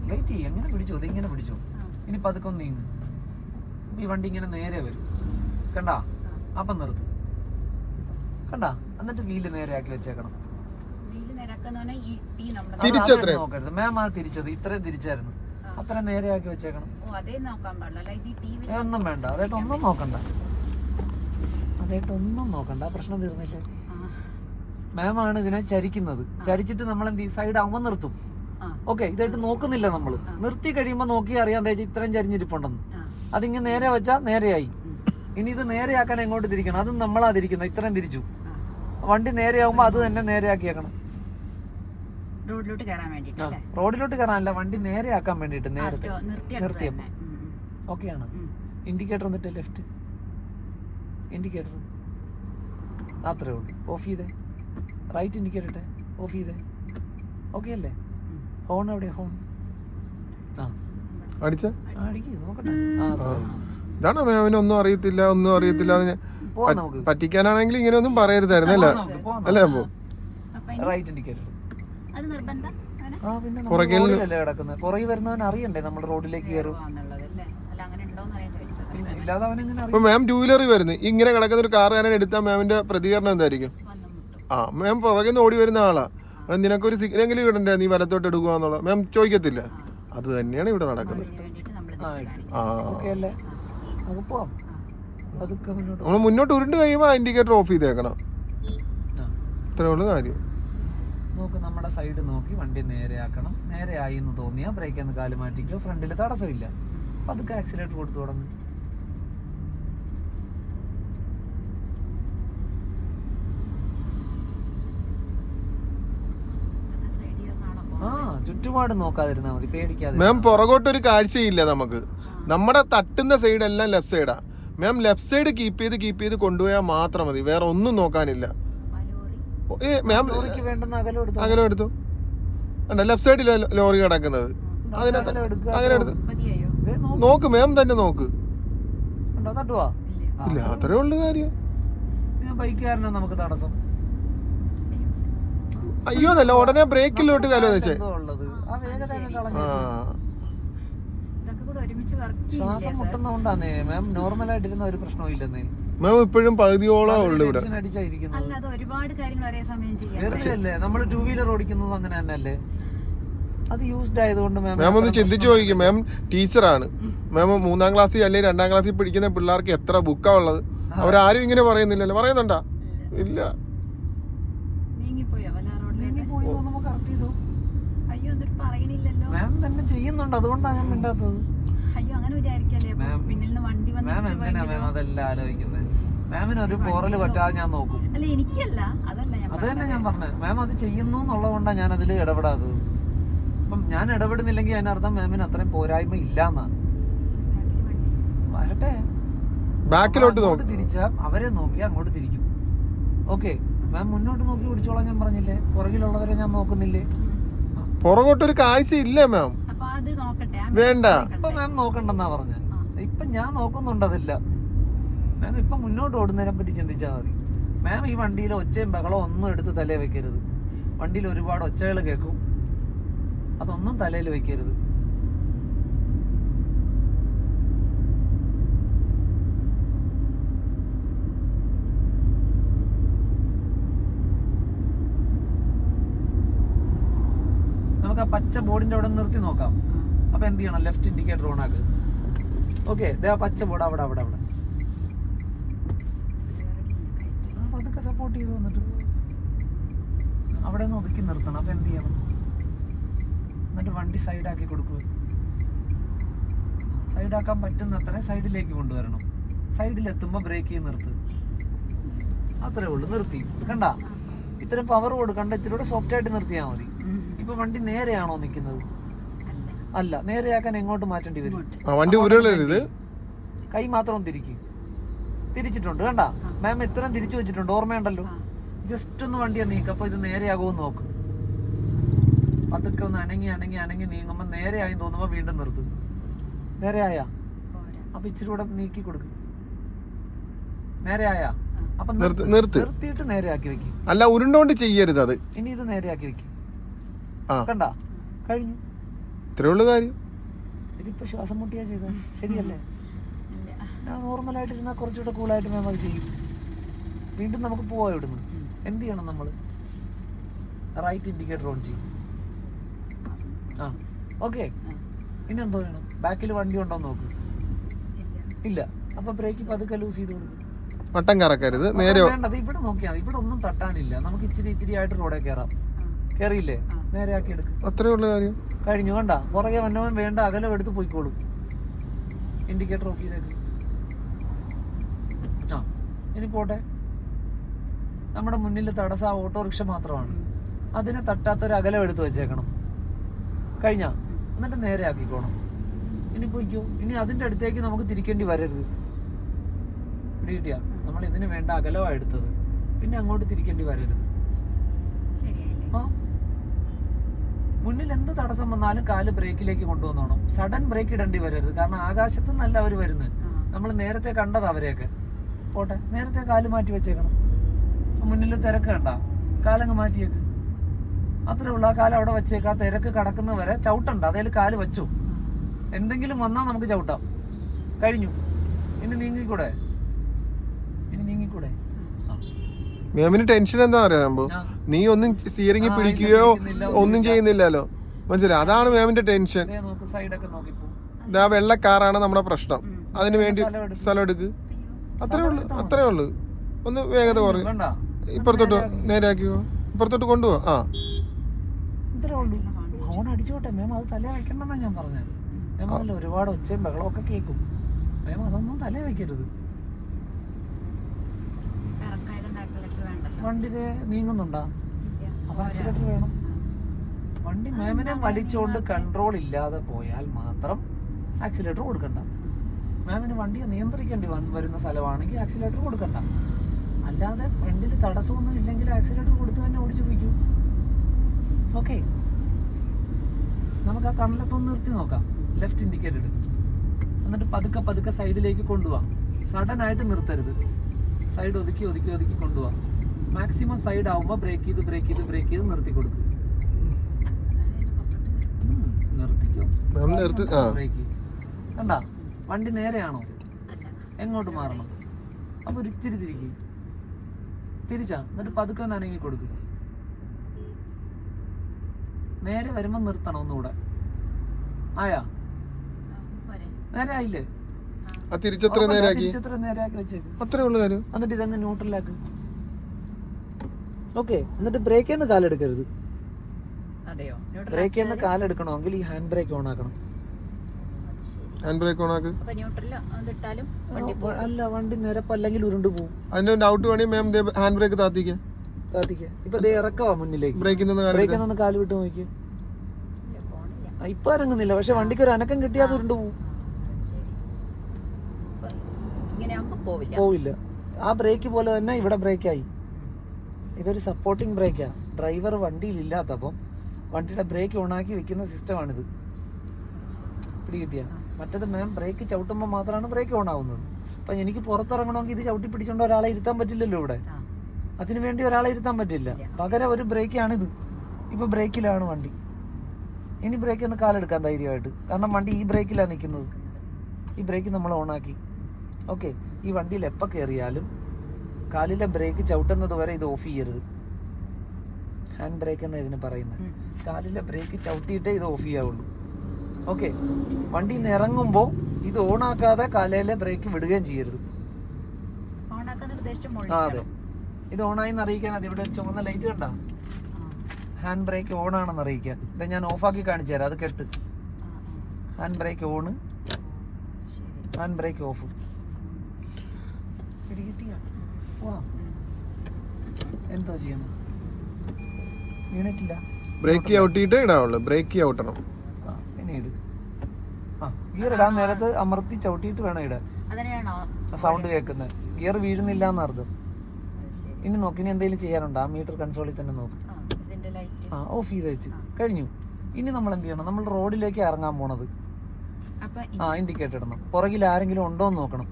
Wait ചെയ്യും. എങ്ങനെ പിടിച്ചോ, അത് ഇങ്ങനെ പിടിച്ചോ. ഇനി പതുക്കെ ഒന്ന് നീങ്ങും. ഈ വണ്ടി ഇങ്ങനെ നേരെ വരും, കണ്ടാ? അപ്പം നിർത്ത്, കണ്ടാ? എന്നിട്ട് വീല് നേരെ ആക്കി വെച്ചേക്കണം. നോക്കരുത് മാം, ആ തിരിച്ചത് ഇത്രയും തിരിച്ചായിരുന്നു, അത്ര നേരെ ആക്കി വെച്ചേക്കണം. ഒന്നും വേണ്ട, അതായിട്ടൊന്നും നോക്കണ്ട, അതായിട്ടൊന്നും നോക്കണ്ട. പ്രശ്നം തീർന്നില്ലേ? മാമാണ് ഇതിനെ ചരിക്കുന്നത്. ചരിച്ചിട്ട് നമ്മൾ എന്ത് ചെയ്യും? സൈഡ് ആവുമ്പോൾ നിർത്തും. ഓക്കെ, ഇതായിട്ട് നോക്കുന്നില്ല നമ്മൾ. നിർത്തി കഴിയുമ്പോൾ നോക്കി അറിയാൻ തേച്ച് ഇത്രയും ചരിഞ്ഞിരിപ്പുണ്ടെന്ന്. അതിങ്ങനെ നേരെ വെച്ചാൽ നേരെയായി. ഇനി ഇത് നേരെയാക്കാൻ എങ്ങോട്ട് തിരിക്കണം? അതും നമ്മളാ തിരിക്കുന്നത്. ഇത്രയും തിരിച്ചു. വണ്ടി നേരെയാവുമ്പോൾ അത് തന്നെ നേരെയാക്കിയേക്കണം. റോഡിലോട്ട് കയറാനല്ല, വണ്ടി നേരെയാക്കാൻ വേണ്ടിട്ട് നേരത്തെ നിർത്തിയപ്പോ. ഓക്കെയാണ്. ഇൻഡിക്കേറ്റർ എന്നിട്ട് ലെഫ്റ്റ് ഇൻഡിക്കേറ്റർ അത്രേ ഉള്ളൂ. ഓഫ് ചെയ്തേ. റൈറ്റ് ഇൻഡിക്കേറ്റർ ഇട്ടെ, ഓഫ് ചെയ്തേ. ഓക്കെ അല്ലേ? ഹോൺ എവിടെ? ഹോൺ നോക്കട്ടെ. ഇതാണോ മാമിനൊന്നും അറിയത്തില്ല, ഒന്നും അറിയത്തില്ല. പറ്റിക്കാനാണെങ്കിൽ ഇങ്ങനെ ഒന്നും പറയരുതായിരുന്നു അല്ലേ? അല്ലേ? അപ്പോ റൈറ്റ് ഇൻഡിക്കേറ്റർ. പിന്നെ റോഡിലല്ലേ കിടക്കുന്നത്, പുറകെ വരുന്നവൻ അറിയണ്ടേ നമ്മൾ റോഡിലേക്ക് കയറും. ഇല്ലാതെ അവനെങ്ങനെ അറിയാം? മാം ടൂ വീലറിൽ വരുന്നു, ഇങ്ങനെ കിടക്കുന്ന ഒരു കാർ ഞാൻ എടുത്താൽ മാമിന്റെ പ്രതികരണം എന്തായിരിക്കും? മാം പുറകെ നിന്ന് ഓടി വരുന്ന ആളാ, നിനക്കൊരു സിഗ്നലെങ്കിലും ഇടണ്ടേ നീ വലത്തോട്ട് എടുക്കുക മാം ചോദിക്കത്തില്ല. അത് തന്നെയാണ് ഇവിടെ നടക്കുന്നത്. നമ്മൾ മുന്നോട്ട് ഉരുണ്ട് കഴിയുമ്പോൾ ഇൻഡിക്കേറ്റർ ഓഫ് ചെയ്തേക്കണം. ഇത്രേ ഉള്ളു കാര്യം. നോക്ക്, നമ്മുടെ സൈഡ് നോക്കി വണ്ടി നേരെയാക്കണം. നേരെയായി എന്ന് തോന്നിയാൽ ബ്രേക്ക് എന്ന് കാല് മാറ്റിക്കോ. ഫ്രണ്ടിൽ തടസ്സമില്ല, പതുക്കെ ആക്സിലേറ്റർ കൊടുത്തു തുടങ്ങി. ചുറ്റുപാട് നോക്കാതിരുന്നാ മതി, പേടിക്കാതെ. മാം പുറകോട്ടൊരു കാഴ്ചയില്ല നമുക്ക്. നമ്മുടെ തട്ടുന്ന സൈഡ് എല്ലാം ലെഫ്റ്റ് സൈഡാ. മാം ലെഫ്റ്റ് സൈഡ് കീപ്പ് ചെയ്ത് കൊണ്ടുപോയാൽ മാത്രം മതി, വേറെ ഒന്നും നോക്കാനില്ല. അകലം എടുത്തു. ലെഫ്റ്റ് സൈഡിൽ ലോറി കിടക്കുന്നത്, അതിനകത്ത് അങ്ങനെ എടുത്ത് നോക്ക്. മാം തന്നെ നോക്ക്. ഇല്ല, അത്രേ ഉള്ളു കാര്യം. ബൈക്കുകാരനാ നമുക്ക് തടസ്സം. അയ്യോ എന്നല്ല, ഉടനെ ബ്രേക്കിലോട്ട് കാലം വെച്ചേ. ശ്വാസം മുട്ടുന്നോണ്ടാന്നേ മാം. നോർമൽ ആയിട്ടിരുന്ന ഒരു പ്രശ്നവും ഇല്ലെന്നേ മാം. ഇപ്പോഴും പകുതിയോളം ഉള്ളു ഇവിടെ. വെറുതെ നമ്മള് ടൂ വീലർ ഓടിക്കുന്നത് അങ്ങനെ തന്നെയല്ലേ? അത് യൂസ്ഡ് ആയതുകൊണ്ട് മാം ഒന്ന് ചിന്തിച്ചു നോക്കിക്കും. മാം ടീച്ചറാണ്. മാം 3ാം ക്ലാസ്സിൽ അല്ലെങ്കിൽ 2ാം ക്ലാസ്സിൽ പഠിക്കുന്ന പിള്ളേർക്ക് എത്ര ബുക്കാ ഉള്ളത്? അവരാരും ഇങ്ങനെ പറയുന്നില്ലല്ലോ. പറയുന്നുണ്ടാ? ഇല്ല. മാം തന്നെ ചെയ്യുന്നുണ്ട്, അതുകൊണ്ടാണ് ഞാൻ മിണ്ടാത്തത്. മാം എന്തിനാ മാം അതെല്ലാം ആലോചിക്കുന്നത്? മാമിന് ഒരു പോറല് പറ്റാതെ ഞാൻ നോക്കും. അത് തന്നെ ഞാൻ പറഞ്ഞത്. മാം അത് ചെയ്യുന്നു എന്നുള്ളതുകൊണ്ടാണ് ഞാൻ അതിൽ ഇടപെടാത്തത്. അപ്പം ഞാൻ ഇടപെടുന്നില്ലെങ്കിൽ അതിനർത്ഥം മാമിന് അത്രയും പോരായ്മ ഇല്ലാന്നാ. വരട്ടെ, ബാക്കിലോട്ട് തിരിച്ചാ അവരെ നോക്കി അങ്ങോട്ട് തിരിക്കും. ഓക്കെ, മാം മുന്നോട്ട് നോക്കി ഓടിച്ചോളാം. ഞാൻ പറഞ്ഞില്ലേ, പുറകിലുള്ളവരെ ഞാൻ നോക്കുന്നില്ലേ? പുറകോട്ടൊരു കാഴ്ച ഇല്ല മാം. വേണ്ട, ഇപ്പൊ മാം നോക്കണ്ടെന്നാ പറഞ്ഞ. ഇപ്പൊ ഞാൻ നോക്കുന്നുണ്ട്, അതില്ല. മാം ഇപ്പൊ മുന്നോട്ട് ഓടുന്നതിനെ പറ്റി ചിന്തിച്ചാൽ മതി. മാം ഈ വണ്ടിയിൽ ഒച്ചയും ബഹളവും ഒന്നും എടുത്ത് തലയിൽ വെക്കരുത്. വണ്ടിയിൽ ഒരുപാട് ഒച്ചകൾ കേൾക്കും, അതൊന്നും തലയിൽ വെക്കരുത്. നമുക്ക് ആ പച്ച ബോർഡിന്റെ അവിടെ നിർത്തി നോക്കാം. അപ്പൊ എന്ത് ചെയ്യണം? ലെഫ്റ്റ് ഇൻഡിക്കേറ്റർ ഓൺ ആക്ക്. ഓക്കെ, പച്ച ബോർഡ് അവിടെ അവിടെ അവിടെ അതൊക്കെ സപ്പോർട്ട് ചെയ്ത് വന്നിട്ട് അവിടെ നിന്ന് ഒതുക്കി നിർത്തണം. അപ്പൊ എന്ത് ചെയ്യണം? എന്നിട്ട് വണ്ടി സൈഡാക്കി കൊടുക്കുക. സൈഡാക്കാൻ പറ്റുന്നത്ര സൈഡിലേക്ക് കൊണ്ടുവരണം. സൈഡിലെത്തുമ്പോൾ ബ്രേക്ക് ചെയ്ത് നിർത്ത്. അത്രേ ഉള്ളൂ. നിർത്തി. കണ്ട, ഇത്രയും പവർ കൊടുക്കണ്ട, ഇത്തിരി സോഫ്റ്റ് ആയിട്ട് നിർത്തിയാൽ മതി. ഇപ്പൊ വണ്ടി നേരെയാണോ നിൽക്കുന്നത്? അല്ല, നേരെയാക്കാൻ എങ്ങോട്ട് മാറ്റേണ്ടി വരും? വണ്ടി ഉരുളരുത്, കൈ മാത്രം തിരിക്കും. തിരിച്ചിട്ടുണ്ട്, കണ്ട മാം ഇത്രയും തിരിച്ചു വെച്ചിട്ടുണ്ട്, ഓർമ്മയുണ്ടല്ലോ. ജസ്റ്റ് ഒന്ന് വണ്ടിയെ നീക്കുക. അപ്പൊ ഇത് നേരെയാകുമെന്ന് നോക്ക്. പതുക്കെ ഒന്ന് അനങ്ങി നീങ്ങുമ്പോ നേരെയായി തോന്നുമ്പോ വീണ്ടും നിർത്തും. നേരെയായ അപ്പൊ ഇച്ചിരി കൂടെ നീക്കി കൊടുക്കും. നേരെയായ അപ്പൊ നിർത്തിയിട്ട് നേരെയാക്കി വെക്കും. അല്ല, ഉരുണ്ടോണ്ട് ചെയ്യരുത് അത്. ഇനി ഇത് നേരെയാക്കി വെക്കും. കണ്ട, കഴിഞ്ഞു. ഇത്രേ ഉള്ളു കാര്യം. ഇതിപ്പോ ശ്വാസം മുട്ടിയാ ചെയ്ത ശരിയല്ലേ? ഞാൻ നോർമലായിട്ടിരുന്നാൽ കുറച്ചുകൂടെ കൂളായിട്ട് മാം അത് ചെയ്യും. വീണ്ടും നമുക്ക് പോവാം ഇവിടുന്ന്. എന്ത് ചെയ്യണം നമ്മൾ? റൈറ്റ് ഇൻഡിക്കേറ്റർ ഓൺ ചെയ്യും. ആ ഓക്കെ. ഇനി എന്തോ വേണം? ബാക്കിൽ വണ്ടി ഉണ്ടോ നോക്ക്. ഇല്ല. അപ്പൊ ബ്രേക്ക് പതുക്കെ ലൂസ് ചെയ്ത് കൊടുക്കും. വട്ടം കറക്കരുത്, നേരെ വേണ്ടത് ഇവിടെ നോക്കിയാൽ ഇവിടെ ഒന്നും തട്ടാനില്ല. നമുക്ക് ഇച്ചിരി ആയിട്ട് റോഡേ കയറാം. കയറിയില്ലേ? നേരെ ആക്കി എടുക്കും. അത്രേ ഉള്ള കാര്യം. കഴിഞ്ഞു. കണ്ട പുറകെ വന്നവൻ വേണ്ട അകലം എടുത്ത് പോയിക്കോളും. ഇൻഡിക്കേറ്റർ ഓഫ് ചെയ്തേക്ക്. ആ ഇനി പോട്ടെ. നമ്മുടെ മുന്നിൽ തടസ്സം ഓട്ടോറിക്ഷ മാത്രമാണ്. അതിനെ തട്ടാത്തൊരു അകലം എടുത്ത് വെച്ചേക്കണം. കഴിഞ്ഞ എന്നിട്ട് നേരെ ആക്കിക്കോണം. ഇനി പോയിക്കോ. ഇനി അതിൻ്റെ അടുത്തേക്ക് നമുക്ക് തിരിക്കേണ്ടി വരരുത്. പിടികിട്ടിയ? നമ്മൾ ഇതിന് വേണ്ട അകലമാണ് എടുത്തത്. പിന്നെ അങ്ങോട്ട് തിരിക്കേണ്ടി വരരുത്. ആ മുന്നിൽ എന്ത് തടസ്സം വന്നാലും കാല് ബ്രേക്കിലേക്ക് കൊണ്ടുവന്നോണം. സഡൻ ബ്രേക്ക് ഇടേണ്ടി വരരുത്. കാരണം ആകാശത്ത് നല്ല അവർ വരുന്നത്. നമ്മൾ നേരത്തെ കണ്ടത് അവരെയൊക്കെ. പോട്ടെ, നേരത്തെ കാല് മാറ്റി വെച്ചേക്കണം. മുന്നിൽ തിരക്ക് കണ്ട കാലങ്ങ് മാറ്റിയേക്ക്. അത്രേ ഉള്ളൂ. ആ കാലം അവിടെ വെച്ചേക്ക്. ആ തിരക്ക് കടക്കുന്ന വരെ ചവിട്ടണ്ട. അതേൽ കാല് വെച്ചു. എന്തെങ്കിലും വന്നാൽ നമുക്ക് ചവിട്ടാം. കഴിഞ്ഞു. ഇനി നീങ്ങിക്കൂടെ? മാമിന് ടെൻഷൻ എന്താ അറിയാമോ? നീ ഒന്നും സ്റ്റിയറിംഗ് പിടിക്കുകയോ ഒന്നും ചെയ്യുന്നില്ലല്ലോ. മനസ്സിലായി? അതാണ് മാമിന്റെ ടെൻഷൻ. ഇതാ വെള്ള കാറാണ് നമ്മുടെ പ്രശ്നം. അതിന് വേണ്ടി സ്ഥലം എടുക്ക്. അത്രേ ഉള്ളു. ഒന്ന് വേഗത കുറയും. ഇപ്പുറത്തോട്ട് നേരെയാക്കിയോ. ഇപ്പുറത്തോട്ട് കൊണ്ടുപോവാ. ആ ഇത്രേ ഉള്ളൂ. ഹോൺ അടിച്ചോട്ടെ മാം. അത് തലേ വെക്കണ്ടെന്നാ ഞാൻ പറഞ്ഞത്. മാം ഒരുപാട് ഒച്ചയും ബഹളമൊക്കെ കേൾക്കും. മാം അതൊന്നും തലേ വെക്കരുത്. വണ്ടി നീങ്ങുന്നുണ്ടോ? അപ്പൊ ആക്സിലേറ്റർ വേണം. വണ്ടി മാമിനെ വലിച്ചുകൊണ്ട് കൺട്രോൾ ഇല്ലാതെ പോയാൽ മാത്രം ആക്സിലേറ്റർ കൊടുക്കണ്ട. മാമിന് വണ്ടിയെ നിയന്ത്രിക്കേണ്ടി വരുന്ന സ്ഥലമാണെങ്കിൽ ആക്സിലേറ്റർ കൊടുക്കണ്ട. അല്ലാതെ ഫ്രണ്ടിൽ തടസ്സമൊന്നും ഇല്ലെങ്കിൽ ആക്സിലേറ്റർ കൊടുത്തു തന്നെ ഓടിച്ചു പോയിക്കൂ. ഓക്കെ. നമുക്ക് ആ തണലത്തൊന്ന് നിർത്തി നോക്കാം. ലെഫ്റ്റ് ഇൻഡിക്കേറ്റർ ഇടും. എന്നിട്ട് പതുക്കെ സൈഡിലേക്ക് കൊണ്ടുപോവാം. സഡൻ ആയിട്ട് നിർത്തരുത്. സൈഡ് ഒതുക്കി കൊണ്ടുപോവാം. മാക്സിമം സൈഡ് ആവുമ്പോൾ ബ്രേക്ക് ചെയ്ത് നിർത്തി കൊടുക്കും. നിർത്തിക്കോ. ബ്രേക്ക് കണ്ട വണ്ടി നേരെയാണോ? എങ്ങോട്ട് മാറണം? അപ്പൊ ഒരു ഇത്തിരി തിരിച്ചാ. എന്നിട്ട് പതുക്കെ ഒന്ന് അനങ്ങി കൊടുക്കും. നേരെ വരുമ്പോ നിർത്തണം. ഒന്നുകൂടെ ആയാ? നേരെ ആയില്ലേ? തിരിച്ചെത്ര നേരെയാക്കി വെച്ചേക്ക്. അത്രേ ഉള്ളു കാര്യം. എന്നിട്ട് ഇതങ്ങ് ന്യൂട്രലാക്ക്. ഓക്കെ. എന്നിട്ട് ബ്രേക്കിൽ നിന്ന് കാലെടുക്കരുത്. ബ്രേക്കിൽ നിന്ന് കാലെടുക്കണമെങ്കിൽ ഈ ഹാൻഡ് ബ്രേക്ക് ഓൺ ആക്കണം. ഹാൻഡ് ബ്രേക്ക് ഓൺ ആക്ക്. അല്ല വണ്ടി നിരപ്പല്ലെങ്കിൽ ഉരുണ്ടു പോകും. അതിന്റെ ഡൗട്ട് വേണമെങ്കിൽ മാം ഹാൻഡ് ബ്രേക്ക് താത്തിക്ക. ഇപ്പൊ ഇറക്കവാ മുന്നിലേക്ക്. ബ്രേക്കിൽ നിന്ന് കാല് വിട്ട് നോക്കി. ഇപ്പൊ ഇറങ്ങുന്നില്ല. പക്ഷെ വണ്ടിക്ക് ഒരു അനക്കം കിട്ടിയാൽ ഉരുണ്ടു പോകും. പോവില്ല. ആ ബ്രേക്ക് പോലെ തന്നെ ഇവിടെ ബ്രേക്കായി. ഇതൊരു സപ്പോർട്ടിങ് ബ്രേക്കാ. ഡ്രൈവർ വണ്ടിയിൽ ഇല്ലാത്തപ്പം വണ്ടിയുടെ ബ്രേക്ക് ഓണാക്കി വെക്കുന്ന സിസ്റ്റമാണിത്. പിടികിട്ടിയ? മറ്റേത് മാം ബ്രേക്ക് ചവിട്ടുമ്പോൾ മാത്രമാണ് ബ്രേക്ക് ഓൺ ആവുന്നത്. അപ്പം എനിക്ക് പുറത്തിറങ്ങണമെങ്കിൽ ഇത് ചവിട്ടി പിടിച്ചോണ്ട് ഒരാളെ ഇരുത്താൻ പറ്റില്ലല്ലോ ഇവിടെ. അതിനു വേണ്ടി ഒരാളെ ഇരുത്താൻ പറ്റില്ല. പകരം ഒരു ബ്രേക്കാണിത്. ഇപ്പൊ ബ്രേക്കിലാണ് വണ്ടി. ഇനി ബ്രേക്ക് ഒന്ന് കാലെടുക്കാൻ ധൈര്യമായിട്ട്. കാരണം വണ്ടി ഈ ബ്രേക്കിലാണ് നിൽക്കുന്നത്. ഈ ബ്രേക്ക് നമ്മൾ ഓണാക്കി. ഓക്കെ. ഈ വണ്ടിയിൽ എപ്പോൾ കയറിയാലും കാലിലെ ബ്രേക്ക് ചവിട്ടുന്നത് വരെ ഇത് ഓഫ് ചെയ്യരുത്. ഹാൻഡ് ബ്രേക്ക് എന്നാണ് ഇതിന് പറയുന്നത്. കാലിലെ ബ്രേക്ക് ചവിട്ടിയിട്ടേ ഇത് ഓഫ് ചെയ്യാവുള്ളൂ. ഓക്കെ. വണ്ടി നിന്ന് ഇറങ്ങുമ്പോൾ ഇത് ഓണാക്കാതെ കാലയിലെ ബ്രേക്ക് വിടുകയും ചെയ്യരുത്. അതെ. ഇത് ഓണായിന്ന് അറിയിക്കാൻ അത് ഇവിടെ ചുവന്ന ലൈറ്റ് കണ്ട ഹാൻഡ് ബ്രേക്ക് ഓൺ ആണെന്ന് അറിയിക്കാൻ. ഇത് ഞാൻ ഓഫാക്കി കാണിച്ചു തരാം. അത് കെട്ട്. Hand brake on, hand brake of. എന്തോ ചെയ്യണം? വീണിട്ടില്ല. ബ്രേക്ക് ഔട്ടിട്ട് ഇടാവുള്ളൂ. ബ്രേക്ക് ഔട്ടണം. ഇനി ഇട്. ഗിയർ ഇടാൻ നേരത്ത് അമർത്തി ചവിട്ടിയിട്ട് വേണം ഇടാൻ. സൗണ്ട് കേൾക്കുന്നത്. ഗിയർ വീഴുന്നില്ല എന്നർത്ഥം. ഇനി നോക്കി. ഇനി എന്തെങ്കിലും ചെയ്യാനുണ്ടോ? ആ മീറ്റർ കൺസോളിൽ തന്നെ നോക്ക്. ഓഫ് ചെയ്ത് വെച്ച് കഴിഞ്ഞു. ഇനി നമ്മൾ എന്ത് ചെയ്യണം? നമ്മൾ റോഡിലേക്ക് ഇറങ്ങാൻ പോണത്. ഇൻഡിക്കേറ്റർ ഇടണം. പുറകിൽ ആരെങ്കിലും ഉണ്ടോ എന്ന് നോക്കണം.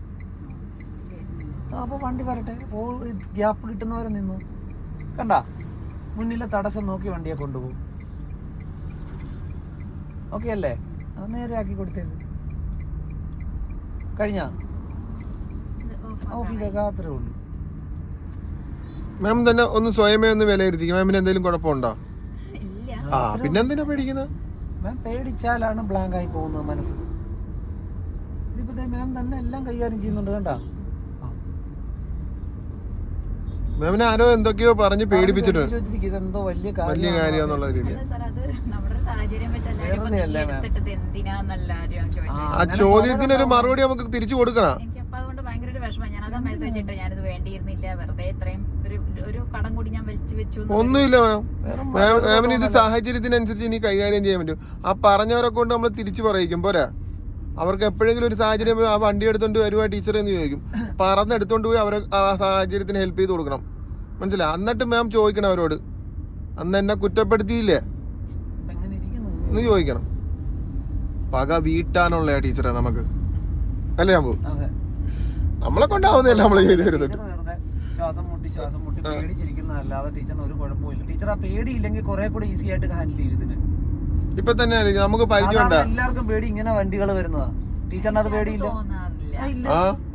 അപ്പോൾ വണ്ടി വരട്ടെ. ഗ്യാപ്പ് കിട്ടുന്നവരെ നിന്നു. കണ്ട മുന്നിലെ തടസ്സം നോക്കി വണ്ടിയെ കൊണ്ടുപോകും. ഓക്കെ അല്ലേ? അത് നേരെ ആക്കി കൊടുത്തേത് കഴിഞ്ഞ ഓഫ് ചെയ്തേക്കാം, അത്രേ ഉള്ളൂ. മാം തന്നെ ഒന്ന് സ്വയമേ ഒന്ന് വിലയിരുത്തിക്കും. മാമിന് എന്തെങ്കിലും കുഴപ്പമുണ്ടോ? ആ പിന്നെന്തിനാ പേടിക്കുന്നത്? മാം പേടിച്ചാലാണ് ബ്ലാങ്ക് ആയി പോകുന്നത് മനസ്സ്. ഇതിപ്പോ മാം തന്നെ എല്ലാം കൈകാര്യം ചെയ്യുന്നുണ്ട് കണ്ടാ. മാമിനെ ആരോ എന്തൊക്കെയോ പറഞ്ഞ് പേടിപ്പിച്ചിട്ടുണ്ട്. ഇതെന്തോ വലിയ കാര്യം എന്നുള്ള രീതിയിൽ ആ ചോദ്യത്തിനൊരു മറുപടി നമുക്ക് തിരിച്ചു കൊടുക്കണം. അതുകൊണ്ട് ഭയങ്കര ഒരു വിഷമം. ഞാനതാ മെസ്സേജ് ഇട്ടേ, ഞാനിത് വേണ്ടിയിരുന്നില്ല, വെറുതെ ഇത്രയും ഒരു കടം കൂടി ഞാൻ വെച്ചു. ഒന്നുമില്ല മാം, മാമിന് ഇത് സാഹചര്യത്തിനനുസരിച്ച് ഇനി കൈകാര്യം ചെയ്യാൻ പറ്റും. ആ പറഞ്ഞവരെ കൊണ്ട് നമ്മൾ തിരിച്ചു പറയിക്കും പോരാ. അവർക്ക് എപ്പോഴെങ്കിലും ഒരു സാഹചര്യം ആ വണ്ടി എടുത്തോണ്ട് വരുവാ ടീച്ചർ എന്ന് ചോദിക്കും, പറന്നെടുത്തോണ്ട് പോയി അവരെ ആ സാഹചര്യത്തിന് ഹെൽപ്പ് ചെയ്ത് കൊടുക്കണം. മനസ്സിലായി? എന്നിട്ട് മാം ചോദിക്കണം അവരോട്, അന്ന് എന്നെ കുറ്റപ്പെടുത്തിയില്ലേ എന്ന് ചോദിക്കണം. പക വീട്ടാനുള്ള ടീച്ചറെ നമുക്ക് അല്ലേ ഞാൻ പോകും. നമ്മളെ കൊണ്ടാവുന്നതല്ല നമ്മള് ചെയ്തു തരുന്നത്. ശ്വാസം മുട്ടി പേടിച്ചിരിക്കുന്നതല്ലാതെ ടീച്ചറിന് ഒരു കുഴപ്പമില്ല. ടീച്ചർ ആ പേടിയില്ലെങ്കിൽ കുറെ കൂടെ ഈസി ആയിട്ട് ഹാൻഡിൽ ചെയ്യും ഇതിന്. ഇപ്പൊ തന്നെ നമുക്ക് പരിചയം എല്ലാവർക്കും പേടി ഇങ്ങനെ വണ്ടികൾ വരുന്നതാ. ടീച്ചറിന് അത് പേടിയില്ല.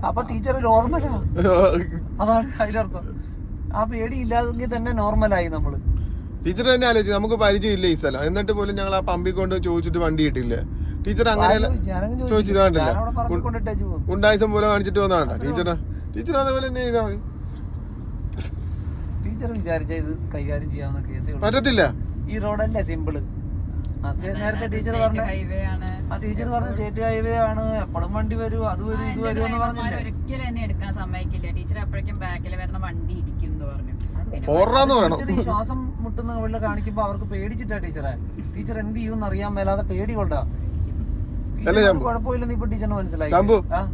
അപ്പൊ ടീച്ചർ നോർമലാ, അതാണ് അതിനർത്ഥം. ആ പേടി ഇല്ലാതെങ്കിൽ തന്നെ നോർമലായി നമ്മള്. ടീച്ചർ തന്നെ ആലോചിച്ചു, നമുക്ക് പരിചയം ഇല്ല ഈ സ്ഥലം, എന്നിട്ട് പോലും ഞങ്ങൾ ആ പമ്പിൽ കൊണ്ട് ചോദിച്ചിട്ട് വണ്ടി കിട്ടില്ലേ. ടീച്ചർ അങ്ങനെ ചോദിച്ചിട്ട് കണ്ടില്ല, ഉണ്ടായിസം പോലെ കാണിച്ചിട്ട് വന്നതാണ്ട ടീച്ചർ അതേപോലെ തന്നെ ചെയ്താൽ മതി. ടീച്ചർ വിചാരിച്ച ഇത് കൈകാര്യം ചെയ്യാവുന്ന കേസ് പറ്റത്തില്ല. ഈ റോഡല്ലേ സിമ്പിള്. നേരത്തെ ടീച്ചർ പറഞ്ഞു സ്റ്റേറ്റ് ഹൈവേ ആണ്, എപ്പോഴും വണ്ടി വരും, അത് വരും ഇത് വരും എന്ന് പറഞ്ഞില്ലേ. ഒരിക്കലും എന്നെ എടുക്കാൻ സമ്മതിക്കില്ല. ടീച്ചർ എപ്പോഴേക്കും ബാക്കിൽ വരുന്ന വണ്ടി ഇടിക്കും എന്ന് പറഞ്ഞു. ശ്വാസം മുട്ടുന്ന വെള്ളം കാണിക്കുമ്പോ അവർക്ക് പേടിച്ചിട്ടാ ടീച്ചറെ. ടീച്ചർ എന്ത് ചെയ്യുമെന്ന് അറിയാൻ മേലാതെ പേടി കൊണ്ടാ. കുഴപ്പമില്ലെന്ന് ഇപ്പൊ ടീച്ചറിന് മനസ്സിലായി.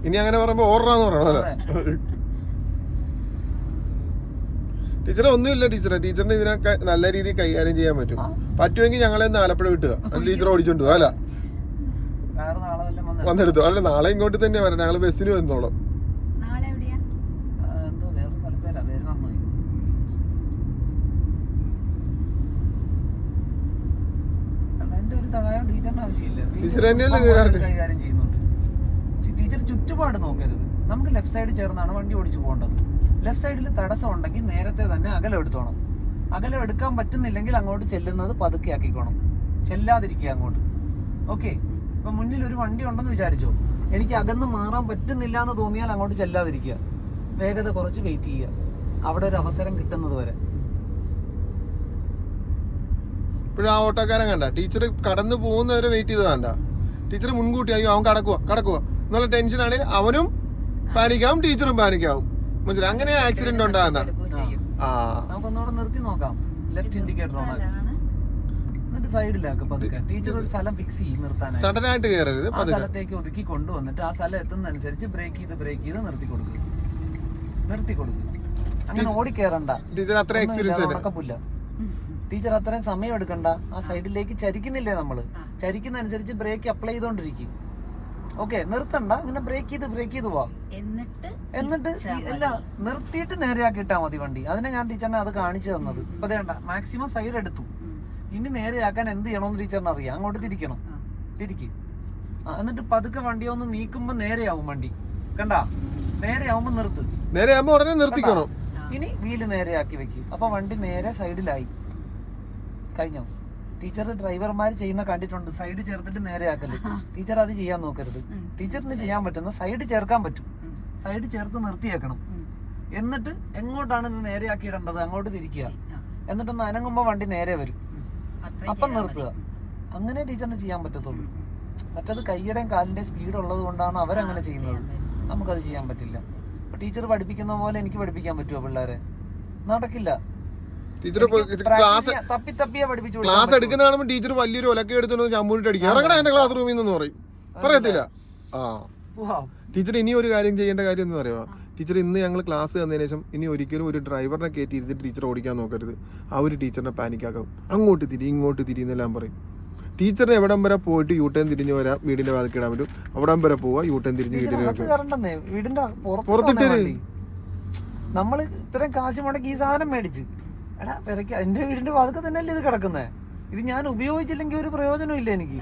ഇനി അങ്ങനെ പറയുമ്പോ ഓർറാന്ന് പറയണോ? ടീച്ചറെ ഒന്നുമില്ല ടീച്ചറിന് ഇതിനൊക്കെ നല്ല രീതിയിൽ കൈകാര്യം ചെയ്യാൻ പറ്റും. പറ്റുമെങ്കിൽ ഞങ്ങളെ ഒന്ന് ആലപ്പുഴ വിട്ടുക, ടീച്ചർ ഓടിച്ചോണ്ട് പോവാ. അല്ല വന്നെടുത്തു. അല്ല നാളെ ഇങ്ങോട്ട് തന്നെ വരാം, ഞങ്ങള് ബസ്സിന് വന്നോളാം. കൈകാര്യം ചെയ്യുന്നുണ്ട്. ടീച്ചർ ചുറ്റുപാട് നോക്കരുത്. നമുക്ക് ലെഫ്റ്റ് സൈഡ് ചേർന്നാണ് വണ്ടി ഓടിച്ചു പോകേണ്ടത്. ലെഫ്റ്റ് സൈഡിൽ തടസ്സം ഉണ്ടെങ്കിൽ നേരത്തെ തന്നെ അകലം എടുത്തോണം. അകലം എടുക്കാൻ പറ്റുന്നില്ലെങ്കിൽ അങ്ങോട്ട് ചെല്ലുന്നത് പതുക്കെ ആക്കിക്കോണം, ചെല്ലാതിരിക്കുക അങ്ങോട്ട്. ഓക്കെ, ഇപ്പൊ മുന്നിൽ ഒരു വണ്ടി ഉണ്ടെന്ന് വിചാരിച്ചോ, എനിക്ക് അകന്ന് മാറാൻ പറ്റുന്നില്ല എന്ന് തോന്നിയാൽ അങ്ങോട്ട് ചെല്ലാതിരിക്കുക, വേഗത കുറച്ച് വെയിറ്റ് ചെയ്യുക, അവിടെ ഒരു അവസരം കിട്ടുന്നത് വരെ. ഇപ്പോഴും ആ ഓട്ടോക്കാരൻ കണ്ട ടീച്ചർ കടന്നു പോകുന്നവരെ വെയിറ്റ് ചെയ്ത് കണ്ട ടീച്ചർ മുൻകൂട്ടി അയ്യോ അവൻ കടക്കുക എന്നുള്ള ടെൻഷൻ ആണെങ്കിൽ അവനും പാനിക്കാവും, ടീച്ചറും പാനിക്കാവും. മനസ്സിലായി? അങ്ങനെ ആക്സിഡന്റ് ഉണ്ടാകുന്ന. നമുക്കൊന്നുകൂടെ നിർത്തി നോക്കാം. ലെഫ്റ്റ് ഇൻഡിക്കേറ്റർ ഓൺ ആക്കി എന്നിട്ട് സൈഡിലാക്കും പതുക്കെ. ടീച്ചർ ഒരു സ്ഥലം ഫിക്സ് ചെയ്യും നിർത്താനായിട്ട്. സഡനായിട്ട് കയറരുത്. ആ സ്ഥലത്തേക്ക് ഒതുക്കി കൊണ്ടുവന്നിട്ട് ആ സ്ഥലം എത്തുന്നതനുസരിച്ച് ബ്രേക്ക് ചെയ്ത് നിർത്തി കൊടുക്കുക. അങ്ങനെ ഓടിക്കേറണ്ട. ടീച്ചർ അത്ര എക്സ്പീരിയൻസ് ഉണക്കപ്പില്ല. ടീച്ചർ അത്രയും സമയം എടുക്കണ്ട. ആ സൈഡിലേക്ക് ചരിക്കുന്നില്ലേ നമ്മള്, ചരിക്കുന്നതനുസരിച്ച് ബ്രേക്ക് അപ്ലൈ ചെയ്തോണ്ടിരിക്കും. ഓക്കെ, നിർത്തണ്ട, ഇങ്ങനെ ബ്രേക്ക് ചെയ്ത് പോവാ. എന്നിട്ട് ഇല്ല, നിർത്തിയിട്ട് നേരെയാക്കിയിട്ടാ മതി വണ്ടി. അതിനെ ഞാൻ ടീച്ചറിനെ അത് കാണിച്ചു തന്നത്. ഇപ്പൊ വേണ്ട, മാക്സിമം സൈഡ് എടുത്തു. ഇനി നേരെയാക്കാൻ എന്ത് ചെയ്യണമെന്ന് ടീച്ചറിന് അറിയാം. അങ്ങോട്ട് തിരിക്ക്. എന്നിട്ട് പതുക്കെ വണ്ടി ഒന്ന് നീക്കുമ്പോ നേരെയാവും വണ്ടി. കണ്ടാ, നേരെയാവുമ്പോ നേരെയാവുമ്പോ ഉടനെ നിർത്തിക്കണം. ഇനി വീല് നേരെയാക്കി വെക്കും. അപ്പൊ വണ്ടി നേരെ സൈഡിലായി. കഴിഞ്ഞോ? ടീച്ചർ ഡ്രൈവർമാർ ചെയ്യുന്ന കണ്ടിട്ടുണ്ട്, സൈഡ് ചേർത്തിട്ട് നേരെയാക്കല്. ടീച്ചർ അത് ചെയ്യാൻ നോക്കരുത്. ടീച്ചറിന് ചെയ്യാൻ പറ്റുന്ന സൈഡ് ചേർക്കാൻ പറ്റും. സൈഡ് ചേർത്ത് നിർത്തിയേക്കണം. എന്നിട്ട് എങ്ങോട്ടാണ് ഇത് നേരെയാക്കിയിടേണ്ടത് അങ്ങോട്ട് തിരിക്കുക. എന്നിട്ടൊന്ന് അനങ്ങുമ്പോ വണ്ടി നേരെ വരും, അപ്പം നിർത്തുക. അങ്ങനെ ടീച്ചറിന് ചെയ്യാൻ പറ്റത്തുള്ളൂ. മറ്റത് കൈയുടെയും കാലിന്റെയും സ്പീഡ് ഉള്ളത് കൊണ്ടാണ് അവരങ്ങനെ ചെയ്യുന്നത്. നമുക്കത് ചെയ്യാൻ പറ്റില്ല. ഇപ്പൊ ടീച്ചർ പഠിപ്പിക്കുന്ന പോലെ എനിക്ക് പഠിപ്പിക്കാൻ പറ്റുമോ പിള്ളേരെ? നടക്കില്ല. ടീച്ചർ ക്ലാസ് എടുക്കുന്ന കാണുമ്പോൾ ടീച്ചർ വലിയൊരു ഒലക്ക എടുത്തു ചമ്മൂരിട്ട് അടിക്കും, ഇറങ്ങണ എന്റെ ക്ലാസ് റൂമിൽ നിന്ന് പറയത്തില്ല. ടീച്ചർ ഇനി ഒരു കാര്യം ചെയ്യേണ്ട കാര്യം എന്ന് പറയുക, ടീച്ചർ ഇന്ന് ഞങ്ങൾ ക്ലാസ് തന്നതിന് ശേഷം ഇനി ഒരിക്കലും ഒരു ഡ്രൈവറിനെ കയറ്റി ഇരുത്തിട്ട് ടീച്ചർ ഓടിക്കാൻ നോക്കരുത്. ആ ഒരു ടീച്ചറിനെ പാനിക്കാക്കും. അങ്ങോട്ട് ഇങ്ങോട്ട് എന്നെല്ലാം പറയും. ടീച്ചറിന് എവിടം വരെ പോയിട്ട് യൂട്ടേൺ തിരിഞ്ഞ് വരാം, വീടിന്റെ വാതിൽ ഇടാൻ പറ്റും. അവിടം വരെ പോവാ, യൂട്ടേൺ തിരിഞ്ഞ് വീടിന്റെ പുറത്തിട്ട് നമ്മള് ഇത്രയും കാശ് മുടക്കി ഈ സാധനം മേടിച്ച് എന്റെ വീടിന്റെ വാതിൽ തന്നെയല്ലേ ഇത് കിടക്കുന്നേ. ഇത് ഞാൻ ഉപയോഗിച്ചില്ലെങ്കിൽ ഒരു പ്രയോജനം ഇല്ല എനിക്ക്.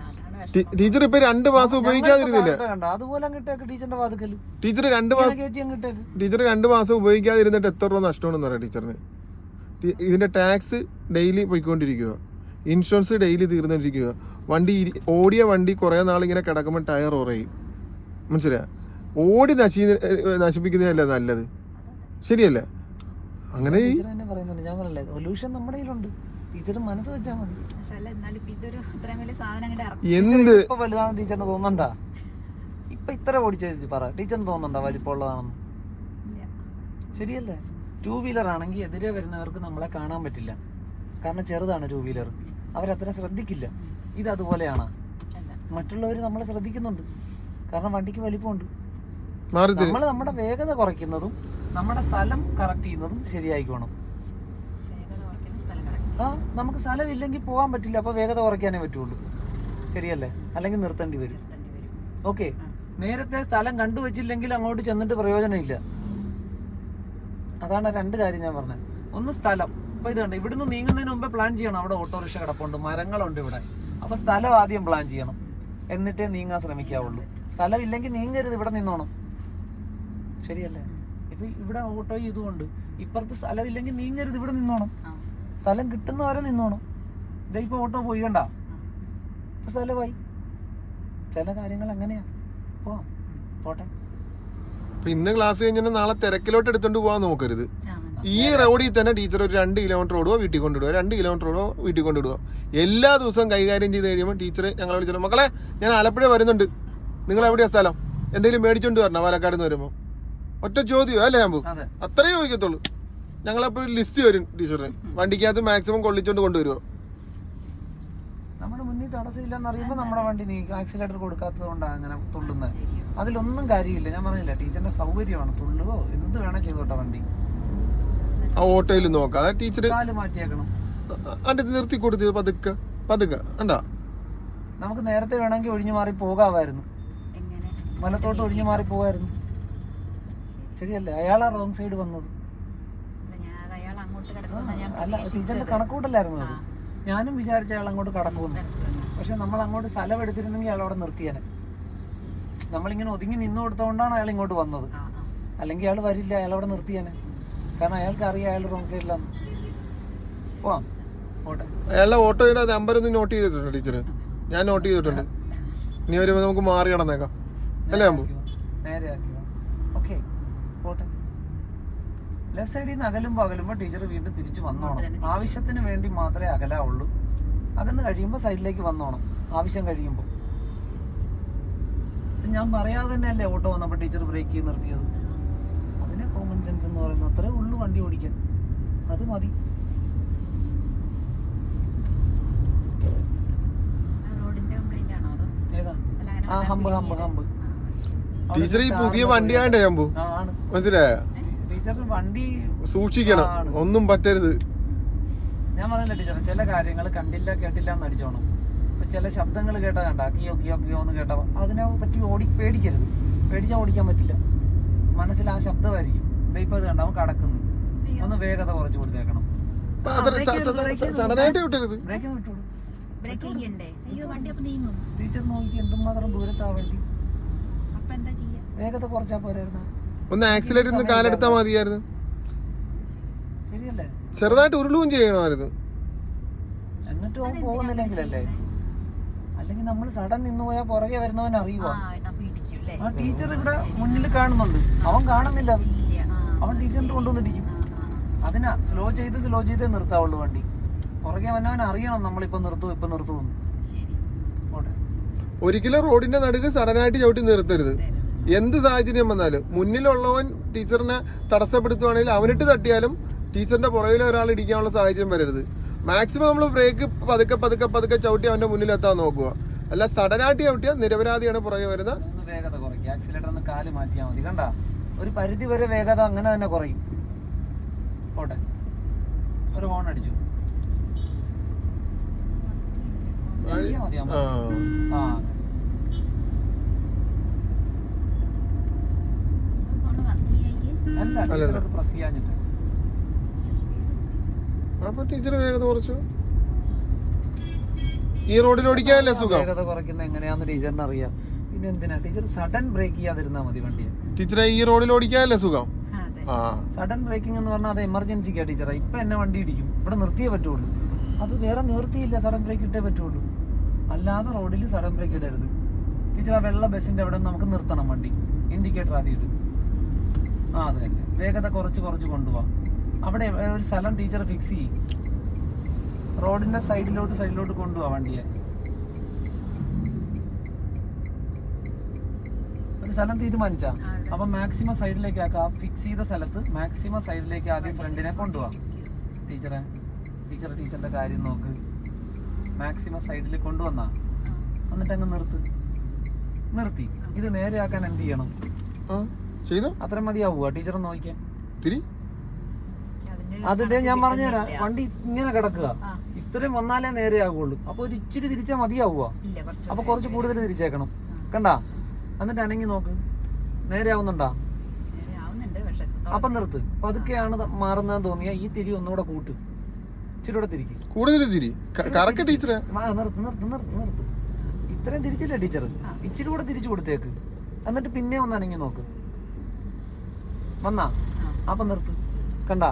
ടീച്ചർ ഇപ്പൊ 2 മാസം ഉപയോഗിക്കാതിരുന്നില്ല. കണ്ടോ അതുപോലെ അങ്ങിട്ടേക്ക് ടീച്ചറിന്റെ വാതുക്കല് ടീച്ചർ 2 മാസം കയറ്റി അങ്ങിട്ടേക്ക്. ടീച്ചർ 2 മാസം ഉപയോഗിക്കാതിരുന്നിട്ട് എത്ര രൂപ നഷ്ടമാണെന്ന് പറയാം ടീച്ചറിന്. ഇതിന്റെ ടാക്സ് ഡെയിലി പോയിക്കൊണ്ടിരിക്കുക, ഇൻഷുറൻസ് ഡെയിലി തീർന്നിരിക്കുക, ഓടിയ വണ്ടി കുറെ നാളിങ്ങനെ കിടക്കുമ്പോൾ ടയർ ഉറയും. മനസ്സിലാ? ഓടി നശിപ്പിക്കുന്നതല്ല നല്ലത്, ശരിയല്ല? അങ്ങനെ ടീച്ചർ തന്നെ പറയുന്നുണ്ട്, ഞാൻ പറഞ്ഞില്ലേ സൊല്യൂഷൻ നമ്മുടെ കയ്യിലുണ്ട്, ടീച്ചർ മനസ്സ് വെച്ചാൽ മതി. എന്ത് ഇപ്പൊ വലുതാണെന്ന് ടീച്ചറിന് തോന്നണ്ടാ? ഇപ്പൊ ഇത്ര ഓടിച്ചു പറ, ടീച്ചറിന് തോന്നണ്ടാ വലിപ്പമുള്ളതാണെന്ന്? ശരിയല്ലേ? 2 വീലർ ആണെങ്കിൽ എതിരെ വരുന്നവർക്ക് നമ്മളെ കാണാൻ പറ്റില്ല, കാരണം ചെറുതാണ് 2 വീലർ, അവരത്ര ശ്രദ്ധിക്കില്ല. ഇത് അതുപോലെയാണ്, മറ്റുള്ളവർ നമ്മളെ ശ്രദ്ധിക്കുന്നുണ്ട്, കാരണം വണ്ടിക്ക് വലിപ്പമുണ്ട്. നമ്മൾ നമ്മുടെ വേഗത കുറയ്ക്കുന്നതും നമ്മുടെ സ്ഥലം കറക്റ്റ് ചെയ്യുന്നതും ശരിയായിക്കോണം. നമുക്ക് സ്ഥലമില്ലെങ്കിൽ പോകാൻ പറ്റില്ല, അപ്പൊ വേഗത കുറയ്ക്കാനേ പറ്റുള്ളൂ, ശരിയല്ലേ? അല്ലെങ്കിൽ നിർത്തേണ്ടി വരും. ഓക്കെ, നേരത്തെ സ്ഥലം കണ്ടുവച്ചില്ലെങ്കിൽ അങ്ങോട്ട് ചെന്നിട്ട് പ്രയോജനമില്ല. അതാണ് 2 കാര്യം ഞാൻ പറഞ്ഞത്. ഒന്ന് സ്ഥലം. അപ്പൊ ഇത് കണ്ട, ഇവിടുന്ന് നീങ്ങുന്നതിന് മുമ്പേ പ്ലാൻ ചെയ്യണം. അവിടെ ഓട്ടോറിക്ഷ കിടപ്പുണ്ട്, മരങ്ങളുണ്ട് ഇവിടെ. അപ്പൊ സ്ഥലം ആദ്യം പ്ലാൻ ചെയ്യണം, എന്നിട്ടേ നീങ്ങാൻ ശ്രമിക്കാവുള്ളൂ. സ്ഥലം ഇല്ലെങ്കിൽ നീങ്ങരുത്, ഇവിടെ നിന്നോണം, ശരിയല്ലേ? ഇപ്പൊ ഇവിടെ ഓട്ടോ ഇതുകൊണ്ട് ഇപ്പുറത്ത് സ്ഥലം ഇല്ലെങ്കിൽ നീങ്ങരുത്, ഇവിടെ നിന്നോണം. സ്ഥലം കിട്ടുന്നവരെ നിന്നോണം. ഇതാ ഇപ്പൊ ഓട്ടോ പോയി കണ്ട, സ്ഥലമായി. ചില കാര്യങ്ങൾ അങ്ങനെയാ. പോട്ടെ. ഇന്ന് ക്ലാസ് കഴിഞ്ഞാൽ നാളെ തിരക്കിലോട്ട് എടുത്തോണ്ട് പോകാൻ നോക്കരുത്. ഈ റോഡിൽ തന്നെ ടീച്ചർ ഒരു 2 കിലോമീറ്റർ ഓടുക, വീട്ടിൽ കൊണ്ടിടുക, 2 കിലോമീറ്റർ ഓടുക, വീട്ടിൽ കൊണ്ടിടുക. എല്ലാ ദിവസവും കൈകാര്യം ചെയ്ത് കഴിയുമ്പോൾ ടീച്ചർ ഞങ്ങളെ വിളിച്ചോ, മക്കളെ ഞാൻ ആലപ്പുഴ വരുന്നുണ്ട്, നിങ്ങൾ എവിടെയാ സ്ഥലം, എന്തെങ്കിലും മേടിച്ചോണ്ട് വരണം പാലക്കാട് നിന്ന് വരുമ്പോൾ. ഒറ്റ ചോദ്യം അല്ലേ ഞാൻ പോകും, അത്രയും ചോദിക്കത്തുള്ളൂ. ഞങ്ങളപ്പോൾ ഒരു ലിസ്റ്റ് വരും ടീച്ചറിന്, വണ്ടിക്കകത്ത് മാക്സിമം കൊള്ളിച്ചോണ്ട് കൊണ്ടുവരുമോ. നമ്മുടെ മുന്നിൽ തടസ്സമില്ലെന്ന് അറിയുമ്പോൾ നമ്മുടെ വണ്ടി ആക്സിലേറ്റർ കൊടുക്കാത്തത് കൊണ്ടാണ് അങ്ങനെ തുള്ളുന്നത്. അതിലൊന്നും കാര്യമില്ല, ഞാൻ പറഞ്ഞില്ല, ടീച്ചറിന്റെ സൗകര്യമാണ്. തുള്ളുവോ എന്ത് വേണേ ചെയ്തോട്ടെ വണ്ടി. ആ ഓട്ടോയിൽ നോക്കാം, ടീച്ചർ കാല് മാറ്റിയേക്കണം, അതിന്റെ നിർത്തി കൊടുത്ത് പതുക്കെ പതുക്കെ കണ്ടാ. നമുക്ക് നേരത്തെ വേണമെങ്കിൽ ഒഴിഞ്ഞു മാറി പോകാമായിരുന്നു, വലത്തോട്ട് ഒഴിഞ്ഞു മാറി പോകായിരുന്നു, ശരിയല്ലേ? അയാളാ റോങ് സൈഡ് വന്നത്. അല്ല, ടീച്ചറിന്റെ കണക്കൂട്ടല്ലായിരുന്നു അത്. ഞാനും വിചാരിച്ച അയാൾ അങ്ങോട്ട് കടക്കുമെന്ന്, പക്ഷെ നമ്മൾ അങ്ങോട്ട് സ്ഥലം എടുത്തിരുന്നെങ്കിൽ അയാൾ അവിടെ നിർത്തിയാനെ. നമ്മളിങ്ങനെ ഒതുങ്ങി നിന്ന് കൊടുത്തോണ്ടാണ് അയാൾ ഇങ്ങോട്ട് വന്നത്, അല്ലെങ്കിൽ അയാൾ വരില്ല, അയാൾ അവിടെ നിർത്തിയാനെ. കാരണം അയാൾക്ക് അറിയാം അയാൾ റോങ് സൈഡിലാണ്. പോവാം, പോട്ടെ. അയാളുടെ ഓട്ടോയുടെ നമ്പർ ഒന്ന് നോട്ട് ചെയ്തിട്ടുണ്ട് ടീച്ചർ, ഞാൻ നോട്ട് ചെയ്തിട്ടുണ്ട്. ഇനി വരുമ്പോൾ നമുക്ക് മാറി കിടന്നേക്കാം, അല്ലേ? നേരെ ആക്കി. ഓക്കെ, പോട്ടെ. ലെഫ്റ്റ് സൈഡിൽ നിന്ന് അകലുമ്പോൾ ടീച്ചർ വീണ്ടും തിരിച്ചു വന്നോണം. ആവശ്യത്തിന് വേണ്ടി മാത്രമേ അകലാവുള്ളൂ. അകന്ന് കഴിയുമ്പോൾ സൈഡിലേക്ക് വന്നോണം, ആവശ്യം കഴിയുമ്പോൾ. ഞാൻ പറയാതെ തന്നെയല്ലേ ഓട്ടോ വന്നപ്പോൾ ടീച്ചർ ബ്രേക്ക് ചെയ്ത് നിർത്തിയത്. അതിനെ കോമൺ സെൻസ് എന്ന് പറയുന്നത്. അത്രേ ഉള്ളൂ വണ്ടി ഓടിക്കാൻ, അത് മതി. ഏതാ? ആ ഹമ്പ്. ടീച്ചർ ഈ പുതിയ വണ്ടിയാണ്ടേ ഞാൻ പോകും, മനസ്സിലായ? ടീച്ചറിന് വണ്ടി സൂക്ഷിക്കണം, ഒന്നും പറ്റരുത്. ഞാൻ പറഞ്ഞില്ല ടീച്ചർ, ചില കാര്യങ്ങൾ കണ്ടില്ല കേട്ടില്ല എന്ന് അടിച്ചോണം. ചില ശബ്ദങ്ങൾ കേട്ടാ കണ്ട കിയോ കിയോ കിയോ എന്ന് കേട്ടാ അതിനെ പറ്റി പേടിക്കരുത്. പേടിച്ചാൽ ഓടിക്കാൻ പറ്റില്ല. മനസ്സിൽ ആ ശബ്ദമായിരിക്കും. ഇപ്പൊ അത് കണ്ട അവൻ കടക്കുന്നു, ഒന്ന് വേഗത കുറച്ച് കൊടുത്തേക്കണം. ബ്രേക്ക് വിട്ടോളൂ. ടീച്ചർ നോക്കി എന്തുമാത്രം ദൂരത്താ വണ്ടി, വേഗത കുറച്ചാ പോരായിരുന്നു. ഒന്ന് ആക്സിലേറ്റർ ഒന്ന് കാലെടുത്താൽ മതിയായിരുന്നു, ശരിയല്ലേ? ചെറുതായിട്ട് ഉരുളുകയും ചെയ്യണമായിരുന്നു. എന്നിട്ട് അവൻ പോകുന്നില്ലെങ്കിലല്ലേ? അല്ലെങ്കിൽ നമ്മൾ സഡൻ നിന്ന് പോയാൽ പുറകെ വരുന്നവൻ അറിയുവാ. ആ ടീച്ചർ ഇവിടെ മുന്നിൽ കാണുന്നുണ്ട്, അവൻ കാണുന്നില്ല. അവൻ ടീച്ചറിന്റെ കൊണ്ടുവന്നിരിക്കും. അതിനാ സ്ലോ ചെയ്തേ നിർത്താവുള്ളൂ വണ്ടി. പുറകെ വന്നവൻ അറിയണം നമ്മളിപ്പോ നിർത്തുമെന്ന്. ഒരിക്കലും റോഡിന്റെ നടുക്ക് സഡനായിട്ട് ചവിട്ടി നിർത്തരുത്. എന്ത് സാഹചര്യം വന്നാലും മുന്നിലുള്ളവൻ ടീച്ചറിനെ തടസ്സപ്പെടുത്തുവാണെങ്കിൽ അവനിട്ട് തട്ടിയാലും ടീച്ചറിന്റെ പുറകിൽ ഒരാൾ ഇടിക്കാനുള്ള സാഹചര്യം വരരുത്. മാക്സിമം നമ്മൾ ബ്രേക്ക് പതുക്കെ ചവിട്ടി അവന്റെ മുന്നിലെത്താൻ നോക്കുക. അല്ല സഡനായിട്ട് ചവിട്ടിയാൽ നിരപരാധിയാണ് പുറകെ വരുന്ന. വേഗത കുറയ്ക്കുക, ആക്സിലേറ്റർ ഒന്ന് കാല് മാറ്റിയാൽ മതി. കണ്ട, ഒരു പരിധി വരെ വേഗത അങ്ങനെ തന്നെ കുറയും. പോട്ടെ, ഒരു ഹോൺ അടിച്ചു. അല്ല പ്രസ് ചെയ്യാഞ്ഞിട്ട്. അപ്പൊ ടീച്ചർ വേഗത കുറച്ചു. ഈ റോഡിൽ ഓടിക്കാനല്ലേ സുഖം? വേഗത കുറയ്ക്കുന്ന എങ്ങനെയാന്ന് ടീച്ചറിന് അറിയാം. പിന്നെ എന്തിനാ ടീച്ചർ സഡൻ ബ്രേക്ക് ചെയ്യാതിരുന്നാ മതി വണ്ടിയെ. ടീച്ചറെ ഈ റോഡിൽ ഓടിക്കാനല്ലേ സുഖം? ആ സഡൻ ബ്രേക്കിംഗ് എന്ന് പറഞ്ഞാൽ അത് എമർജൻസിക്കാ ടീച്ചറെ. ഇപ്പൊ എന്നെ വണ്ടി ഇടിക്കും, ഇവിടെ നിർത്തിയേ പറ്റുള്ളൂ. അത് വേറെ നിവൃത്തിയില്ല, സഡൻ ബ്രേക്ക് ഇട്ടേ പറ്റുള്ളൂ. അല്ലാതെ റോഡിൽ സഡൻ ബ്രേക്ക് ഇടരുത് ടീച്ചർ. ആ വെള്ള ബസ്സിന്റെ അവിടെ നമുക്ക് നിർത്തണം വണ്ടി, ഇൻഡിക്കേറ്റർ ആദ്യം ഇട്ട്. അത് തന്നെ, വേഗത കുറച്ച് കൊണ്ടുപോവാം. അവിടെ ഒരു സ്ഥലം ടീച്ചർ ഫിക്സ് ചെയ്യും, റോഡിന്റെ സൈഡിലോട്ട് കൊണ്ടുപോവാ വണ്ടിയെ. ഒരു സ്ഥലം തീരുമാനിച്ചാ, അപ്പൊ മാക്സിമം സൈഡിലേക്ക് ആക്കാം. ഫിക്സ് ചെയ്ത സ്ഥലത്ത് മാക്സിമം സൈഡിലേക്ക് ആദ്യം ഫ്രണ്ടിനെ കൊണ്ടുപോവാം. ടീച്ചറിന്റെ കാര്യം നോക്ക്. മാക്സിമം സൈഡിൽ കൊണ്ടുവന്നാ എന്നിട്ട് അങ്ങ് നിർത്തി. ഇത് നേരെയാക്കാൻ എന്ത് ചെയ്യണം? അത്ര മതിയാവുക ടീച്ചർ നോക്കിയാ. അതിന്റെ ഞാൻ പറഞ്ഞുതരാം. വണ്ടി ഇങ്ങനെ കിടക്കുക, ഇത്രയും വന്നാലേ നേരെയാകുള്ളൂ. അപ്പൊ ഒരു ഇച്ചിരി തിരിച്ചാൽ മതിയാവുക. അപ്പൊ കുറച്ച് കൂടുതൽ തിരിച്ചേക്കണം. കണ്ടാ? എന്നിട്ട് അനങ്ങി നോക്ക്, നേരെയാവുന്നുണ്ടാ? അപ്പൊ നിർത്ത്. പതുക്കെയാണ് മാറുന്നതെന്ന് തോന്നിയാ ഈ തിരി ഒന്നുകൂടെ കൂട്ട്, ഇച്ചിരി കൂടെ തിരിക്കും. നിർത്ത്. ഇത്രയും തിരിച്ചില്ലേ ടീച്ചർ? ഇച്ചിരി കൂടെ തിരിച്ചു കൊടുത്തേക്ക്. എന്നിട്ട് പിന്നെ ഒന്ന് അനങ്ങി നോക്ക്. വന്നാ? അപ്പൊ നിർത്ത്. കണ്ടാ?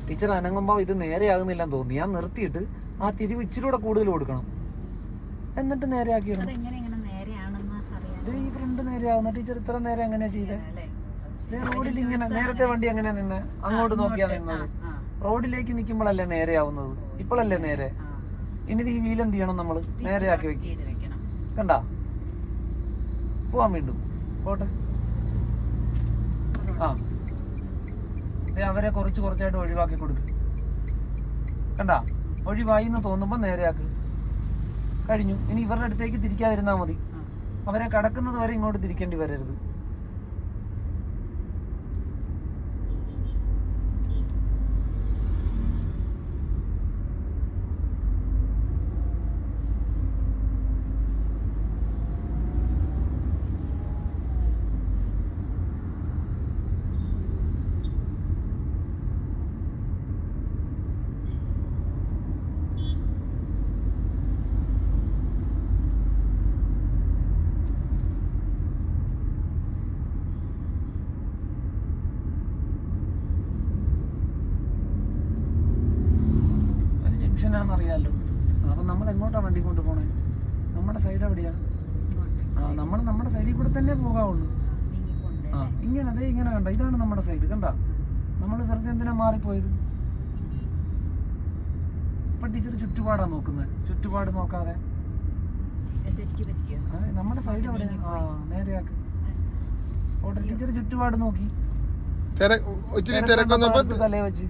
ടീച്ചർ അനങ്ങുമ്പോ ഇത് നേരെയാകുന്നില്ലെന്ന് തോന്നി, ഞാൻ നിർത്തിയിട്ട് ആ തിരിവ് ഇച്ചിരി കൂടെ കൂടുതൽ കൊടുക്കണം. എന്നിട്ട് നേരെയാക്കിയിടണം. ഈ ഫ്രണ്ട് നേരെയാവുന്ന ടീച്ചർ ഇത്ര നേരം എങ്ങനെയാ ചെയ്തേ? റോഡിൽ ഇങ്ങനെ നേരത്തെ വണ്ടി എങ്ങനെയാ നിന്നെ? അങ്ങോട്ട് നോക്കിയാ നിന്നത്. റോഡിലേക്ക് നിൽക്കുമ്പോഴല്ലേ നേരെയാവുന്നത്, ഇപ്പോഴല്ലേ നേരെ. ഇനി ഈ വീൽ എന്ത് ചെയ്യണം? നമ്മള് നേരെയാക്കി വെക്കണം. കണ്ടാ? പോവാൻ വീണ്ടും പോട്ടെ. അവരെ കുറച്ചായിട്ട് ഒഴിവാക്കി കൊടുക്കും. കണ്ടാ? ഒഴിവായി എന്ന് തോന്നുമ്പോ നേരെയാക്ക്. കഴിഞ്ഞു. ഇനി ഇവരുടെ അടുത്തേക്ക് തിരിക്കാതിരുന്നാ മതി. അവരെ കടക്കുന്നത് വരെ ഇങ്ങോട്ട് തിരിക്കേണ്ടി വരരുത്. അറിയാലോ. അപ്പൊ നമ്മൾ എങ്ങോട്ടാ വണ്ടി കൊണ്ട് പോണേ? നമ്മുടെ സൈഡ് എവിടെയാ? നമ്മൾ നമ്മുടെ സൈഡിൽ കൂടെ തന്നെ പോകാവുള്ളൂ. ഇങ്ങനെ കണ്ട, ഇതാണ് നമ്മുടെ സൈഡ്. കണ്ട? നമ്മൾ വെറുതെ എന്തിനാ മാറിപ്പോയത്? ഇപ്പൊ ടീച്ചർ ചുറ്റുപാടാ നോക്കുന്നത്, ചുറ്റുപാട് നോക്കാതെ നമ്മുടെ സൈഡ് എവിടെയാ? നേരെയാക്ക്. ടീച്ചർ ചുറ്റുപാട് നോക്കി തലേ വെച്ച്.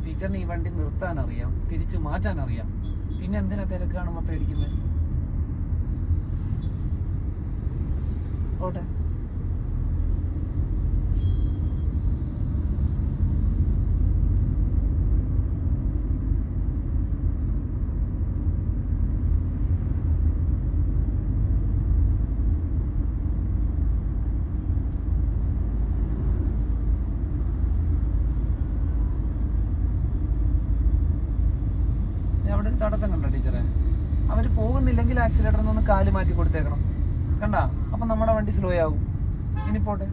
ടീച്ചറിന് ഈ വണ്ടി നിർത്താൻ അറിയാം, തിരിച്ചു മാറ്റാൻ അറിയാം. പിന്നെ എന്തിനാ തിരക്ക് കാണുമ്പോ പേടിക്കുന്നത്? ഓട്ടെ. അവിടെ ഒരു തടസ്സം കണ്ടോ ടീച്ചറെ? അവര് പോകുന്നില്ലെങ്കിൽ ആക്സിലേറ്ററിൽ നിന്ന് കാല് മാറ്റി കൊടുത്തേക്കണം. കണ്ടാ? അപ്പൊ നമ്മുടെ വണ്ടി സ്ലോ ആവും. ഇനി പോട്ടെ,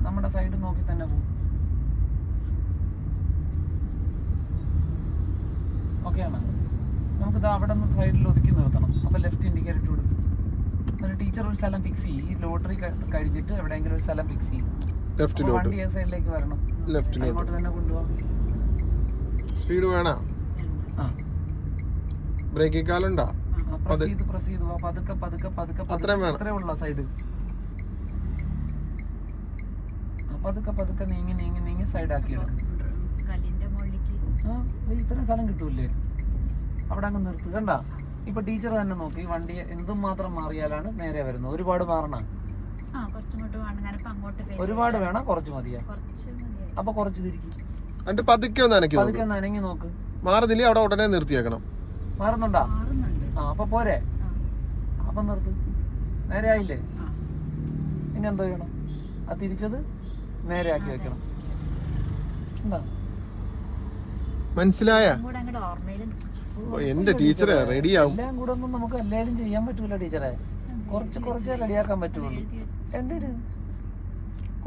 നമ്മുടെ സൈഡ് നോക്കി തന്നെ പോകും. ഓക്കെയാണ്. നമുക്കിത് അവിടെ നിന്ന് സൈഡിൽ ഒതുക്കി നിർത്തണം. അപ്പൊ ലെഫ്റ്റ് ഇൻഡിക്കേറ്റർ ഇട്ട് കൊടുക്കും. എന്നിട്ട് ടീച്ചർ ഒരു സ്ഥലം ഫിക്സ് ചെയ്യും. ഈ ലോട്ടറി കഴിഞ്ഞിട്ട് എവിടെയെങ്കിലും ഒരു സ്ഥലം ഫിക്സ് ചെയ്യും. വണ്ടി ഏത് സൈഡിലേക്ക് വരണം? അങ്ങോട്ട് തന്നെ കൊണ്ടുപോകാം. സ്പീഡ് വേണ? ബ്രേക്ക് കാലുണ്ടാ? പ്രസ് ചെയ്തു അത്രേ ഉള്ള സൈഡ്. പതുക്കെ നീങ്ങി സൈഡാക്കി എടുക്കും. ഇത്രയും സ്ഥലം കിട്ടൂല്ലേ? അവിടെ അങ്ങ് നിർത്ത്. കണ്ട? ഇപ്പൊ ടീച്ചർ തന്നെ നോക്കി വണ്ടി എന്തും മാത്രം മാറിയാലാണ് നേരെ വരുന്നത്. ഒരുപാട് മാറണം? ഒരുപാട് വേണം? കുറച്ച് മതിയാ? അപ്പൊ കുറച്ച് തിരിക്കും. പതുക്കെ ഒന്ന് അനങ്ങി നോക്ക്. മാറുന്നില്ല അവിടെ ഉടനെ നിർത്തിയേക്കണം. മാറുന്നുണ്ടാ? അപ്പൊ പോരെ? അപ്പൊ നിർത്ത്. നേരെ ആയില്ലേ? ഇനി എന്തോ ചെയ്യണം? അത് തിരിച്ചത് നേരെ ആക്കി വെക്കണം. എന്താ? മനസ്സിലായ കൂടെ അങ്ങോട്ട് ഓർമ്മയിലും എന്റെ ടീച്ചറെ റെഡിയാവും. എല്ലാം കൂടെ ഒന്നും നമുക്ക് എല്ലാവരും ചെയ്യാൻ പറ്റൂല ടീച്ചറെ. കുറച്ചേ റെഡിയാക്കാൻ പറ്റുള്ളൂ. എന്തിന്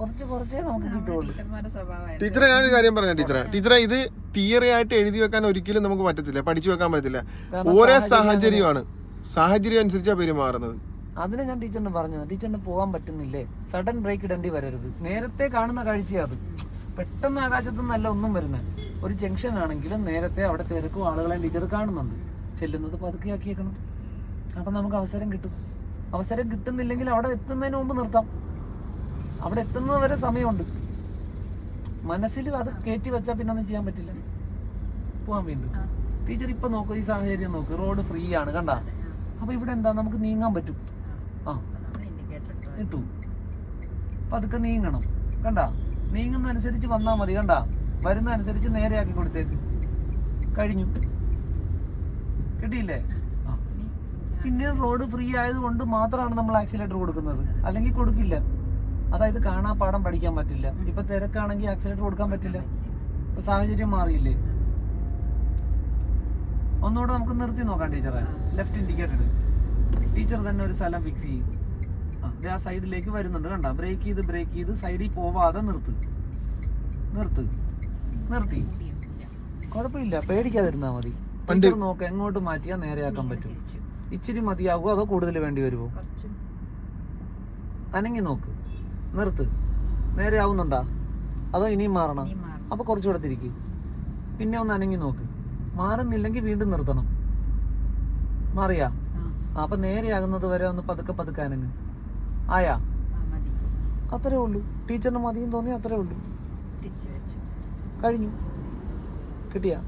കുറച്ചേ നമുക്ക് കിട്ടുള്ളൂ. ടീച്ചർമാരുടെ സ്വഭാവമായിരുന്നു. ടീച്ചറെ ഞാനൊരു കാര്യം പറയാം ടീച്ചറെ ഇത് തിയറി ആയിട്ട് എഴുതി വെക്കാൻ ഒരിക്കലും നമുക്ക് പറ്റത്തില്ല, പഠിച്ചു വെക്കാൻ പറ്റത്തില്ല. ഓരോ സാഹചര്യം അനുസരിച്ചാണ് പെരുമാറുന്നത്. അതിനെ ഞാൻ ടീച്ചറിന് പറഞ്ഞത്, ടീച്ചറിന് പോകാൻ പറ്റുന്നില്ലേ, സഡൻ ബ്രേക്ക് ഇടേണ്ടി വരരുത്. നേരത്തെ കാണുന്ന കാഴ്ചയാണ് അത്. പെട്ടെന്ന് ആകാശത്തു നിന്നല്ല ഒന്നും വരുന്നത്. ഒരു ജംഗ്ഷൻ ആണെങ്കിലും നേരത്തെ അവിടെ തിരക്കും ആളുകളെ ടീച്ചർ കാണുന്നുണ്ട്. ചെല്ലുന്നത് പതുക്കെ ആക്കിയേക്കണം. അപ്പം നമുക്ക് അവസരം കിട്ടും. അവസരം കിട്ടുന്നില്ലെങ്കിൽ അവിടെ എത്തുന്നതിന് മുമ്പ് നിർത്താം. അവിടെ എത്തുന്നത് വരെ സമയമുണ്ട്. മനസ്സിൽ അത് കയറ്റി വെച്ചാൽ പിന്നെ ഒന്നും ചെയ്യാൻ പറ്റില്ല. പോവാൻ വീണ്ടും ടീച്ചർ ഇപ്പൊ നോക്കൂ, ഈ സാഹചര്യം നോക്ക്, റോഡ് ഫ്രീ ആണ് കണ്ട. അപ്പൊ ഇവിടെ എന്താ നമുക്ക് നീങ്ങാൻ പറ്റും. ആ ഇട്ടു പതുക്കെ നീങ്ങണം കണ്ട. നീങ്ങുന്ന അനുസരിച്ച് വന്നാൽ മതി കണ്ട. വരുന്ന അനുസരിച്ച് നേരെയാക്കി കൊടുത്തേക്ക്. കഴിഞ്ഞു. കിട്ടിയില്ലേ? ആ പിന്നെ റോഡ് ഫ്രീ ആയതുകൊണ്ട് മാത്രമാണ് നമ്മൾ ആക്സിലേറ്റർ കൊടുക്കുന്നത്, അല്ലെങ്കിൽ കൊടുക്കില്ല. അതായത് കാണാപ്പാഠം പഠിക്കാൻ പറ്റില്ല. ഇപ്പൊ തിരക്കാണെങ്കിൽ ആക്സിലേറ്റർ കൊടുക്കാൻ പറ്റില്ല. ഇപ്പൊ സാഹചര്യം മാറിയില്ലേ? ഒന്നുകൂടെ നമുക്ക് നിർത്തി നോക്കാം ടീച്ചറെ. ലെഫ്റ്റ് ഇൻഡിക്കേറ്റർ ഇട്. ടീച്ചർ തന്നെ ഒരു സ്ഥലം ഫിക്സ് ചെയ്യും. ആ സൈഡിലേക്ക് വരുന്നുണ്ട് കണ്ട. ബ്രേക്ക് ചെയ്ത് സൈഡിൽ പോവാതെ നിർത്തി. കുഴപ്പമില്ല, പേടിക്കാതിരുന്നാ മതി. ടീച്ചർ നോക്ക എങ്ങോട്ട് മാറ്റിയാ നേരെയാക്കാൻ പറ്റും. ഇച്ചിരി മതിയാകുമോ അതോ കൂടുതൽ വേണ്ടി വരുമോ? അനങ്ങി നോക്ക്, നിർത്ത്. നേരെ ആവുന്നുണ്ടാ അതോ ഇനിയും മാറണം? അപ്പൊ കുറച്ചുകൂടെ തിരിക്ക്. പിന്നെ ഒന്ന് അനങ്ങി നോക്ക്. മാറുന്നില്ലെങ്കിൽ വീണ്ടും നിർത്തണം. മാറിയാ? അപ്പൊ നേരെയാകുന്നത് വരെ ഒന്ന് പതുക്കെ അനങ്ങ്. ആയാ? അത്രേ ഉള്ളൂ. ടീച്ചറിന് മതിയും തോന്നി അത്രേ ഉള്ളൂ. കഴിഞ്ഞു. കിട്ടിയാ?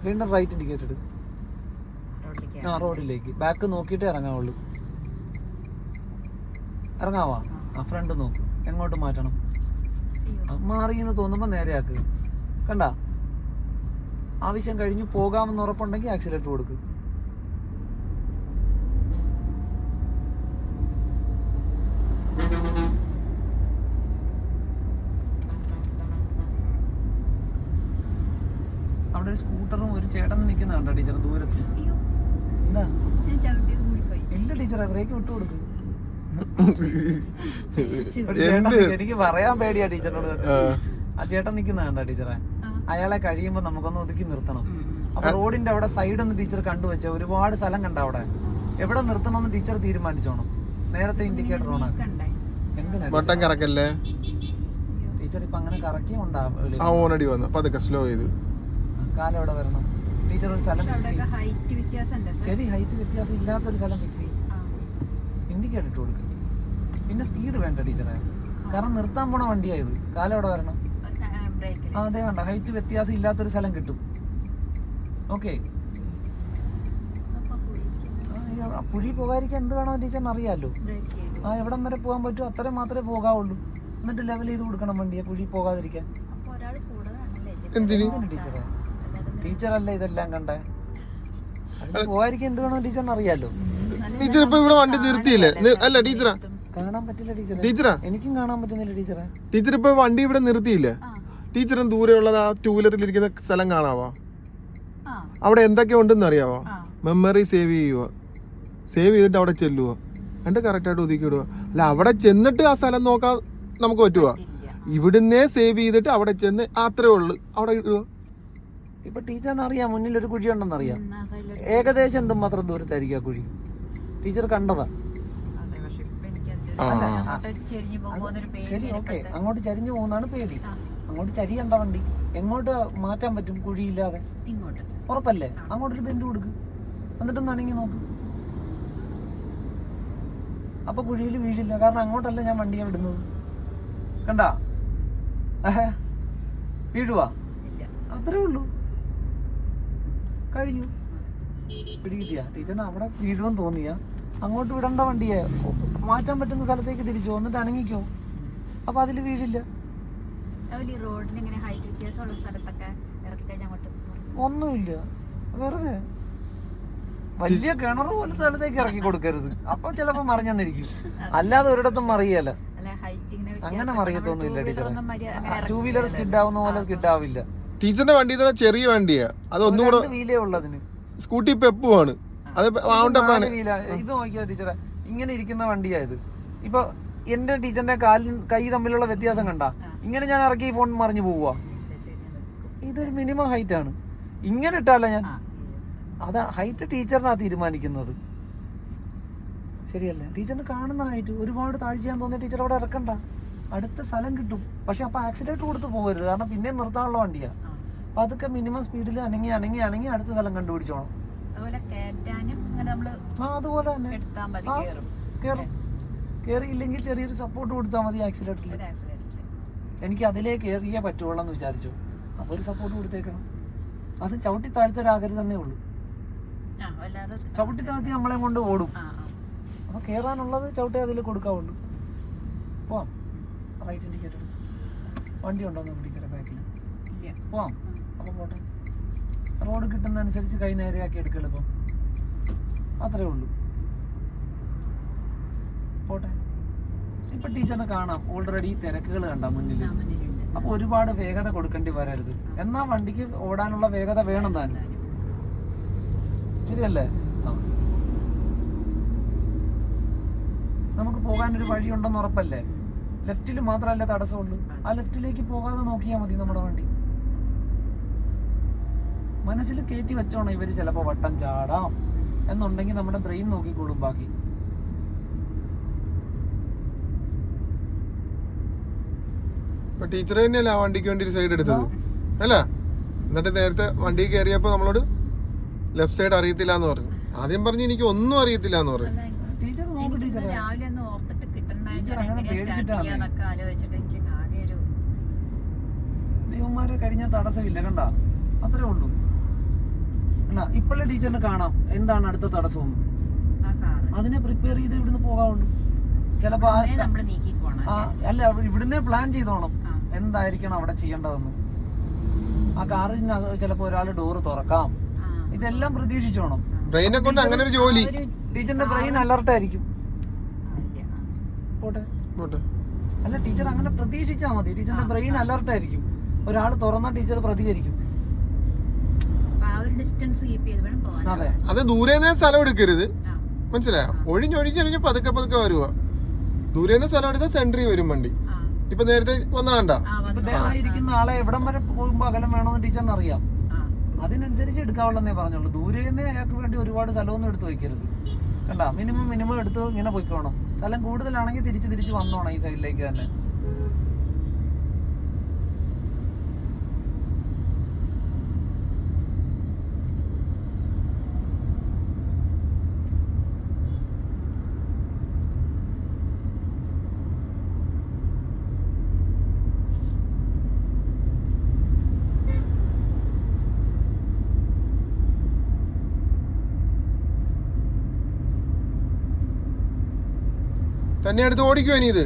വീണ്ടും റൈറ്റ് ഇൻഡിക്കേറ്റർ ഇട്. ആ റോഡിലേക്ക് ബാക്ക് നോക്കിയിട്ട് ഇറങ്ങാവുള്ളൂ. ഇറങ്ങാവാ? ആ ഫ്രണ്ട് നോക്ക്. എങ്ങോട്ട് മാറ്റണം? മാറിയെന്ന് തോന്നുമ്പോ നേരെയാക്ക്. കണ്ട? ആവശ്യം കഴിഞ്ഞു പോകാമെന്ന് ഉറപ്പുണ്ടെങ്കിൽ ആക്സിലേറ്റർ കൊടുക്ക്. അവിടെ ഒരു സ്കൂട്ടറും ഒരു ചേട്ടനും നിൽക്കുന്ന കണ്ടോ ടീച്ചർ ദൂരത്ത്? എന്താ? ഇല്ല ടീച്ചറെ, ബ്രേക്ക് വിട്ടു കൊടുക്ക്. എനിക്ക് പറയാൻ പേടിയാ ടീച്ചറിനോട്. ആ ചേട്ടൻ നിൽക്കുന്ന കണ്ടോ ടീച്ചറെ? അയാളെ കഴിയുമ്പോ നമുക്കൊന്ന് ഒതുക്കി നിർത്തണം. അപ്പൊ റോഡിന്റെ അവിടെ സൈഡ് ഒന്ന് ടീച്ചർ കണ്ടുവെച്ച ഒരുപാട് സ്ഥലം കണ്ട. അവിടെ എവിടെ നിർത്തണമെന്ന് ടീച്ചർ തീരുമാനിച്ചോണം. നേരത്തെ ഇൻഡിക്കേറ്റർ ഓൺ ആക്കി. എന്തിനാ ടീച്ചർ ഇപ്പൊ അങ്ങനെ കറക്കി ഉണ്ടാവും. കാലം എവിടെ വരണം? ടീച്ചർ ഒരു സ്ഥലം ഫിക്സ് ചെയ്യും. ശരി, ഹൈറ്റ് വ്യത്യാസം ഇല്ലാത്തൊരു സ്ഥലം ഫിക്സ് ചെയ്യും. ഇൻഡിക്കേറ്റർ ഇട്ട് കൊടുക്കും. പിന്നെ സ്പീഡ് വേണ്ട ടീച്ചറെ, കാരണം നിർത്താൻ പോണ വണ്ടിയായത്. കാലം എവിടെ വരണം? അതെ വേണ്ട, ഹൈറ്റ് വ്യത്യാസം ഇല്ലാത്തൊരു സ്ഥലം കിട്ടും. ഓക്കെ. പുഴി പോകാതിരിക്കാൻ എന്ത് വേണോ ടീച്ചറിന് അറിയാലോ. എവിടം വരെ പോകാൻ പറ്റും അത്രയും മാത്രമേ പോകാവുള്ളൂ. എന്നിട്ട് ലെവൽ ചെയ്ത് കൊടുക്കണം വണ്ടിയെ പുഴി പോകാതിരിക്കാൻ. ടീച്ചറെ, ടീച്ചറല്ലേ ഇതെല്ലാം കണ്ടേ. പോകാതിരിക്കാൻ എന്ത് വേണോ ടീച്ചറിന് അറിയാലോ. ടീച്ചർ ഇപ്പൊ ഇവിടെ വണ്ടി നിർത്തിയില്ലേ? അല്ല ടീച്ചറാ, കാണാൻ പറ്റില്ല ടീച്ചറാ. എനിക്കും കാണാൻ പറ്റുന്നില്ല ടീച്ചറെ. ടീച്ചർ ഇപ്പൊ വണ്ടി ഇവിടെ നിർത്തിയില്ലേ? ടീച്ചറിന് ദൂരെയുള്ളത് ആ ടൂ വീലറിൽ ഇരിക്കുന്ന സ്ഥലം കാണാവോ? അവിടെ എന്തൊക്കെ ഉണ്ടെന്ന് അറിയാവോ? മെമ്മറി സേവ് ചെയ്യുക. സേവ് ചെയ്തിട്ട് അവിടെ ചെല്ലുക. എന്നിട്ട് കറക്റ്റായിട്ട് ഒതുക്കി വിടുക. അല്ല അവിടെ ചെന്നിട്ട് ആ സ്ഥലം നോക്കാൻ നമുക്ക് പറ്റുക? ഇവിടുന്നേ സേവ് ചെയ്തിട്ട് അവിടെ ചെന്ന് അത്രേ ഉള്ളു അവിടെ ഇടുക. ഇപ്പൊ ടീച്ചറിന് അറിയാം മുന്നിൽ ഒരു കുഴി ഉണ്ടെന്ന് അറിയാം. ഏകദേശം എന്തുമാത്രം ദൂരത്തായിരിക്കും ആ കുഴി? ടീച്ചർ കണ്ടതാ. ശരി, ഓക്കെ. അങ്ങോട്ട് ചരിഞ്ഞു പോകുന്നതാണ് പേടി. അങ്ങോട്ട് ചരിയണ്ട വണ്ടി. എങ്ങോട്ട് മാറ്റാൻ പറ്റും കുഴിയില്ലാതെ? ഉറപ്പല്ലേ? അങ്ങോട്ടൊരു ബെൻഡ് കൊടുക്ക്. എന്നിട്ടൊന്ന് അനങ്ങി നോക്ക്. അപ്പൊ കുഴിയിൽ വീഴില്ല. കാരണം അങ്ങോട്ടല്ല ഞാൻ വണ്ടിയെ വിടുന്നത്. കണ്ടാ? വീഴുവാ? അത്രേ ഉള്ളൂ. കഴിഞ്ഞു. പിടികിട്ടിയ ടീച്ചറിന് അവിടെ വീഴുമെന്ന് തോന്നിയാ അങ്ങോട്ട് വിടണ്ട വണ്ടിയെ മാറ്റാൻ പറ്റുന്ന സ്ഥലത്തേക്ക് തിരിച്ചു എന്നിട്ട് അനങ്ങിക്കോ. അപ്പൊ അതിൽ വീഴില്ല. ഒന്നുമില്ല, വെറുതെ വലിയ കിണർ പോലെ സ്ഥലത്തേക്ക് ഇറക്കി കൊടുക്കരുത്. അപ്പൊ ചിലപ്പോ മറിഞ്ഞെന്നിരിക്കും. അല്ലാതെ ഒരിടത്തും മറിയല്ല. അങ്ങനെ മറിയത്തൊന്നുമില്ല ടീച്ചറെ. ടൂ വീലർ സ്കിഡ് ആവുന്ന പോലെ സ്കിഡ് ആവില്ല. ടീച്ചറിന്റെ വണ്ടി തന്നെ ചെറിയ വണ്ടിയാ, അത് ഒന്നും കൂടെ വീലേ ഉള്ളതിന്. സ്കൂട്ടി പെപ്പുമാണ് അത്. നാല് വീല. ഇത് നോക്കിയാ ടീച്ചറെ, ഇങ്ങനെ ഇരിക്കുന്ന വണ്ടിയായത്. ഇപ്പൊ എന്റെ ടീച്ചറിന്റെ കൈ തമ്മിലുള്ള വ്യത്യാസം കണ്ട, ഇങ്ങനെ ഞാൻ ഇറക്കി ഫോൺ മറിഞ്ഞു പോവുക. ഇതൊരു മിനിമം ഹൈറ്റ് ആണ്. ഇങ്ങനെ ഇട്ടാല ഞാൻ, അതാ ഹൈറ്റ് ടീച്ചറിനാ തീരുമാനിക്കുന്നത്, ശരിയല്ലേ? ടീച്ചറിന് കാണുന്ന ഹൈറ്റ് ഒരുപാട് താഴ്ച ചെയ്യാൻ തോന്നിയ ടീച്ചർ അവിടെ ഇറക്കണ്ട, അടുത്ത സ്ഥലം കിട്ടും. പക്ഷെ അപ്പൊ ആക്സിലേറ്റർ കൊടുത്ത് പോകരുത്, കാരണം പിന്നെ നിർത്താനുള്ള വണ്ടിയാ. അപ്പൊ അതൊക്കെ മിനിമം സ്പീഡിൽ അനങ്ങി അടുത്ത സ്ഥലം കണ്ടുപിടിച്ചോണം. അതുപോലെ തന്നെ കേറും. കേറിയില്ലെങ്കിൽ ചെറിയൊരു സപ്പോർട്ട് കൊടുത്താൽ മതി ആക്സിലേറ്ററിൽ. എനിക്ക് അതിലേ കയറിയേ പറ്റുള്ളൂ എന്ന് വിചാരിച്ചു, അപ്പൊ ഒരു സപ്പോർട്ട് കൊടുത്തേക്കണം. അത് ചവിട്ടി താഴ്ത്തരാകരുത് തന്നെ ഉള്ളൂ. ചവിട്ടി താഴ്ത്തി നമ്മളെ കൊണ്ട് ഓടും. അപ്പൊ കേറാനുള്ളത് ചവിട്ടി അതിൽ കൊടുക്കാവുള്ളൂ. പോവാം. റൈറ്റ് ഇൻഡിക്കേറ്റർ വണ്ടി ഉണ്ടോ നമുക്ക് ടീച്ചറെ ബാക്കിൽ? പോവാം. അപ്പൊ പോട്ടെ. റോഡ് കിട്ടുന്നതനുസരിച്ച് കൈ നേരെയാക്കി എടുക്കല്. ഇപ്പം അത്രേ ഉള്ളൂ. പോട്ടെ. ഇപ്പൊ ടീച്ചറിനെ കാണാം ഓൾറെഡി തിരക്കുകൾ കണ്ട മുന്നിൽ. അപ്പൊ ഒരുപാട് വേഗത കൊടുക്കേണ്ടി വരരുത്. എന്നാ വണ്ടിക്ക് ഓടാനുള്ള വേഗത വേണം താനും, ശരിയല്ലേ? നമുക്ക് പോകാനൊരു വഴിയുണ്ടെന്ന് ഉറപ്പല്ലേ? ലെഫ്റ്റിൽ മാത്രമല്ല തടസ്സമുള്ളൂ, ആ ലെഫ്റ്റിലേക്ക് പോകാതെ നോക്കിയാൽ മതി നമ്മുടെ വണ്ടി. മനസ്സിൽ കയറ്റി വെച്ചോണം ഇവര് ചിലപ്പോ വട്ടം ചാടാം എന്നുണ്ടെങ്കിൽ നമ്മുടെ ബ്രെയിൻ നോക്കിക്കോളും ബാക്കി. ടീച്ചർ തന്നെയല്ല ആ വണ്ടിക്ക് വേണ്ടി ഒരു സൈഡ് എടുത്തത് അല്ല? എന്നിട്ട് നേരത്തെ വണ്ടി കയറിയപ്പോ നമ്മളോട് ലെഫ്റ്റ് സൈഡ് അറിയത്തില്ല എന്ന് പറഞ്ഞു. ആദ്യം പറഞ്ഞു എനിക്ക് ഒന്നും അറിയത്തില്ല എന്ന് പറഞ്ഞു. ടീച്ചർ നോക്ക് ടീച്ചറെ, ദൈവന്മാരെ കഴിഞ്ഞാൽ തടസ്സമില്ല, കണ്ട? അത്രേ ഉള്ളൂ. അല്ല ഇപ്പോഴേ ടീച്ചറിന് കാണാം എന്താണ് അടുത്ത തടസ്സമൊന്നും. അതിനെ പ്രിപ്പയർ ചെയ്ത് ഇവിടുന്ന് പോകാവുള്ളൂ. ചിലപ്പോ അല്ല ഇവിടുന്ന് പ്ലാൻ ചെയ്തോണം എന്തായിരിക്കണം അവിടെ ചെയ്യേണ്ടതെന്ന്. ആ കാറിന് ചിലപ്പോ ഒരാൾ ഡോറ് തുറക്കാം, ഇതെല്ലാം പ്രതീക്ഷിച്ചോണം. ബ്രെയിനെ കൊണ്ട് അങ്ങനെ ഒരു ജോലി. ടീച്ചറിന്റെ ബ്രെയിൻ അലർട്ടായിരിക്കും. പോട്ടെ. അല്ല ടീച്ചർ അങ്ങനെ പ്രതീക്ഷിച്ചാ മതി. ടീച്ചറിന്റെ ബ്രെയിൻ അലർട്ടായിരിക്കും. ഒരാൾ തുറന്ന ടീച്ചർ പ്രതികരിക്കും. അതെ, അത് ദൂരേന്ന് സ്ഥലം എടുക്കരുത്, മനസ്സിലായോ? ഒഴിഞ്ഞൊഴിഞ്ഞൊഴിഞ്ഞ് പതുക്കെ പതുക്കെ വരുക. ദൂരേന്ന് സ്ഥലം എടുത്താൽ സെന്ററിൽ വരും വണ്ടി. ഇപ്പൊ നേരത്തെ വന്നാണ്ട ഇരിക്കുന്ന ആളെ എവിടം വരെ പോകുമ്പോ അകലം വേണമെന്ന് ടീച്ചറിന് അറിയാം. അതിനനുസരിച്ച് എടുക്കാവുള്ളന്നേ പറഞ്ഞോളൂ. ദൂരേന്ന് അയാൾക്ക് വേണ്ടി ഒരുപാട് സ്ഥലമൊന്നും എടുത്ത് വെക്കരുത്, കണ്ട? മിനിമം എടുത്ത് ഇങ്ങനെ പൊയ്ക്കോണം. സ്ഥലം കൂടുതലാണെങ്കിൽ തിരിച്ച് വന്നോണം ഈ സൈഡിലേക്ക് തന്നെ. തന്നെ അടുത്ത് ഓടിക്കുവോ നീ ഇത്?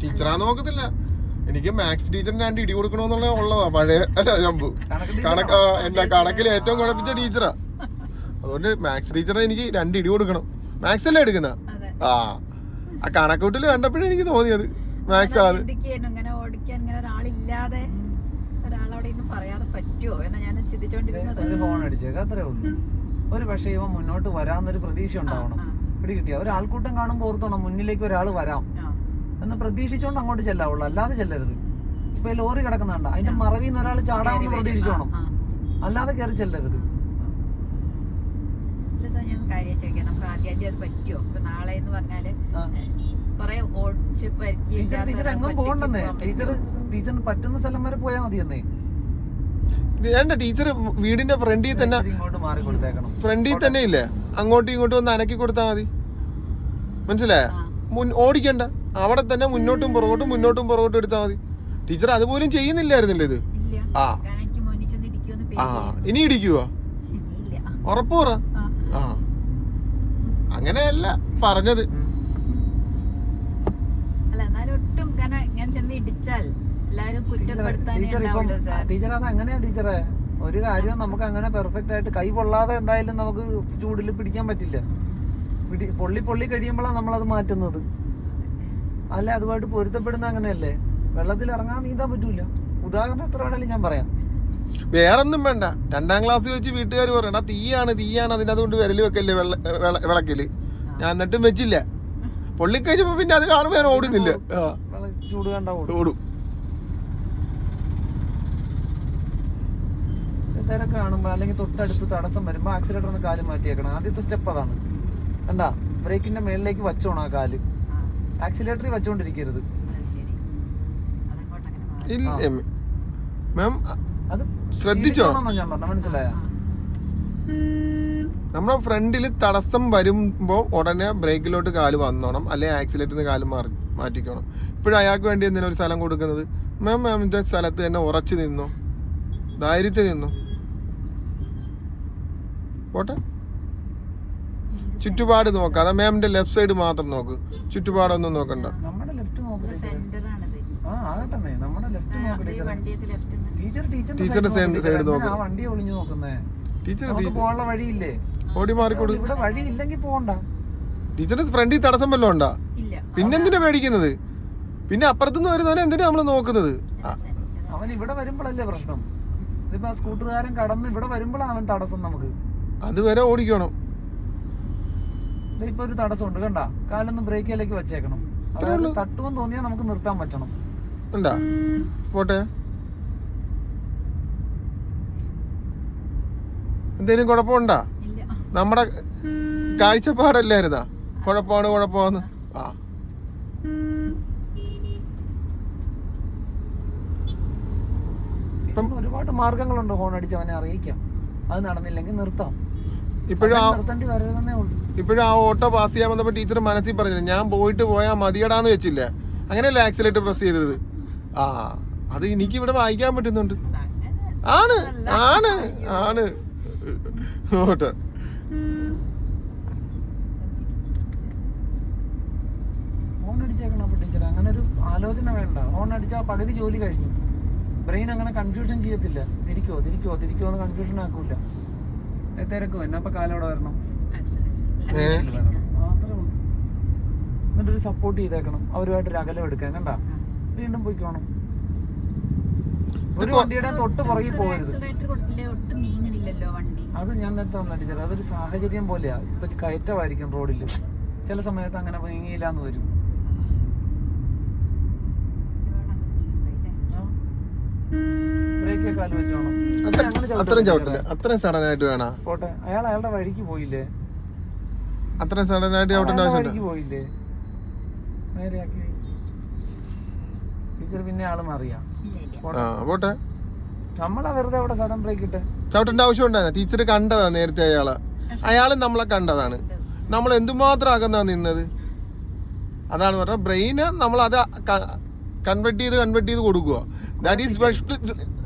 ടീച്ചറാ നോക്കത്തില്ല. എനിക്ക് മാത്സ് ടീച്ചറിന് 2 ഇടി കൊടുക്കണമെന്നുള്ള ഉള്ളതാ പഴയ ജമ്പു കണക്കിൽ ഏറ്റവും കുഴപ്പിച്ച ടീച്ചറാ. അതുകൊണ്ട് മാത്സ് ടീച്ചറെ എനിക്ക് 2 ഇടി കൊടുക്കണം. മാത്സ് അല്ലേ എടുക്കുന്ന? ആ കണക്കൂട്ടില് കണ്ടപ്പോഴേ എനിക്ക് തോന്നിയത് മാത്സ് ആണ്. ഫോൺ അടിച്ചേക്ക, അത്രേ ഉള്ളൂ. ഒരു പക്ഷേ ഇവ മുന്നോട്ട് വരാന്നൊരു പ്രതീക്ഷ ഉണ്ടാവണം. പിടികിട്ടിയ ഒരു ആൾക്കൂട്ടം കാണുമ്പോൾ ഓർത്തോണം മുന്നിലേക്ക് ഒരാൾ വരാം എന്ന് പ്രതീക്ഷിച്ചോണ്ട് അങ്ങോട്ട് ചെല്ലാവുള്ളൂ, അല്ലാതെ ചെല്ലരുത്. ഇപ്പൊ ലോറി കിടക്കുന്നുണ്ട്, അതിന്റെ മറവിൽ നിന്ന് ഒരാൾ ചാടാമെന്ന് പ്രതീക്ഷിച്ചോണം, അല്ലാതെ കയറി ചെല്ലരുത്. ടീച്ചർ എങ്ങും പോകണ്ടെന്നേ. ടീച്ചറിന് പറ്റുന്ന സ്ഥലം വരെ പോയാൽ മതി എന്നേ. വേണ്ട, ടീച്ചർ വീടിന്റെ ഫ്രണ്ടിൽ തന്നെ, ഫ്രണ്ടിൽ തന്നെ ഇല്ലേ, അങ്ങോട്ടും ഇങ്ങോട്ടും ഒന്ന് അനക്കി കൊടുത്താൽ മതി, മനസ്സിലായ? ഓടിക്കണ്ട, അവിടെ തന്നെ മുന്നോട്ടും പുറകോട്ടും എടുത്താൽ മതി. ടീച്ചർ അതുപോലും ചെയ്യുന്നില്ലായിരുന്നില്ല ഇത്. ഇനി ഇടിക്കുവാ? ഉറപ്പ് പറ. അങ്ങനെയല്ല പറഞ്ഞത്. ടീച്ചർ അത് അങ്ങനെയാ ടീച്ചറെ. ഒരു കാര്യം നമുക്ക് അങ്ങനെ പെർഫെക്റ്റ് ആയിട്ട് കൈ പൊള്ളാതെ എന്തായാലും നമുക്ക് ചൂടിൽ പിടിക്കാൻ പറ്റില്ല. പൊള്ളി കഴിയുമ്പോഴാണ് നമ്മളത് മാറ്റുന്നത്. അല്ല അതുമായിട്ട് പൊരുത്തപ്പെടുന്ന അങ്ങനെയല്ലേ. വെള്ളത്തിൽ ഇറങ്ങാൻ നീന്താൻ പറ്റൂല. ഉദാഹരണം എത്ര വേണേലും ഞാൻ പറയാം. വേറൊന്നും വേണ്ട. 2ാം ക്ലാസ് വെച്ച് വീട്ടുകാർ പറയണ തീയാണ് അതിൻ്റെ അതുകൊണ്ട് വിരല് വെക്കല്ലേ വിളക്കില്. ഞാൻ എന്നിട്ടും വെച്ചില്ല. പൊള്ളിക്കഴിഞ്ഞപ്പോ പിന്നെ അത് കാണുമ്പോ ഞാൻ ഓടുന്നില്ല. ചൂട് കണ്ട ഓടും. തിരക്ക് കാണുമ്പോ അല്ലെങ്കിൽ തൊട്ടടുത്ത് തടസ്സം വരുമ്പോ ആക്സിലേറ്റർ ഒന്ന് കാല് മാറ്റിയേക്കണം. ആദ്യത്തെ സ്റ്റെപ്പ് അതാണ്. എന്താ ബ്രേക്കിന്റെ മേളിലേക്ക് വച്ചോണം ആ കാല്. ആക്സിലേറ്ററിൽ വെച്ചോണ്ടിരിക്കരുത്. മാം അത് ശ്രദ്ധിച്ചോ? ഞാൻ പറഞ്ഞ മനസ്സിലായ? നമ്മുടെ ഫ്രണ്ടിൽ തടസ്സം വരുമ്പോ ഉടനെ ബ്രേക്കിലോട്ട് കാല് വന്നോണം, അല്ലെങ്കിൽ ആക്സിലേറ്ററിന് കാല് മാറ്റിക്കണം. ഇപ്പോഴും അയാൾക്ക് വേണ്ടി എന്തിനാ ഒരു സ്ഥലം കൊടുക്കുന്നത്? മാമിന്റെ സ്ഥലത്ത് തന്നെ ഉറച്ചു നിന്നോ, ധൈര്യത്തിൽ നിന്നോ. പോട്ടെ, ചുറ്റുപാട് നോക്കാതെ മാമിന്റെ ലെഫ്റ്റ് സൈഡ് മാത്രം നോക്ക്, ചുറ്റുപാടൊന്നും നോക്കണ്ട. നമ്മുടെ ലെഫ്റ്റ് ടീച്ചറിന്റെ സൈഡ് നോക്ക്. വണ്ടി ഒളിഞ്ഞു നോക്കുന്നേ. പോകാനുള്ള വഴിയില്ലേ? ഓടി മാറിക്കൊടു. ഇവിടെ വഴി ഇല്ലെങ്കിൽ പോകണ്ട. ടീച്ചറിന്റെ ഫ്രണ്ടിൽ തടസ്സം വല്ലതും ഉണ്ടാ? പിന്നെന്തിനാ പേടിക്കുന്നത്? പിന്നെ അപ്പുറത്തുനിന്ന് വരുന്നവനെ എന്തിനാ നമ്മള് നോക്കുന്നത്? അവൻ ഇവിടെ വരുമ്പോഴല്ലേ പ്രശ്നം. ഇതിപ്പോ സ്കൂട്ടറുകാരൻ കടന്ന് ഇവിടെ വരുമ്പോഴാണ് അവൻ തടസ്സം നമുക്ക്. അതുവരെ ഓടിക്കണം. ഇതിപ്പോ ഒരു തടസ്സം ഉണ്ട് കണ്ട, കാലൊന്ന് ബ്രേക്കിലേക്ക് വെച്ചേക്കണം. അതായത് തട്ടുമെന്ന് തോന്നിയാൽ നമുക്ക് നിർത്താൻ പറ്റണം. ഉണ്ടാ പോട്ടെ. എന്തേലും കുഴപ്പമുണ്ടാ? നമ്മുടെ കാഴ്ചപ്പാടല്ലായിരുന്നാ കുഴപ്പമാണ്. ആ ഒരുപാട് മാർഗങ്ങളുണ്ട് ഹോൺ അടിച്ച് അവനെ അറിയിക്കാം. അത് നടന്നില്ലെങ്കിൽ നിർത്താം. ഇപ്പോഴും നിർത്തേണ്ടി വരരുതെന്നേ ഉള്ളൂ. ഇപ്പോഴും ആ ഓട്ടോ പാസ് ചെയ്യാൻ വന്നപ്പോ ടീച്ചർ മനസ്സിൽ പറഞ്ഞില്ല, ഞാൻ പോയാൽ മതിയടാന്ന് വെച്ചില്ല. അങ്ങനെയല്ലേ ആക്സിലേറ്റർ പ്രസ് ചെയ്തത്? ആ അത് എനിക്ക് ഇവിടെ വായിക്കാൻ പറ്റുന്നുണ്ട്. ആണ് ഓട്ടെ. ഹോൺ അടിച്ചേക്കണം. അപ്പൊ ടീച്ചർ അങ്ങനെ ഒരു ആലോചന വേണ്ട. ഹോൺ അടിച്ചാൽ പകുതി ജോലി കഴിഞ്ഞു. ബ്രെയിൻ അങ്ങനെ കൺഫ്യൂഷൻ ചെയ്യത്തില്ല. തിരിക്കോ എന്ന് കൺഫ്യൂഷൻ ആക്കൂല. തിരക്ക് വന്നെ അപ്പൊ കാലോടെ വരണം. മാത്രമേ ഉള്ളൂ. എന്നിട്ടൊരു സപ്പോർട്ട് ചെയ്തേക്കണം. അവരുമായിട്ടൊരു അകലം എടുക്കാൻ കണ്ട വീണ്ടും പോയിക്കോണം. ഒരു വണ്ടിയുടെ തൊട്ട് പുറകിൽ പോകരുത്. അത് ഞാൻ നേരത്തെ ടീച്ചർ, അതൊരു സാഹചര്യം പോലെയാ. ഇപ്പൊ കയറ്റമായിരിക്കും റോഡില്, ചില സമയത്ത് അങ്ങനെ നീങ്ങിയില്ലാന്ന് വരും. ബ്രേക്ക് കാല് വെച്ചോണം. അത്രയും ചവിട്ടില്ല, അത്രയും സഡൻ ആയിട്ട് വേണ. പോട്ടെ, അയാളുടെ വഴിക്ക് പോയില്ലേ? അത്രയും സഡൻ ആയിട്ട് ചവിട്ടേണ്ട ആവശ്യമില്ല. പോയില്ലേ നേരെയാക്കി ടീച്ചർ, പിന്നെ ആള് മാറിയാ പോട്ടെ. നമ്മളെ വെറുതെ അവിടെ സഡൻ ബ്രേക്ക് ഇട്ടെ ചവിട്ടേണ്ട ആവശ്യം ഉണ്ടായിരുന്നു. ടീച്ചർ കണ്ടതാ നേരത്തെ അയാള് നമ്മളെ കണ്ടതാണ്. നമ്മൾ എന്തുമാത്രം അകന്നാ നിന്നത്. അതാണ് പറഞ്ഞ ബ്രെയിന് നമ്മൾ അത് കൺവെർട്ട് ചെയ്ത് കൊടുക്കുക. ദാറ്റ് ഈസ്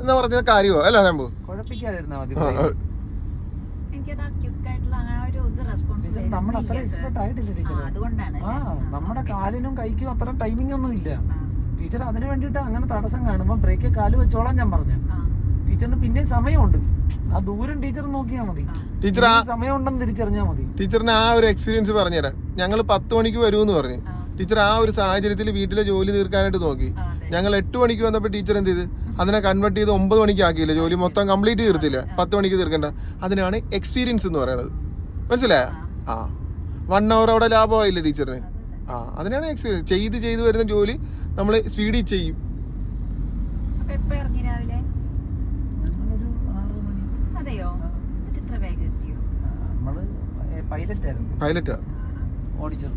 എന്ന് പറഞ്ഞ കാര്യമോ അല്ല സംഭവം. കുഴപ്പിക്കാതിരുന്നാ മതി. നമ്മൾ അത്ര എക്സ്പെർട്ട് ആയിട്ടില്ല ടീച്ചർ. നമ്മുടെ കാലിനും കൈക്കും അത്ര ടൈമിംഗ് ഒന്നും ഇല്ല ടീച്ചർ. അതിന് വേണ്ടിട്ട് അങ്ങനെ തടസ്സം കാണുമ്പോ ബ്രേക്ക് കാല് വെച്ചോളാൻ ഞാൻ പറഞ്ഞു. ടീച്ചറിന് പിന്നെ സമയമുണ്ട്. ആ ദൂരം ടീച്ചർ നോക്കിയാൽ മതി. ടീച്ചർ സമയം ഉണ്ടെന്ന് തിരിച്ചറിഞ്ഞാൽ മതി. ടീച്ചറിന് ആ ഒരു എക്സ്പീരിയൻസ് പറഞ്ഞുതരാം. ഞങ്ങൾ 10 മണിക്ക് വരുമെന്ന് പറഞ്ഞു. ടീച്ചർ ആ ഒരു സാഹചര്യത്തിൽ വീട്ടിലെ ജോലി തീർക്കാനായിട്ട് നോക്കി. ഞങ്ങൾ 8 മണിക്ക് വന്നപ്പോൾ ടീച്ചർ എന്ത് ചെയ്ത് അതിനെ കൺവേർട്ട് ചെയ്ത് 9 മണിക്ക് ആക്കിയില്ല. ജോലി മൊത്തം കംപ്ലീറ്റ് തീർത്തില്ല. 10 മണിക്ക് തീർക്കണ്ട. അതിനാണ് എക്സ്പീരിയൻസ് എന്ന് പറയുന്നത്. മനസ്സിലായ? 1 hour അവിടെ ലാഭമായില്ലേ ടീച്ചറിന്? അതിനാണ് എക്സ്പീരിയൻസ്. ചെയ്ത് വരുന്ന ജോലി നമ്മൾ സ്പീഡിൽ ചെയ്യും. പൈലറ്റാ ഓടിച്ചത്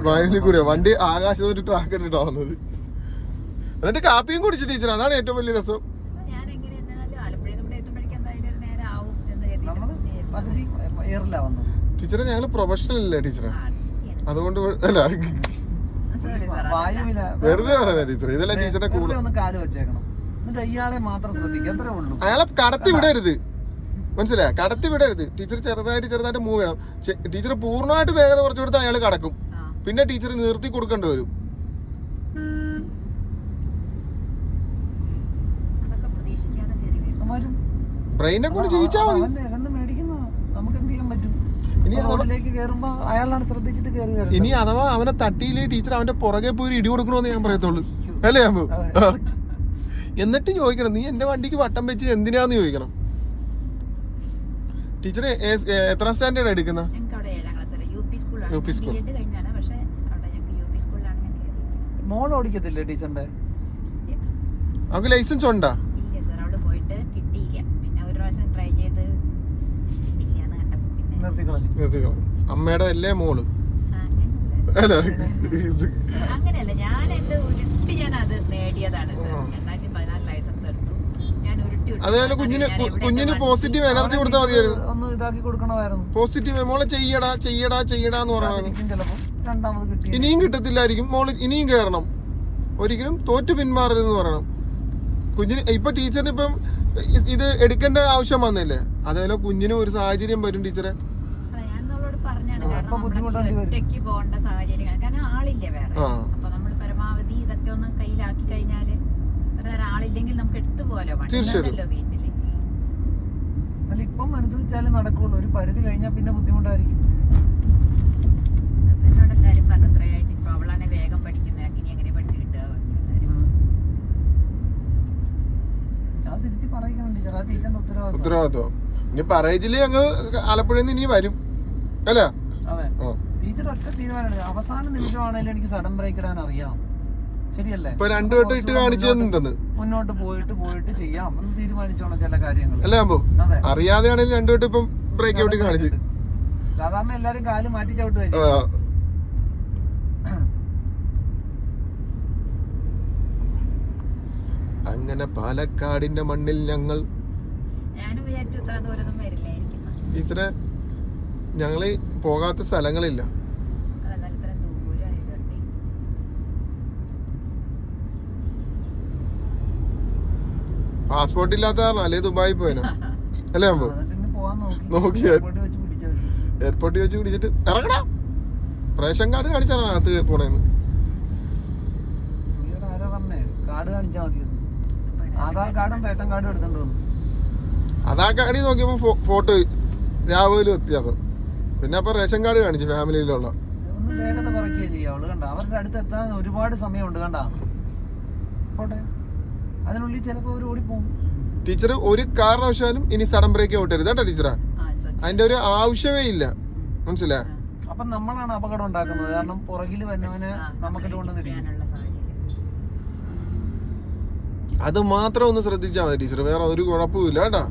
വായുവിൽ കൂടിയാ വണ്ടി ആകാശത്തൊരു ട്രാക്ക് ഇട്ടാ വന്നത്. എന്നിട്ട് കാപ്പിയും കുടിച്ചു ടീച്ചർ. അതാണ് ഏറ്റവും വലിയ രസം. ടീച്ചറെ ഞങ്ങള് പ്രൊഫഷണൽ അല്ലേ ടീച്ചറെ, അതുകൊണ്ട് അല്ല വെറുതെ പറയുന്ന ടീച്ചർ. ഇതെല്ലാം ടീച്ചറെ കൂടെ അയാളെ കടത്തി വിടരുത്. മനസ്സിലായ? കടത്തി വിടരുത്. ടീച്ചർ ചെറുതായിട്ട് മൂവ് ചെയ്യണം. ടീച്ചർ പൂർണ്ണമായിട്ട് വേഗത കുറച്ചു കൊടുത്താൽ അയാൾ കടക്കും. പിന്നെ ടീച്ചർ നിർത്തി കൊടുക്കേണ്ടി വരും. ബ്രെയിനെ കൊണ്ട് ജയിച്ചാൽ മതി. റോഡിലേക്ക് കയറുമ്പോ അയാളാണ് ശ്രദ്ധിച്ചിട്ട് കയറി വരും. ഇനി അഥവാ അവനെ തട്ടിയില്ലേ ടീച്ചർ അവന്റെ പുറകെ പോയി ഇടി കൊടുക്കണമെന്ന് ഞാൻ പറയത്തുള്ളൂ, അല്ലേ അമ്പു? എന്നിട്ട് ചോദിക്കണം, നീ എന്റെ വണ്ടിക്ക് വട്ടം വെച്ച് എന്തിനാന്ന് ചോദിക്കണം. ടീച്ചറെ എത്ര സ്റ്റാൻഡേർഡ് എടുക്കുന്ന? UP school. മോൾ ഓടിക്കത്തില്ലേ ടീച്ചറിന്റെ? അവർക്ക് ലൈസൻസ് ഉണ്ടാ? നിർത്തിക്കളഞ്ഞു. അമ്മയുടെ അല്ലേ മോള്? അങ്ങനെയല്ല, ഞാൻ എന്റെ ഉരുട്ടി ഞാൻ അത് നേടിയതാണ് സർ. 2014 ലൈസൻസ് എടുത്തു ഞാൻ, ഉരുട്ടി. അതേപോലെ കുഞ്ഞിന് പോസിറ്റീവ് എനർജി കൊടുത്താൽ മതിയായിരുന്നു. ഒന്ന് ഇതാക്കി കൊടുക്കണമായിരുന്നു. പോസിറ്റീവ് മോളെ ചെയ്യടാ ചെയ്യടാ ചെയ്യടാന്ന് പറയണം. ചിലപ്പോ രണ്ടാമത് കിട്ടി ഇനിയും കിട്ടത്തില്ലായിരിക്കും. മോള് ഇനിയും കയറണം, ഒരിക്കലും തോറ്റു പിന്മാറരുതെന്ന് പറയണം കുഞ്ഞിന്. ഇപ്പൊ ടീച്ചറിന് ഇപ്പം ഇത് എടുക്കേണ്ട ആവശ്യം വന്നില്ലേ, അതേപോലെ കുഞ്ഞിനും ഒരു സാഹചര്യം വരും ടീച്ചറെ. ഒറ്റയ്ക്ക് പോകേണ്ട സാഹചര്യങ്ങൾ, കാരണം ആളില്ല വേറെ. അപ്പൊ നമ്മൾ പരമാവധി ഇതൊക്കെ ഒന്ന് കയ്യിലാക്കി കഴിഞ്ഞാല് വേറെ ആളില്ലെങ്കിൽ നമുക്ക് എടുത്തു പോലോ വീട്ടില്. അല്ല, ഇപ്പം മനസ്സ് വെച്ചാലേ നടക്കുള്ളൂ. ഒരു പരിധി കഴിഞ്ഞാൽ പിന്നെ ബുദ്ധിമുട്ടായിരിക്കും. എന്നോട് എല്ലാരും പറഞ്ഞു അത്രയായിട്ട് ഇപ്പൊ അവളാണ് വേഗം പഠിക്കുന്നത്, ഇനി എങ്ങനെ പഠിച്ചു കിട്ടുക. അത് തിരുത്തി പറയിക്കണം ടീച്ചർ, അത് ടീച്ചറിന്റെ ഉത്തരവാദിത്വം. ഇനി പറയില്ലേ അങ്ങ് ആലപ്പുഴയിൽ നിന്ന് ഇനി വരും, അല്ലേ? അതെ, ടീച്ചർ ഒറ്റ തീരുമാനമാണ്. അവസാന നിമിഷമാണെങ്കിലും എനിക്ക് സഡൻ ബ്രേക്ക് ഇടാൻ അറിയാം, ശരിയല്ലേ? ഇപ്പൊ 2 വട്ടം ഇട്ട് കാണിച്ചെന്നുണ്ടെന്ന്, മുന്നോട്ട് പോയിട്ട് ചെയ്യാം എന്ന് തീരുമാനിച്ചോണം ചില കാര്യങ്ങൾ, അല്ലേ അമ്പോ? അറിയാതെയാണെങ്കിലും 2 വട്ടം ഇപ്പം ബ്രേക്ക് ഔട്ട് കാണിച്ചു. സാധാരണ എല്ലാരും കാല് മാറ്റി ചവിട്ട്. അങ്ങനെ പാലക്കാടിന്റെ മണ്ണിൽ ഞങ്ങൾ ടീച്ചറെ ഞങ്ങള് പോകാത്ത സ്ഥലങ്ങളില്ല. പാസ്പോർട്ട് ഇല്ലാത്ത കാരണം അല്ലേ ദുബായി പോയനോ, അല്ലേ അമ്പോ? നോക്കി എയർപോർട്ടിൽ വെച്ച് പിടിച്ചിട്ട് ഇറങ്ങടാ, റേഷൻ കാർഡ് കാണിച്ചാണ് അകത്ത് പോണേന്ന്. കാർഡ് കാണിച്ചാൽ മതി, ആധാർ കാർഡും റേഷൻ കാർഡും എടുത്തോണ്ട് വന്നു. ആധാർ കാർഡിൽ നോക്കിയപ്പോ ഫോട്ടോ രാവിലെ വ്യത്യാസം, പിന്നെ അപ്പൊ റേഷൻ കാർഡ് കാണിച്ചു ഫാമിലിയിലുള്ള. ഒന്ന് വേഗത കുറയ്ക്കുകയും ചെയ്യാം. അവള് കണ്ട അവരുടെ അടുത്ത് എത്താൻ ഒരുപാട് സമയമുണ്ട്, കണ്ട പോട്ടെ, അതിനുള്ളിൽ ചിലപ്പോ അവർ ഓടിപ്പോവും. ടീച്ചർ ഒരു കാരണവശാലും ഇനി സഡൻ ബ്രേക്ക് ഔട്ടരുത് കേട്ടോ ടീച്ചറാ, അതിന്റെ ഒരു ആവശ്യമേ ഇല്ല, മനസ്സിലായോ? അപ്പൊ നമ്മളാണ് അപകടം ഉണ്ടാക്കുന്നത്, കാരണം പുറകിൽ വന്നവനെ നമുക്കിട്ട് കൊണ്ടുവന്നിരിക്കും. അത് മാത്രം ഒന്ന് ശ്രദ്ധിച്ചാൽ മതി ടീച്ചർ, വേറെ ഒരു കുഴപ്പമില്ല കേട്ടാ.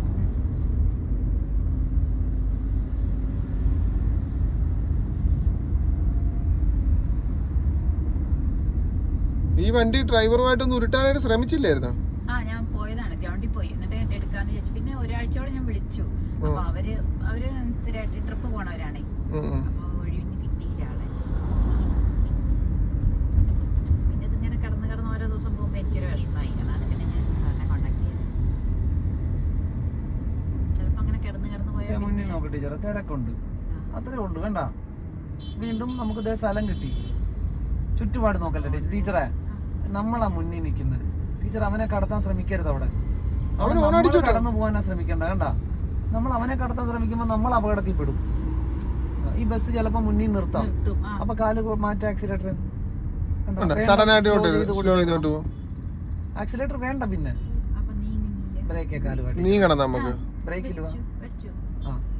ഈ വണ്ടി ഡ്രൈവറുമായിട്ടൊന്ന് ഉരുട്ടാനായിട്ട് ശ്രമിച്ചില്ലായിരുന്നോ? ഞാൻ പോയതാണ്, ഗ്രൗണ്ടിൽ പോയി, എന്നിട്ട് എടുക്കാന്ന് വിചാരിച്ചു. പിന്നെ ഒരാഴ്ചയോടെ ഞാൻ വിളിച്ചു, അപ്പൊ അവര് ട്രിപ്പ് പോണവരാണേ, അപ്പൊ ഒഴിഞ്ഞ് കിട്ടിയില്ല ആളെ. പിന്നെ ഇതിങ്ങനെ കിടന്ന് ഓരോ ദിവസം പോകുമ്പോ എനിക്കൊരു വിഷമമായി, അതാണ് പിന്നെ ഞാൻ സാറിനെ കോണ്ടാക്ട് ചെയ്തത്. ചിലപ്പോ അങ്ങനെ കിടന്ന് പോയാൽ മുന്നിൽ നോക്കട്ടെ ടീച്ചർ, തിരക്കുണ്ട്, അത്രേ ഉള്ളൂ. കണ്ട വീണ്ടും നമുക്ക് ഇതേ സ്ഥലം കിട്ടി. ചുറ്റുപാട് നോക്കല്ലേ ടീച്ചറെ, നമ്മളാ മുന്നിൽ നിൽക്കുന്നത്. ടീച്ചർ അവനെ കടത്താൻ ശ്രമിക്കരുത്, അവിടെ കടന്നു പോകാനാ ശ്രമിക്കണ്ട. കണ്ട, നമ്മൾ അവനെ കടത്താൻ ശ്രമിക്കുമ്പോ നമ്മൾ അപകടത്തിൽ പെടും. ഈ ബസ് ചിലപ്പോ മുന്നിൽ നിർത്താം, അപ്പൊ കാല് മാറ്റി ആക്സിലേറ്റർ വേണ്ട, പിന്നെ ബ്രേക്ക് കാല് ബ്രേക്കിൽ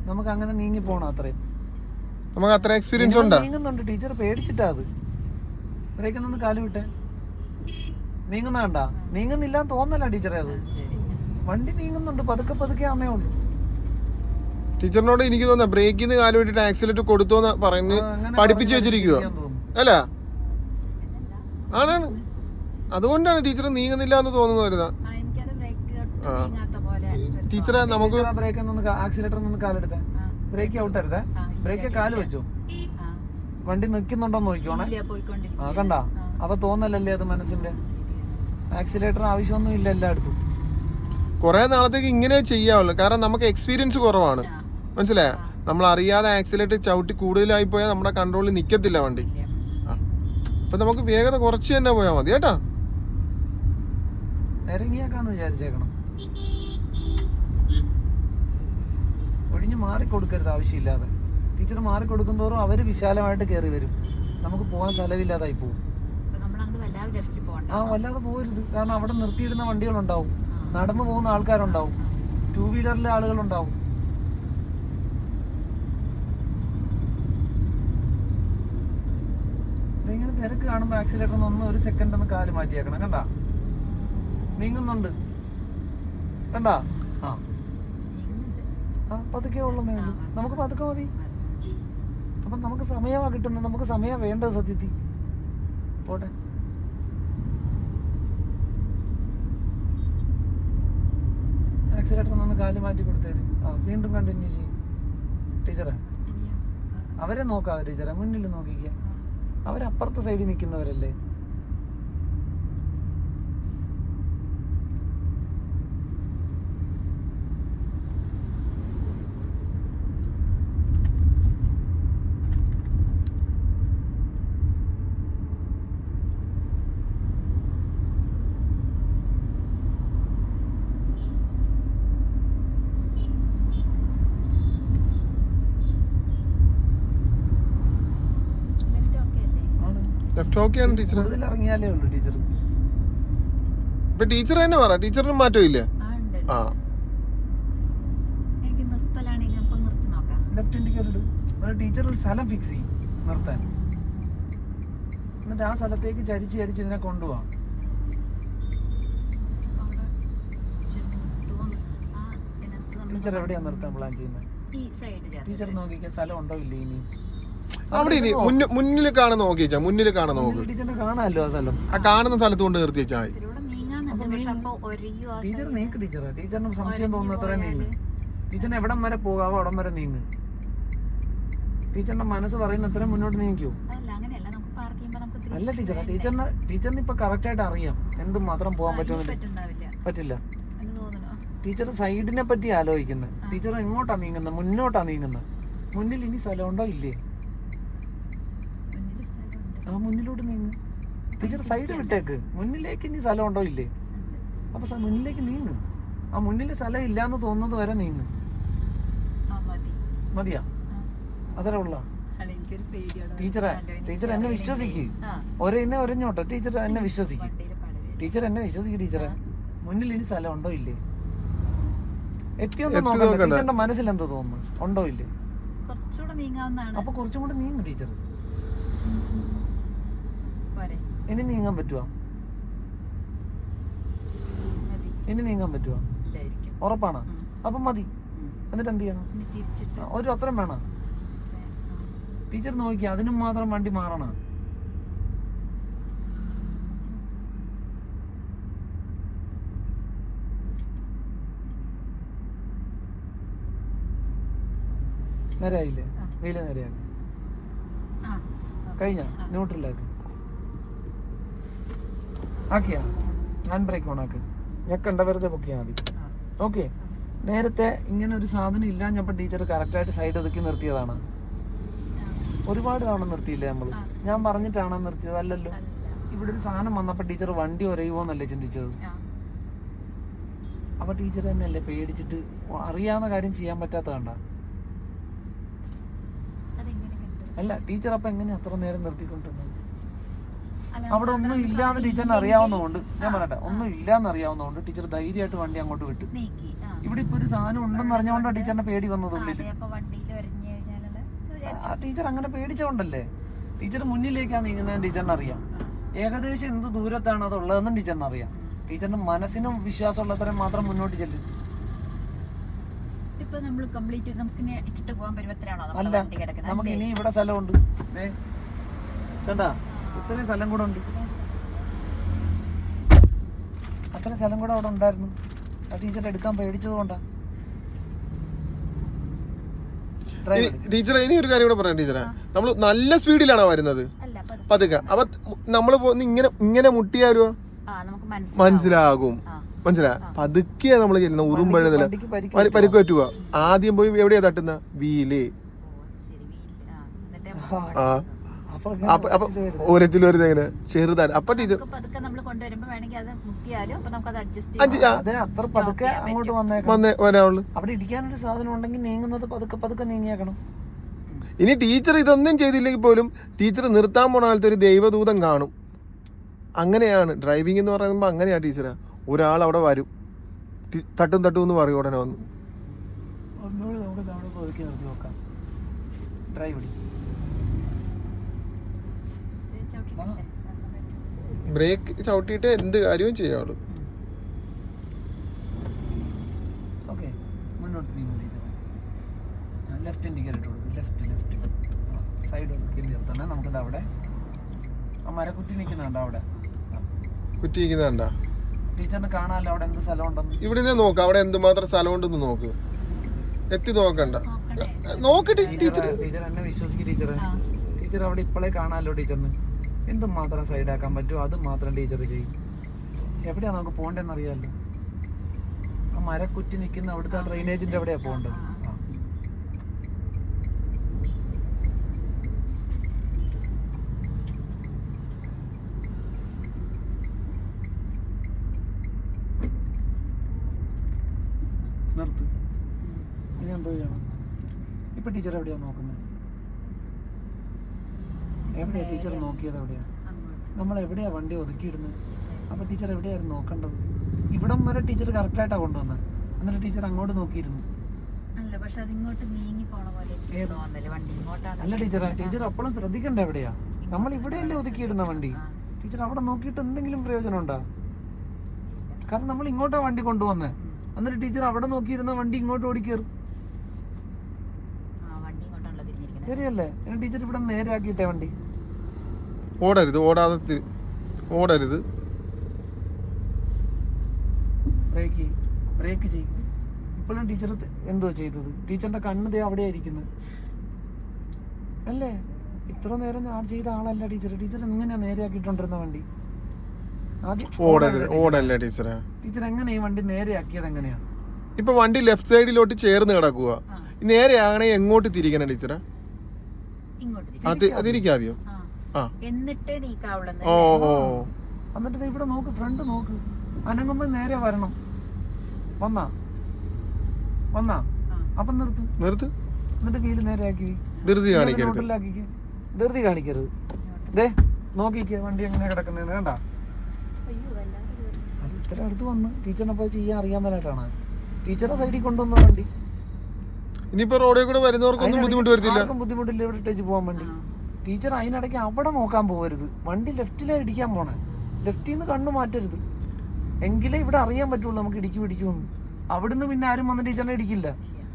നമുക്ക് അങ്ങനെ നീങ്ങി പോണം. അത്രയും നമുക്ക് അത്ര എക്സ്പീരിയൻസ് ഉണ്ട്. നീങ്ങുന്നുണ്ട് ടീച്ചർ, പേടിച്ചിട്ടാ അത്. ബ്രേക്കിൽ നിന്ന് കാല് വിട്ടെ, നീങ്ങുന്ന കണ്ട, നീങ്ങുന്നില്ല തോന്നല്ല ടീച്ചറെ, അത് വണ്ടി നീങ്ങുന്നുണ്ട്, പതുക്കെ ആന്നേ ഉള്ളൂ. ടീച്ചറിനോട് എനിക്ക് തോന്നുന്നു ബ്രേക്കിൽ നിന്ന് കാല് വിട്ടിട്ട് ആക്സിലേറ്റർ കൊടുത്തോന്ന് പറയുന്നത് പഠിപ്പിച്ചു വെച്ചിരിക്കുക, അല്ല? ആണാണ്, അതുകൊണ്ടാണ് ടീച്ചർ നീങ്ങുന്നില്ല എന്ന് തോന്നുന്നു വരുന്ന. ടീച്ചറെ നമുക്ക് ബ്രേക്കിൽ നിന്ന് ആക്സിലേറ്ററിൽ നിന്ന് കാലെടുത്തേ, ബ്രേക്ക് ഔട്ടരുതേ, ബ്രേക്ക് കാല് വെച്ചു, വണ്ടി നിൽക്കുന്നുണ്ടോന്ന് നോക്കിക്കോണേ. കണ്ട, അപ്പൊ തോന്നലല്ലേ അത് മനസ്സിന്റെ. ആക്സിലേറ്റർ ആവശ്യമൊന്നും ഇല്ല എല്ലായിടത്തും. കുറെ നാളത്തേക്ക് ഇങ്ങനെ ചെയ്യാവുള്ളൂ, കാരണം നമുക്ക് എക്സ്പീരിയൻസ് കുറവാണ്, മനസ്സിലായോ? നമ്മൾ അറിയാതെ ആക്സിലേറ്റർ ചവിട്ടി കൂടുതലായി പോയാൽ നമ്മുടെ കൺട്രോളിൽ നിൽക്കത്തില്ല വണ്ടി. അപ്പൊ നമുക്ക് വേഗത കുറച്ച് തന്നെ പോയാൽ മതി കേട്ടാ. ഇറങ്ങിയേക്കാന്ന് വിചാരിച്ചേക്കണം, ഒഴിഞ്ഞു മാറിക്കൊടുക്കരുത് ആവശ്യമില്ലാതെ. ടീച്ചർ മാറി കൊടുക്കുന്തോറും അവര് വിശാലമായിട്ട് കയറി വരും, നമുക്ക് പോകാൻ സ്ഥലമില്ലാതായി പോകും. വല്ലാതെ പോകരുത്, കാരണം അവിടെ നിർത്തിയിടുന്ന വണ്ടികളുണ്ടാവും, നടന്നു പോകുന്ന ആൾക്കാരുണ്ടാവും, 2 വീലറിലെ ആളുകളുണ്ടാവും. ഇങ്ങനെ തിരക്ക് കാണുമ്പോൾ ആക്സിലേറ്റർ ഒന്ന് 1 സെക്കൻഡ് ഒന്ന് കാല് മാറ്റിയേക്കണം. കണ്ടാ നീങ്ങുന്നുണ്ട്, കണ്ടാ? പതുക്കെ ഉള്ളതേ ഉള്ളൂ, നമുക്ക് പതുക്കെ മതി. അപ്പം നമുക്ക് സമയമാണ് കിട്ടുന്നത്, നമുക്ക് സമയം വേണ്ടത് സത്യത്തിൽ. പോട്ടെ. ആക്സിലേറ്റർ ഒന്ന് കാല് മാറ്റി കൊടുത്തേര്. വീണ്ടും കണ്ടിന്യൂ ചെയ്യും ടീച്ചറെ. അവരെ നോക്കാതെ ടീച്ചറെ, മുന്നിൽ നോക്കിക്കുക. അവരപ്പുറത്തെ സൈഡിൽ നിൽക്കുന്നവരല്ലേ. ലെഫ്റ്റ് ഓക്കെയാണ് ടീച്ചർ. ഇറങ്ങിയാലേ ഉള്ളൂ ടീച്ചർ. ഇപ്പൊ ടീച്ചർ തന്നെ പറ, ടീച്ചറിന് മാറ്റമില്ല. ആ ലെഫ്റ്റ് ഇൻഡിക്കേറ്റർ ടീച്ചർ ഒരു സ്ഥലം ഫിക്സ് ചെയ്യും നിർത്താൻ, എന്നിട്ട് ആ സ്ഥലത്തേക്ക് ചരിച്ച് ഇതിനെ കൊണ്ടുപോവാം. ടീച്ചർ എവിടെയാ നിർത്താൻ പ്ലാൻ ചെയ്യുന്നത്? ടീച്ചർ നോക്കിക്കാൻ സ്ഥലം ഉണ്ടോ ഇല്ലേ ഇനി? അവിടെ ഇനി മുന്നിൽ കാണുന്ന നോക്കിച്ചാ, മുന്നിൽ കാണുന്ന നോക്ക്. ടീച്ചറിനെ കാണാമല്ലോ ആ സ്ഥലം. ആ കാണുന്ന സ്ഥലത്ത് കൊണ്ട് നിർത്തി വെച്ചാൽ മതി. ടീച്ചർ നീക്ക് ടീച്ചറെ, ടീച്ചറിന് സംശയം തോന്നുന്നു അത്ര നീങ്ങ്. ടീച്ചറിന് എവിടം വരെ പോകാവോ അവിടം വരെ നീങ്ങ്. ടീച്ചറിന്റെ മനസ്സ് പറയുന്ന അത്ര മുന്നോട്ട് നീങ്ങിക്കോ. അല്ല ടീച്ചറെ, ടീച്ചറിന് ഇപ്പൊ കറക്റ്റ് ആയിട്ട് അറിയാം എന്തും മാത്രം പോകാൻ പറ്റില്ല. ടീച്ചർ സൈഡിനെ പറ്റി ആലോചിക്കുന്നത്. ടീച്ചർ എങ്ങോട്ടാ നീങ്ങുന്നത്? മുന്നോട്ടാ നീങ്ങുന്നത്. മുന്നിൽ ഇനി സ്ഥലമുണ്ടോ ഇല്ലേ? മുന്നിലോട്ട് നീങ്ങ്. ടീച്ചർ സൈഡ് വിട്ടേക്ക്, മുന്നിലേക്ക് ഇനി സ്ഥലം ഉണ്ടോ ഇല്ലേ? അപ്പൊ മുന്നിലേക്ക് നീങ്ങ്. ആ മുന്നിൽ സ്ഥലം ഇല്ലാന്ന് തോന്നുന്നത് വരെ നീങ്ങ്. മതിയാ? അത്ര ഉള്ള ടീച്ചർ എന്നെ വിശ്വസിക്ക്. ഒരഞ്ഞോട്ടെ ടീച്ചർ എന്നെ വിശ്വസിക്ക്. ടീച്ചറെ മുന്നിൽ ഇനി സ്ഥലം ഉണ്ടോ ഇല്ലേ? എത്തിയൊന്നും നോക്കണ്ട. ടീച്ചറിന്റെ മനസ്സിൽ എന്ത് തോന്നുന്നു? ഉണ്ടോ ഇല്ലേ? അപ്പൊ കുറച്ചും കൂടെ നീങ്ങും ടീച്ചർ. ഇനി നീങ്ങാൻ പറ്റുവാ? ഉറപ്പാണ്? അപ്പൊ മതി. എന്നിട്ട് എന്ത് ചെയ്യണം? ഒരു അത്രയും വേണം. ടീച്ചർ നോക്കി അതിനും മാത്രം വണ്ടി മാറണം. നേരെയായില്ലേ? വെയില് നേരെയാക്കി കഴിഞ്ഞ ന്യൂട്രലാക്കി ആക്കിയാ ഹാൻഡ് ബ്രേക്ക് ഓണാക്ക്. ഞെക്കണ്ട, വെറുതെ പൊക്കിയാൽ മതി. ഓക്കെ. നേരത്തെ ഇങ്ങനെ ഒരു സാധനം ഇല്ലാഞ്ഞപ്പോൾ ടീച്ചർ കറക്റ്റായിട്ട് സൈഡ് ഒതുക്കി നിർത്തിയതാണ്. ഒരുപാട് തവണ നിർത്തിയില്ലേ നമ്മള്? ഞാൻ പറഞ്ഞിട്ടാണോ നിർത്തിയത്? അല്ലല്ലോ. ഇവിടെ ഒരു സാധനം വന്നപ്പോൾ ടീച്ചർ വണ്ടി ഒരയുവോന്നല്ലേ ചിന്തിച്ചത്. അപ്പൊ ടീച്ചർ തന്നെയല്ലേ പേടിച്ചിട്ട് അറിയാവുന്ന കാര്യം ചെയ്യാൻ പറ്റാത്ത കണ്ട. അല്ല ടീച്ചർ അപ്പൊ എങ്ങനെ അത്ര നേരം നിർത്തിക്കൊണ്ടിരുന്നത്? അവിടെ ഒന്നും ഇല്ലാന്ന് ടീച്ചറിന് അറിയാവുന്നതുകൊണ്ട്, ഞാൻ പറയട്ടെ, ഒന്നും ഇല്ലാന്ന് അറിയാവുന്നതുകൊണ്ട് ടീച്ചർ ധൈര്യമായിട്ട് വണ്ടി അങ്ങോട്ട് വിട്ടു. ഇവിടെ ഇപ്പൊ ഒരു സാധനം ഉണ്ടെന്ന് അറിഞ്ഞുകൊണ്ടാണ് ടീച്ചറിന്റെ പേടി വന്നത് ഉള്ളിൽ. ടീച്ചർ അങ്ങനെ പേടിച്ചോണ്ടല്ലേ. ടീച്ചർ മുന്നിലേക്കാണ് നീങ്ങുന്നതെന്ന് ടീച്ചറിന് അറിയാം. ഏകദേശം എന്ത് ദൂരത്താണ് അതുള്ളതെന്നും ടീച്ചറിന് അറിയാം. ടീച്ചറിന്റെ മനസ്സിനും വിശ്വാസമുള്ളത്രയും മാത്രം മുന്നോട്ട് ചെല്ലും. അല്ല, നമുക്ക് ഇനി ഇവിടെ സ്ഥലമുണ്ട്. ചേട്ടാ ഇത്രയും സ്ഥലം കൂടെ ഉണ്ട്. അത്രയും സ്ഥലം കൂടെ അവിടെ ഉണ്ടായിരുന്നു. ആ ടീച്ചർ എടുക്കാൻ പേടിച്ചത് കൊണ്ടാ. ടീച്ചറെ ഇനി ഒരു കാര്യം കൂടെ പറയാം ടീച്ചറെ. നമ്മൾ നല്ല സ്പീഡിലാണോ വരുന്നത്? പതുക്കെ. അപ്പൊ നമ്മള് ഇങ്ങനെ മുട്ടിയാലോ മനസ്സിലാകും. പതുക്കെയാ നമ്മള് ചെല്ലുന്ന. ഉറുമ്പഴുന്നില്ല പരിക്ക് പറ്റുക. ആദ്യം പോയി എവിടെയാ തട്ടുന്ന? വീല്. അപ്പൊ ഓരത്തിലും ഒരു എങ്ങനെ ചെറുതാണ്. അപ്പൊ ടീച്ചർ അത്ര പതുക്കെ അങ്ങോട്ട് വന്നേക്കാളും. അവിടെ ഇടിക്കാനൊരു സാധനം ഉണ്ടെങ്കിൽ നീങ്ങുന്നത് പതുക്കെ നീങ്ങിയേക്കണം. ഇനി ടീച്ചർ ഇതൊന്നും ചെയ്തില്ലെങ്കിൽ പോലും ടീച്ചർ നിർത്താൻ പോണ കാലത്ത് ഒരു ദൈവദൂതം കാണും. അങ്ങനെയാണ് ഡ്രൈവിംഗ് എന്ന് പറയുമ്പോൾ, അങ്ങനെയാണ് ടീച്ചറാ. ഒരാൾ അവിടെ വരും, തട്ടും എന്ന് പറയും ഉടനെ വന്നു. ഒന്നുകൂടി നമുക്ക് അവിടെ ഒതുക്കി നിർത്തി നോക്കാം. ഡ്രൈവ് ബ്രേക്ക് ചവിട്ടിയിട്ട് എന്ത് കാര്യവും ചെയ്യാവുള്ളൂ. ഓക്കെ, മുന്നോട്ട് നീങ്ങും ടീച്ചർ. ലെഫ്റ്റ് ഇൻഡിക്കേറ്റർ കൊടുക്കും. ലെഫ്റ്റ് സൈഡ് ഒതുക്കി നിർത്തണേ. നമുക്കിത് അവിടെ ആ മരക്കുറ്റി നിൽക്കുന്നുണ്ട്. അവിടെ കുറ്റിയിരിക്കുന്നുണ്ടാ? ടീച്ചറിന് കാണാമല്ലോ അവിടെ എന്ത് സ്ഥലം ഉണ്ടെന്ന്. ഇവിടെ നിന്ന് നോക്ക്, അവിടെ എന്തുമാത്രം സ്ഥലം ഉണ്ടെന്ന് നോക്ക്. എത്തി നോക്കണ്ട, നോക്കട്ടെ ടീച്ചർ. ടീച്ചർ എന്നെ വിശ്വസിക്കും ടീച്ചർ. ടീച്ചർ അവിടെ ഇപ്പോഴേ കാണാമല്ലോ ടീച്ചറിന്. എന്തുമാത്രം സൈഡാക്കാൻ പറ്റുമോ അത് മാത്രം ടീച്ചർ ചെയ്യും. എവിടെയാണ് നമുക്ക് പോകേണ്ടതെന്ന് അറിയാമല്ലോ. ആ മരക്കുറ്റി നിൽക്കുന്ന അവിടുത്തെ ഡ്രെയിനേജിന്റെ എവിടെയാണ് പോകേണ്ടത്. നിർത്ത്. ഇനി എന്തോ ചെയ്യണം? ഇപ്പൊ ടീച്ചർ എവിടെയാ നോക്കുന്നത്? എവിടെയാ ടീച്ചർ നോക്കിയത്? എവിടെയാ നമ്മൾ എവിടെയാ വണ്ടി ഒതുക്കിയിടുന്നത്? അപ്പൊ ടീച്ചർ എവിടെയായിരുന്നു നോക്കേണ്ടത്? ഇവിടം വരെ ടീച്ചർ കറക്റ്റായിട്ടാ കൊണ്ടുവന്നത്. എന്നിട്ട് ടീച്ചർ അങ്ങോട്ട് നോക്കിയിരുന്നു. അല്ല ടീച്ചർ, ടീച്ചർ അപ്പോഴും ശ്രദ്ധിക്കണ്ട എവിടെയാ. നമ്മൾ ഇവിടെയല്ലേ ഒതുക്കിയിടുന്ന വണ്ടി. ടീച്ചർ അവിടെ നോക്കിയിട്ട് എന്തെങ്കിലും പ്രയോജനം ഉണ്ടോ? കാരണം നമ്മൾ ഇങ്ങോട്ടാ വണ്ടി കൊണ്ടുവന്നേ. എന്നിട്ട് ടീച്ചർ അവിടെ നോക്കിയിരുന്ന വണ്ടി ഇങ്ങോട്ട് ഓടിക്കേറും. ശരിയല്ലേ? ടീച്ചർ ഇവിടെ നേരെ ആക്കിയിട്ടേ വണ്ടി. ഓടരുത്, ഓടരുത്. ബ്രേക്ക് ചെയ്യും. ഇപ്പോഴും ടീച്ചർ എന്തോ ചെയ്തത്? ടീച്ചറിന്റെ കണ്ണ് ദേ അവിടെ ആയിരിക്കുന്നത് അല്ലേ? ഇത്ര നേരം ഞാൻ ചെയ്ത ആളല്ല ടീച്ചർ. ടീച്ചർ എങ്ങനെയാ നേരെ ആക്കിയിട്ടുണ്ടിരുന്ന വണ്ടി? ഓടല്ലേ ടീച്ചറെ? ടീച്ചർ എങ്ങനെയാ ഈ വണ്ടി നേരെ ആക്കിയത്? എങ്ങനെയാ? ഇപ്പൊ വണ്ടി ലെഫ്റ്റ് സൈഡിലോട്ട് ചേർന്ന് കിടക്കുക. നേരെ ആകണേ എങ്ങോട്ട് തിരിക്കണം ടീച്ചറെ? അതിരിക്കാതെയോ? എന്നിട്ട് ഇവിടെ നോക്ക്, ഫ്രണ്ട് നോക്ക്. അനങ്ങുമ്പോ നേരെ വരണം. വന്നാ അപ്പം നിർത്ത്. എന്നിട്ട് വീല് നേരെ ആക്കി. ധൃതി കാണിക്കരുത്. ധൃതി കാണിക്കരുത്. ദേ നോക്കിക്കേ വണ്ടി എങ്ങനെയാ കിടക്കുന്നതെന്ന്. കണ്ടാ? അത് ഇത്ര അടുത്ത് വന്ന് ടീച്ചറിനെ പോയി ചെയ്യാൻ അറിയാൻ മേലായിട്ടാണ് ടീച്ചറെ സൈഡിൽ കൊണ്ടുവന്ന വണ്ടി. ഇനിയിപ്പോ റോഡിൽ കൂടെ വരുന്നവർക്കൊന്നും ബുദ്ധിമുട്ട് വരത്തില്ല. ബുദ്ധിമുട്ടില്ല ഇവിടെ ഇട്ടേച്ച് പോകാൻ വേണ്ടി. ടീച്ചർ അതിനിടയ്ക്ക് അവിടെ നോക്കാൻ പോകരുത്. വണ്ടി ലെഫ്റ്റിലാ ഇടിക്കാൻ പോണേ. ലെഫ്റ്റിൽ നിന്ന് കണ്ണു മാറ്റരുത്. എങ്കിലേ ഇവിടെ അറിയാൻ പറ്റുള്ളൂ നമുക്ക് ഇടിക്കുമെന്ന്. അവിടുന്ന് പിന്നെ ആരും വന്ന് ടീച്ചറിനെ ഇടിക്കില്ല.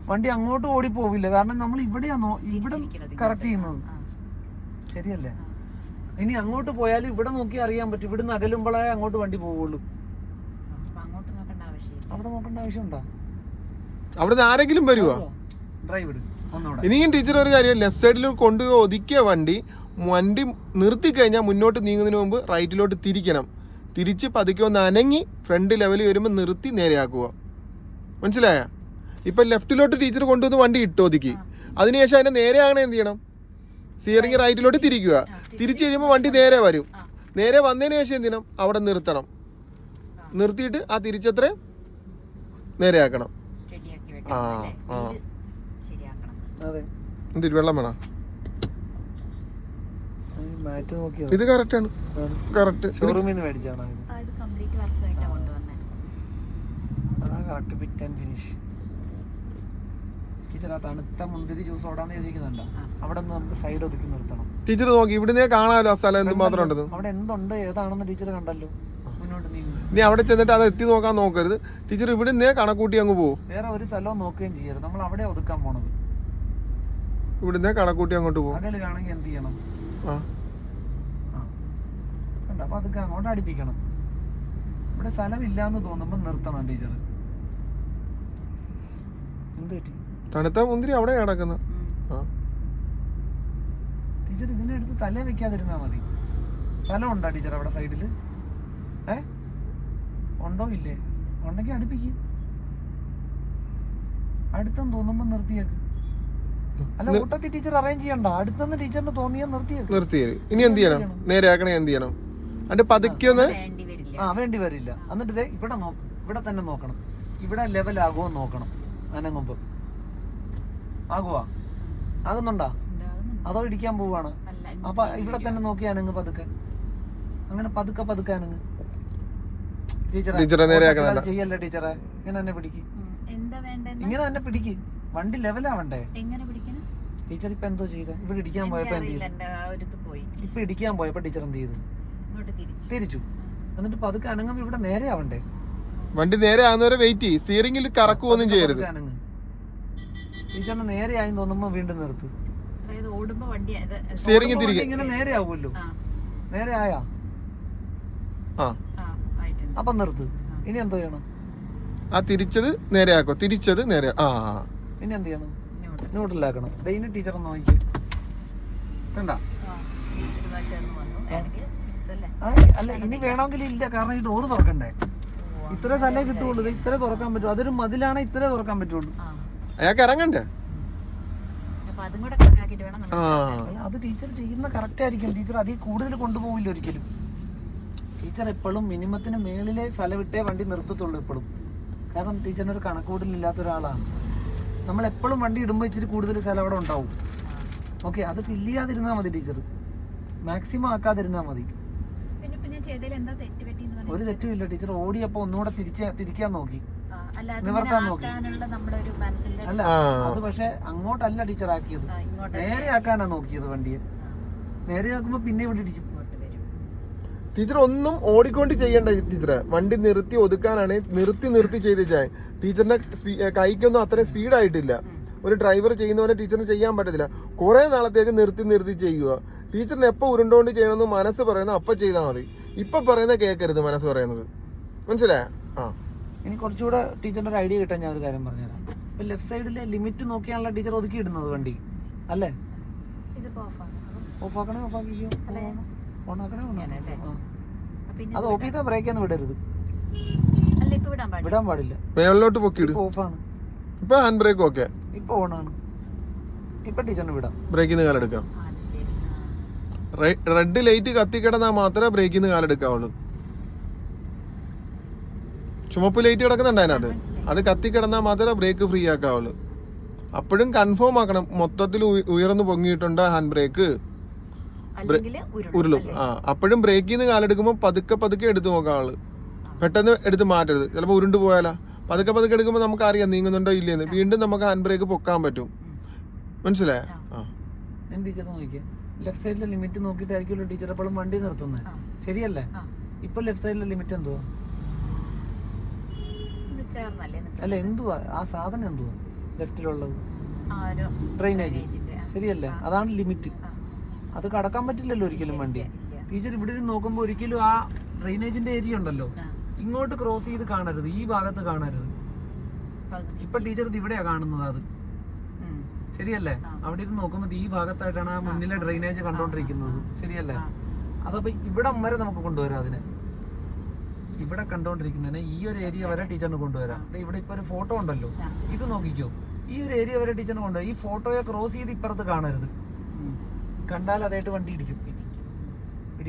വണ്ടി അങ്ങോട്ട് ഓടിപ്പോവില്ല. കാരണം നമ്മൾ ഇവിടെയാണോ ഇവിടെ കറക്റ്റ് ചെയ്യുന്നത്. ശരിയല്ലേ? ഇനി അങ്ങോട്ട് പോയാലും ഇവിടെ നോക്കി അറിയാൻ പറ്റും. ഇവിടുന്ന് അകലുമ്പോഴേ അങ്ങോട്ട് വണ്ടി പോവുള്ളൂ. അവിടെ നോക്കേണ്ട ആവശ്യമുണ്ടോ? അവിടെ ആരെങ്കിലും വരുവോ? ഡ്രൈവ് ഇട് ഒന്നുകൂടെ. ഇനിയും ടീച്ചർ ഒരു കാര്യം, ലെഫ്റ്റ് സൈഡിൽ കൊണ്ടുപോയി ഒതുക്കിയ വണ്ടി നിർത്തി കഴിഞ്ഞാൽ മുന്നോട്ട് നീങ്ങുന്നതിന് മുമ്പ് റൈറ്റിലോട്ട് തിരിച്ച് പതുക്കെ ഒന്ന് അനങ്ങി ഫ്രണ്ട് ലെവലിൽ വരുമ്പോൾ നിർത്തി നേരെയാക്കുക. മനസ്സിലായ? ഇപ്പൊ ലെഫ്റ്റിലോട്ട് ടീച്ചർ കൊണ്ടുവന്ന് വണ്ടി ഇട്ട് ഒതുക്കി. അതിനുശേഷം അതിന്റെ നേരെ ആകണേ എന്ത് ചെയ്യണം? സ്റ്റിയറിംഗ് റൈറ്റിലോട്ട് തിരിക്കുക. തിരിച്ചു കഴിയുമ്പോൾ വണ്ടി നേരെ വരും. നേരെ വന്നതിന് ശേഷം എന്ത് ചെയ്യണം? അവിടെ നിർത്തണം. നിർത്തിയിട്ട് ആ തിരിച്ചത്ര നേരെയാക്കണം. എന്തൊരു വെള്ളം വേണം? ഇത് കറക്റ്റ് ആണ്. കറക്റ്റ് ഷോറൂമിൽ നിന്ന് മേടിച്ചാണ്. ടീച്ചർ ആ തണുത്ത മുന്തിരി ജ്യൂസ് ഓടാന്ന് ചോദിക്കുന്നുണ്ടോ? അവിടെ നമുക്ക് സൈഡ് ഒതുക്കി നിർത്തണം. ടീച്ചർ നോക്കി ഇവിടുന്ന് കാണാമല്ലോ ആ സ്ഥലം എന്തുമാത്രം ഉണ്ടെന്ന്. അവിടെ എന്തുണ്ട് ഏതാണെന്ന് ടീച്ചർ കണ്ടല്ലോ. മുന്നോട്ട് നീ അവിടെ ചെന്നിട്ട് അത് എത്തി നോക്കാൻ നോക്കരുത് ടീച്ചർ. ഇവിടുന്ന് കണക്കൂട്ടി അങ്ങ് പോകും. വേറെ ഒരു സ്ഥലവും നോക്കുകയും ചെയ്യരുത്. നമ്മൾ അവിടെ ഒതുക്കാൻ പോണത്. ഇവിടുന്ന് കണക്കൂട്ടി അങ്ങോട്ട് പോകും. അകല് കാണെങ്കിൽ എന്ത് ചെയ്യണം? അപ്പൊ അതൊക്കെ അങ്ങോട്ട് അടുപ്പിക്കണം. ഇവിടെ സ്ഥലമില്ലാന്ന് തോന്നുമ്പോ നിർത്തണം ടീച്ചർ. എന്ത് പറ്റി? തണുത്ത മുന്തിരി അവിടെ കിടക്കുന്നത്. ടീച്ചർ ഇതിനെ എടുത്ത് തലേ വെക്കാതിരുന്നാ മതി. സ്ഥലം ഉണ്ടോ ടീച്ചർ അവിടെ സൈഡില്? ഉണ്ടോ ഇല്ലേ? ഉണ്ടെങ്കിൽ അടുപ്പിക്ക്. അടുത്തെന്ന് തോന്നുമ്പോ നിർത്തിയേക്ക്. അല്ല കൂട്ടത്തിൽ ടീച്ചർ അറേഞ്ച് ചെയ്യണ്ട. അടുത്തെന്ന് ടീച്ചറിന് തോന്നിയാൽ നിർത്തിയേക്ക്. ഇനി എന്ത് ചെയ്യണം? നേരെ ആക്കണേ എന്ത് ചെയ്യണം? അതിന്റെ പതുക്കെ ഒന്ന് വേണ്ടി വരില്ല. എന്നിട്ട് ഇവിടെ തന്നെ നോക്കണം. ഇവിടെ ലെവൽ ആകുമോ നോക്കണം. അനങ്ങുമ്പോ ആകുന്നുണ്ടോ? അതോ ഇടിക്കാൻ പോവാണ്? അല്ല, അപ്പൊ ഇവിടെ തന്നെ നോക്കി അനങ്ങ് പതുക്കെ, അങ്ങനെ പതുക്കെ പതുക്കെ അനങ്ങ്. ടീച്ചറെ നേരെയാക്കണം. ചെയ്യല്ലേ ടീച്ചറെ, ഇങ്ങനെ തന്നെ പിടിക്ക്, എന്താ വേണ്ടേ? ഇങ്ങനെ തന്നെ പിടിക്ക്. വണ്ടി ലെവലാവണ്ടേ? എങ്ങനെ പിടിക്കണം? ടീച്ചർ ഇപ്പൊ എന്തോ ചെയ്ത? ഇവിടെ ഇടിക്കാൻ പോയപ്പോ എന്ത് ചെയ്തു? പോയി. ഇപ്പൊ ഇടിക്കാൻ പോയപ്പോ ടീച്ചർ എന്ത് ചെയ്തു? ഇങ്ങോട്ട് തിരിച്ചു. എന്നിട്ട് പതുക്കെ അനങ്ങുമ്പോ ഇവിടെ നേരെ ആവണ്ടേ? വണ്ടി നേരെ ആകുന്നവരെ വെയിറ്റ് ചെയ്യും. സ്റ്റിയറിംഗിൽ കറക്കുവൊന്നും ചെയ്യരുത്. അനങ്ങ്. ടീച്ചറിന് നേരെ ആയി തോന്നുമ്പോ വീണ്ടും നിർത്ത്. അതായത് ഓടുമ്പോ വണ്ടി സ്റ്റിയറിംഗ് തിരികെ ഇങ്ങനെ നേരെ ആവുമല്ലോ. നേരെ ആയാ അപ്പൊ നിർത്ത്. ഇനി എന്തോ ചെയ്യണം? ആ തിരിച്ചത് നേരെയാക്കോ, തിരിച്ചത് നേരെ. ഇനി എന്ത് ചെയ്യണം? ന്യൂട്രലാക്കണം. ഇനി ടീച്ചർ നോക്കി കണ്ട. അല്ല ഇനി വേണമെങ്കിൽ ഇല്ല, കാരണം ഈ ഡോറ് തുറക്കണ്ടേ. ഇത്ര തലേ കിട്ടുള്ളൂ, ഇത്ര തുറക്കാൻ പറ്റും. അതൊരു മതിലാണ്, ഇത്ര തുറക്കാൻ പറ്റുള്ളൂ. അയാൾക്ക് ഇറങ്ങണ്ടേ? അത് ടീച്ചർ ചെയ്യുന്ന കറക്റ്റ് ആയിരിക്കും. ടീച്ചർ അതിൽ കൂടുതൽ കൊണ്ടുപോകില്ല ഒരിക്കലും. ടീച്ചർ എപ്പോഴും മിനിമത്തിന് മേളിലെ സ്ഥലം വിട്ടേ വണ്ടി നിർത്തത്തുള്ളൂ എപ്പോഴും. കാരണം ടീച്ചറിന് ഒരു കണക്കൂടലില്ലാത്ത ഒരാളാണ്. നമ്മൾ എപ്പോഴും വണ്ടി ഇടുമ്പോൾ ഇച്ചിരി കൂടുതൽ സ്ഥലം അവിടെ ഉണ്ടാവും. ഓക്കെ, അത് ഫില്ല് ചെയ്യാതിരുന്നാൽ മതി ടീച്ചർ, മാക്സിമം ആക്കാതിരുന്നാൽ മതി. ഒരു തെറ്റുമില്ല. ടീച്ചർ ഓടിയപ്പോ ഒന്നുകൂടെ തിരിക്കാൻ നോക്കി, നിവർത്താൻ നോക്കി. അല്ല, അത് പക്ഷെ അങ്ങോട്ടല്ല ടീച്ചർ ആക്കിയത്, നേരെ ആക്കാനാ നോക്കിയത്. വണ്ടിയെ നേരെ ആക്കുമ്പോ പിന്നെ ഇവിടെ ഇടിക്കും. ടീച്ചർ ഒന്നും ഓടിക്കൊണ്ട് ചെയ്യണ്ട ടീച്ചറെ. വണ്ടി നിർത്തി ഒതുക്കാനാണ് നിർത്തി ചെയ്തേച്ചാൽ. ടീച്ചറിന്റെ കൈക്കൊന്നും അത്രയും സ്പീഡായിട്ടില്ല. ഒരു ഡ്രൈവർ ചെയ്യുന്ന പോലെ ടീച്ചറിന് ചെയ്യാൻ പറ്റത്തില്ല. കുറെ നാളത്തേക്ക് നിർത്തി ചെയ്യുക. ടീച്ചറിന് എപ്പോൾ ഉരുണ്ടോണ്ട് ചെയ്യണമെന്ന് മനസ്സ് പറയുന്നത് അപ്പൊ ചെയ്താൽ മതി. ഇപ്പൊ പറയുന്ന കേൾക്കരുത്, മനസ്സ് പറയുന്നത്. മനസ്സിലായോ? ഇനി കുറച്ചുകൂടെ ടീച്ചറിന്റെ ഒരു ഐഡിയ കിട്ടാൻ ഞാൻ ഒരു കാര്യം പറഞ്ഞുതരാം. ഇപ്പൊ ലെഫ്റ്റ് സൈഡിലെ ലിമിറ്റ് നോക്കിയാണല്ലോ ടീച്ചർ ഒതുക്കി ഇടുന്നത് വണ്ടി, അല്ലേ? ഓഫ് ആക്കണേ ഓഫ് ആക്കിക്കോ, ഓൺ ആക്കണേ ഓൺ. അത് ഓഫ് ചെയ്താൽ ബ്രേക്കൊന്നും വിടരുത്, വിടാൻ പാടില്ല. മേളിലോട്ട് പൊക്കിയിട്. ഓഫാണ്. ഇപ്പൊ ഹാൻഡ് ബ്രേക്ക് ഓക്കെ, ഇപ്പൊ ഓണാണ്. ഇപ്പൊ ടീച്ചറിന് വിടാം. ബ്രേക്കിൽ നിന്ന് കാലെടുക്കാം. റെഡ് ലൈറ്റ് കത്തിക്കിടന്നാൽ മാത്രമേ ബ്രേക്കിൽ നിന്ന് കാലെടുക്കാവുള്ളൂ. ചുമപ്പ് ലൈറ്റ് കിടക്കുന്നുണ്ട് അതിനകത്ത്, അത് കത്തിക്കിടന്നാൽ മാത്രമേ ബ്രേക്ക് ഫ്രീ ആക്കാവുള്ളൂ. അപ്പോഴും കൺഫേം ആക്കണം മൊത്തത്തിൽ ഉയർന്നു പൊങ്ങിയിട്ടുണ്ട് ഹാൻഡ് ബ്രേക്ക്, ഉരുളും. അപ്പോഴും ബ്രേക്കിൽ നിന്ന് കാലെടുക്കുമ്പോൾ പതുക്കെ എടുത്ത് നോക്കാവുള്ളൂ. പെട്ടെന്ന് എടുത്ത് മാറ്റരുത്, ചിലപ്പോൾ ഉരുണ്ട് പോയാലോ. പതുക്കെ എടുക്കുമ്പോൾ നമുക്ക് അറിയാം നീങ്ങുന്നുണ്ടോ ഇല്ലെന്ന്. വീണ്ടും നമുക്ക് ഹാൻഡ് ബ്രേക്ക് പൊക്കാൻ പറ്റും. മനസ്സിലായോ? ടീച്ചർ നോക്കിയാ ലെഫ്റ്റ് സൈഡിലെ ലിമിറ്റ് നോക്കിയിട്ടായിരിക്കുമല്ലോ ടീച്ചർ എപ്പോഴും വണ്ടി നിർത്തുന്നത്, ശരിയല്ലേ? ഇപ്പൊ ലെഫ്റ്റ് സൈഡിലെ ലിമിറ്റ് എന്തുവാ? അല്ല, എന്തുവാ ആ സാധനം? എന്തുവാ ലെഫ്റ്റിലുള്ളത്? ഡ്രെയിനേജ്, ശരിയല്ലേ? അതാണ് ലിമിറ്റ്. അത് കടക്കാൻ പറ്റില്ലല്ലോ ഒരിക്കലും വണ്ടി. ടീച്ചർ ഇവിടെ നിന്ന് നോക്കുമ്പോൾ ഒരിക്കലും ആ ഡ്രെയിനേജിന്റെ ഏരിയ ഉണ്ടല്ലോ, ഇങ്ങോട്ട് ക്രോസ് ചെയ്ത് കാണരുത്, ഈ ഭാഗത്ത് കാണരുത്. ഇപ്പൊ ടീച്ചർ ഇത് ഇവിടെയാ കാണുന്നത്, അത് ശരിയല്ലേ? അവിടെ ഇരുന്ന് നോക്കുമ്പോൾ ഈ ഭാഗത്തായിട്ടാണ് ആ മുന്നിലെ ഡ്രെയിനേജ് കണ്ടോണ്ടിരിക്കുന്നത്, ശരിയല്ലേ? അതപ്പോ ഇവിടെ വരെ നമുക്ക് കൊണ്ടുവരാം. അതിനെ ഇവിടെ കണ്ടോണ്ടിരിക്കുന്നതിന് ഈ ഒരു ഏരിയ വരെ ടീച്ചറിന് കൊണ്ടുവരാം. ഇവിടെ ഇപ്പൊ ഒരു ഫോട്ടോ ഉണ്ടല്ലോ, ഇത് നോക്കിക്കോ. ഈ ഒരു ഏരിയ വരെ ടീച്ചറിന് കൊണ്ടുപോയി. ഈ ഫോട്ടോയെ ക്രോസ് ചെയ്ത് ഇപ്പുറത്ത് കാണരുത്. കണ്ടാൽ അതായിട്ട് വണ്ടി ഇടിക്കും.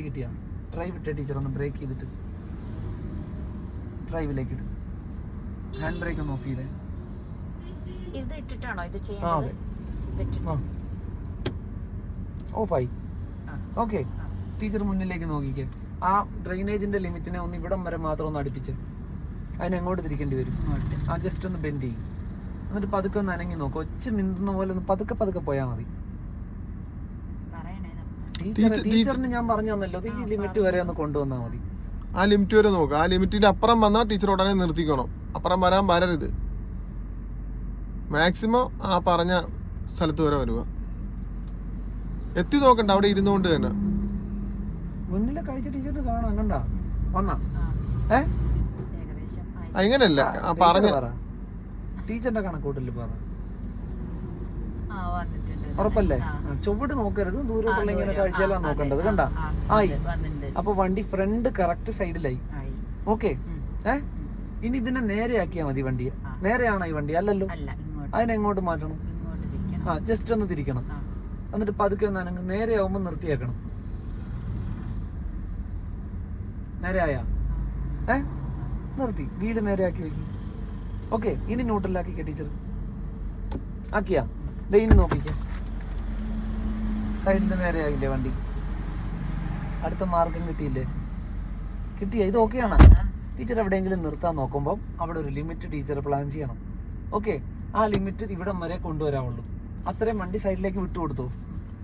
കിട്ടിയാ ഡ്രൈവ് ഇട്ടേ ടീച്ചർ ഒന്ന് ബ്രേക്ക് ചെയ്തിട്ട് ഡ്രൈവിലേക്ക് ഇടും. ഹാൻഡ് ബ്രേക്ക് ഒന്ന് ഓഫ് ചെയ്തേ. ഇത് ഇട്ടിട്ടാണോ ഇത് ചെയ്യുന്നത്? ഓഫായി. ഓക്കെ, ടീച്ചർ മുന്നിലേക്ക് നോക്കിക്കേ. ആ ഡ്രെയിനേജിന്റെ ലിമിറ്റിനെ ഒന്ന് ഇവിടം വരെ മാത്രം ഒന്ന് അടുപ്പിച്ച് അതിനെങ്ങോട്ട് തിരിക്കേണ്ടി വരും. ആ ജസ്റ്റ് ഒന്ന് ബെൻഡ് ചെയ്യും. എന്നിട്ട് പതുക്കെ ഒന്ന് അനങ്ങി നോക്കും. ഒച്ച മിന്തുന്ന പോലെ ഒന്ന് പതുക്കെ പോയാൽ മതി. ടീച്ചറിന് ഞാൻ പറഞ്ഞു തന്നല്ലോ, ഈ ലിമിറ്റ് വരെ ഒന്ന് കൊണ്ടുവന്നാൽ മതി. ആ ലിമിറ്റ് വരെ നോക്കുക. ആ ലിമിറ്റിന്റെ അപ്പുറം വന്നാൽ ടീച്ചർ ഉടനെ നിർത്തിക്കണം. അപ്പുറം വരരുത്. മാക്സിമം ആ പറഞ്ഞ സ്ഥലത്ത് വരെ വരുക. എത്തി നോക്കണ്ട, അവിടെ ഇരുന്നുകൊണ്ട് തന്നെ. മുന്നിലെ കഴിച്ച ടീച്ചറിന് കാണാം. കണ്ട വന്നാ അങ്ങനല്ല പറഞ്ഞ ടീച്ചറിന്റെ കണക്കൂട്ടല് പറ. ഉറപ്പല്ലേ? ചുവട് നോക്കരുത്, ദൂരത്തുള്ള ഇങ്ങനെ കഴിച്ചാലാണ് നോക്കേണ്ടത്. കണ്ട ആയി. അപ്പൊ വണ്ടി ഫ്രണ്ട് കറക്റ്റ് സൈഡിലായി. ഓക്കെ, ഇനി ഇതിനെ നേരെയാക്കിയാ മതി. വണ്ടിയെ നേരെയാണോ ഈ വണ്ടി? അല്ലല്ലോ. അതിനെങ്ങോട്ട് മാറ്റണം? ജസ്റ്റ് ഒന്ന് തിരിക്കണം. എന്നിട്ട് പതുക്കെ ഒന്ന് അനങ്ങ്. നേരെയാവുമ്പോ നിർത്തിയേക്കണം. നേരെയായാ നിർത്തി. വീല് നേരെയാക്കി വെക്കും. ഓക്കെ, ഇനി ന്യൂട്രലാക്കി ടീച്ചർ ആക്കിയാ. ഇനി നോക്കിക്കേ, സൈഡിൽ നേരെ ആകില്ലേ വണ്ടി? അടുത്ത മാർഗം കിട്ടിയില്ലേ? കിട്ടിയ ഇത് ഓക്കെയാണ്. ടീച്ചർ എവിടെയെങ്കിലും നിർത്താൻ നോക്കുമ്പോൾ അവിടെ ഒരു ലിമിറ്റ് ടീച്ചർ പ്ലാൻ ചെയ്യണം. ഓക്കെ, ആ ലിമിറ്റ് ഇവിടം വരെ കൊണ്ടുവരാവുള്ളൂ. അത്രയും വണ്ടി സൈഡിലേക്ക് വിട്ടു കൊടുത്തു.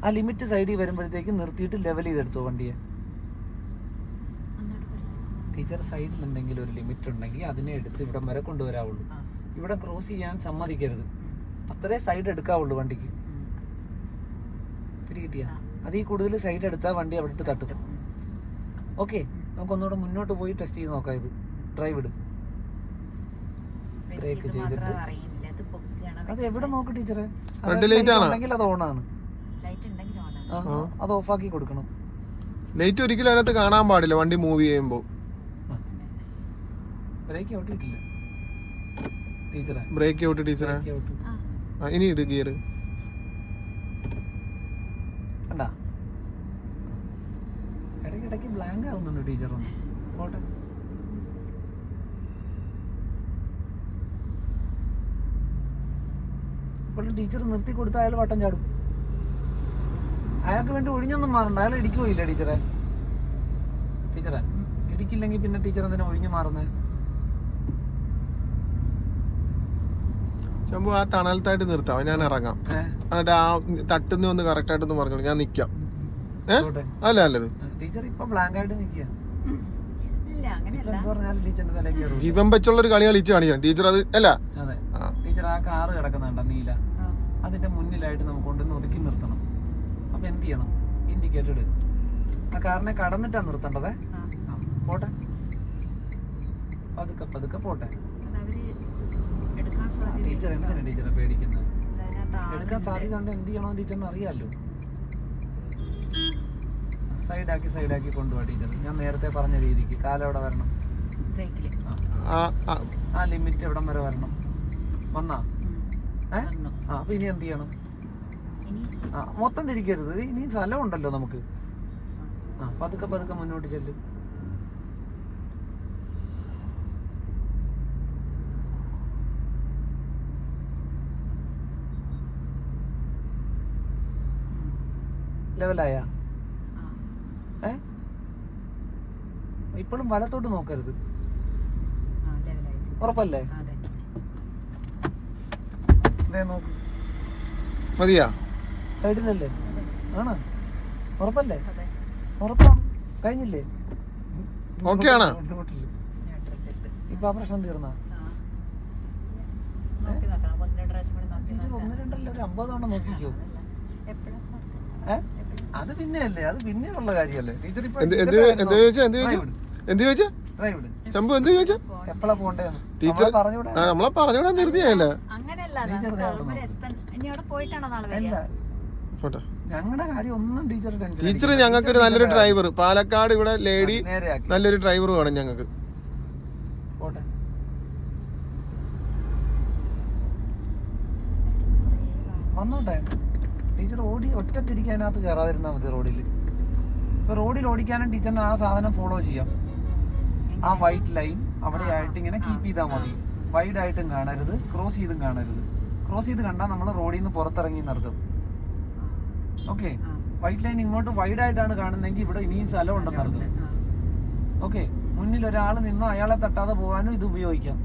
ആ ലിമിറ്റ് സൈഡിൽ വരുമ്പോഴത്തേക്ക് നിർത്തിയിട്ട് ലെവൽ ചെയ്തെടുത്തു വണ്ടിയെ. ടീച്ചർ സൈഡിൽ എന്തെങ്കിലും ഒരു ലിമിറ്റ് ഉണ്ടെങ്കിൽ അതിനെ എടുത്ത് ഇവിടം വരെ കൊണ്ടുവരാവുള്ളൂ. ഇവിടെ ക്രോസ് ചെയ്യാൻ സമ്മതിക്കരുത്. അത്രേ സൈഡ് എടുക്കാവുള്ളൂ വണ്ടിക്ക്. പിടികിട്ടിയ അതിൽ കൂടുതൽ സൈഡ് എടുത്താൽ വണ്ടി അവിടെ ഇട്ട് തട്ടും. ഓക്കെ, നമുക്കൊന്നുകൂടെ മുന്നോട്ട് പോയി ടെസ്റ്റ് ചെയ്ത് നോക്കാം. ഇത് ഡ്രൈവ് ഇട്. ബ്രേക്ക് ചെയ്തിട്ട് അത് എവിടെ നോക്ക് ടീച്ചറെ? ഉണ്ടെങ്കിൽ അത് ഓണാണ്. അത് ഓഫാക്കി കൊടുക്കണം. ലൈറ്റ് ഒരിക്കലും അതിനകത്ത് കാണാൻ പാടില്ല വണ്ടി മൂവ് ചെയ്യുമ്പോ. ബ്രേക്ക് ഔട്ട് ഇട്ടില്ല ടീച്ചറെ. ബ്രേക്ക് ഔട്ട് ടീച്ചറെ. ഇനി ഇട് ഗിയർ. കണ്ടാ ഇടയ്ക്കിടയ്ക്ക് ബ്ലാങ്ക് ആവുന്നുണ്ട് ടീച്ചർ. ഒന്ന് പോട്ടെ. ഇപ്പോഴും ടീച്ചർ നിർത്തി കൊടുത്ത അയാൾ വട്ടം ചാടും. അയാൾക്ക് വേണ്ടി ഒഴിഞ്ഞൊന്നും മാറണ്ട. അയാൾ ഇടിക്കുകയില്ല ടീച്ചറെ. ടീച്ചറെ ഇടിക്കില്ലെങ്കിൽ പിന്നെ ടീച്ചർ എന്തിനാ ഒഴിഞ്ഞു മാറുന്നത്? ചമ്പു ആ തണലത്തായിട്ട് നിർത്താം, ഞാൻ ഇറങ്ങാം. എന്നിട്ട് ആ തട്ടുന്ന ഒന്ന് കറക്റ്റ് ആയിട്ടൊന്ന് പറഞ്ഞോളൂ, ഞാൻ നിക്കാം. അല്ല നല്ലത്. ടീച്ചർ ഇപ്പൊ ബ്ലാങ്ക് ആയിട്ട് നിക്കുക. ടീച്ചറിന്റെ തലേ കയറും. ജീവൻ വെച്ചുള്ള ഒരു കളി കളിച്ച് കാണിക്കാം ടീച്ചർ. അത് അല്ല, അതെ ടീച്ചർ. ആ കാറ് കിടക്കുന്നുണ്ട നീല, അതിന്റെ മുന്നിലായിട്ട് നമുക്ക് കൊണ്ടുവന്ന് ഒതുക്കി നിർത്തണം. അപ്പൊ എന്ത് ചെയ്യണം? ഇൻഡിക്കേറ്റർ ഇട്. ആ കാറിനെ കടന്നിട്ടാ നിർത്തേണ്ടതേ. പോട്ടെ, പതുക്കെ പതുക്കെ പോട്ടെ. ടീച്ചർ എന്തിനാ ടീച്ചറെ പേടിക്കുന്നത്? എടുക്കാൻ സാധ്യത ഉണ്ട്. എന്ത് ചെയ്യണമെന്ന് ടീച്ചറിന് അറിയാമല്ലോ. സൈഡാക്കി കൊണ്ടുപോവാ ടീച്ചർ. ഞാൻ നേരത്തെ പറഞ്ഞ രീതിക്ക് കാലം എവിടെ വരണം? ആ ലിമിറ്റ് എവിടം വരെ വരണം? വന്നാ അപ്പൊ ഇനി എന്ത് ചെയ്യണം? മൊത്തം തിരിക്കരുത്. ഇനി സ്ഥലം ഉണ്ടല്ലോ നമുക്ക്. പതുക്കെ പതുക്കെ മുന്നോട്ട് ചെല്ലും. ലെവലായ ഇപ്പോഴും വലത്തോട്ട് നോക്കരുത്. ഉറപ്പല്ലേ? മതിയാ? സൈഡിലല്ലേ? ആണ്. ഉറപ്പല്ലേ? ഉറപ്പാ. കഴിഞ്ഞില്ലേ? ഓക്കെ ആണ്. ഇപ്പൊ ആ പ്രശ്നം തീർന്നാ? ഒന്ന് രണ്ടല്ല, ഒരു 50 തവണ നോക്കിക്കോ. അത് പിന്നെ അല്ലേ, അത് പിന്നെ ഉള്ള കാര്യല്ലേ ടീച്ചർ. ഇപ്പൊ ശംഭു എന്ത് ചോദിച്ചാ? എപ്പോഴാ പോണ്ടേന്ന് ടീച്ചർ നമ്മളെ പറഞ്ഞുവിടാൻ നിർത്തിയല്ല. ഞങ്ങളുടെ കാര്യം ഒന്നും ടീച്ചർ ടീച്ചർ ഞങ്ങൾക്ക് നല്ലൊരു ഡ്രൈവർ, പാലക്കാട് ഇവിടെ ലേഡി നല്ലൊരു ഡ്രൈവർ വേണം ഞങ്ങൾക്ക്. പോട്ടെ. വന്നോട്ടെ ടീച്ചർ. ഓടി ഒറ്റ തിരിക്കാനകത്ത് കയറാതിരുന്നാൽ മതി റോഡിൽ. ഇപ്പൊ റോഡിൽ ഓടിക്കാനും ടീച്ചറിന് ആ സാധനം ഫോളോ ചെയ്യാം. ആ വൈറ്റ് ലൈൻ അവിടെ ആയിട്ട് ഇങ്ങനെ കീപ്പ് ചെയ്താൽ മതി. വൈഡ് ആയിട്ടും കാണരുത്, ക്രോസ് ചെയ്തും കാണരുത്. ക്രോസ് ചെയ്ത് കണ്ടാൽ നമ്മൾ റോഡിൽ നിന്ന് പുറത്തിറങ്ങി നിർത്തും. ഓക്കെ, വൈറ്റ് ലൈൻ ഇങ്ങോട്ട് വൈഡ് ആയിട്ടാണ് കാണുന്നതെങ്കിൽ ഇവിടെ ഇനിയും സ്ഥലം ഉണ്ടെന്ന് അർത്ഥം. ഓക്കെ, മുന്നിൽ ഒരാൾ നിന്നോ അയാളെ തട്ടാതെ പോകാനും ഇത് ഉപയോഗിക്കാം.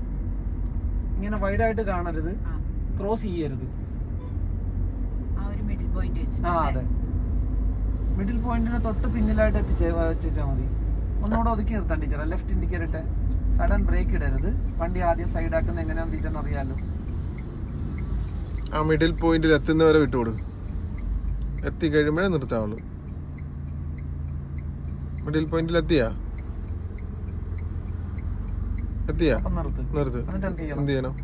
ഇങ്ങനെ വൈഡ് ആയിട്ട് കാണരുത്, ക്രോസ് ചെയ്യരുത്. അതെ, മിഡിൽ പോയിന്റിന് തൊട്ട് പിന്നിലായിട്ട് എത്തിച്ചാൽ മതി. ഒന്നുകൂടെ ഒതുക്കി നിർത്താൻ ടീച്ചർ. ലെഫ്റ്റ് ഇൻഡിക്കേറ്റർ ഇട്ട് സഡൻ ബ്രേക്ക് ഇടരുത്. വണ്ടി ആദ്യം സൈഡ് ആക്കുന്നത് എങ്ങനെയാണെന്ന് ടീച്ചറിന് അറിയാലോ. ആ മിഡിൽ പോയിന്റിൽ എത്തുന്നവരെ വിട്ടുകൊടു. എത്തി കഴിയുമ്പോഴേ നിർത്താവുള്ളൂ. മിഡിൽ പോയിന്റിൽ എത്തിയാ നിർത്ത്. എന്ത് ചെയ്യണം?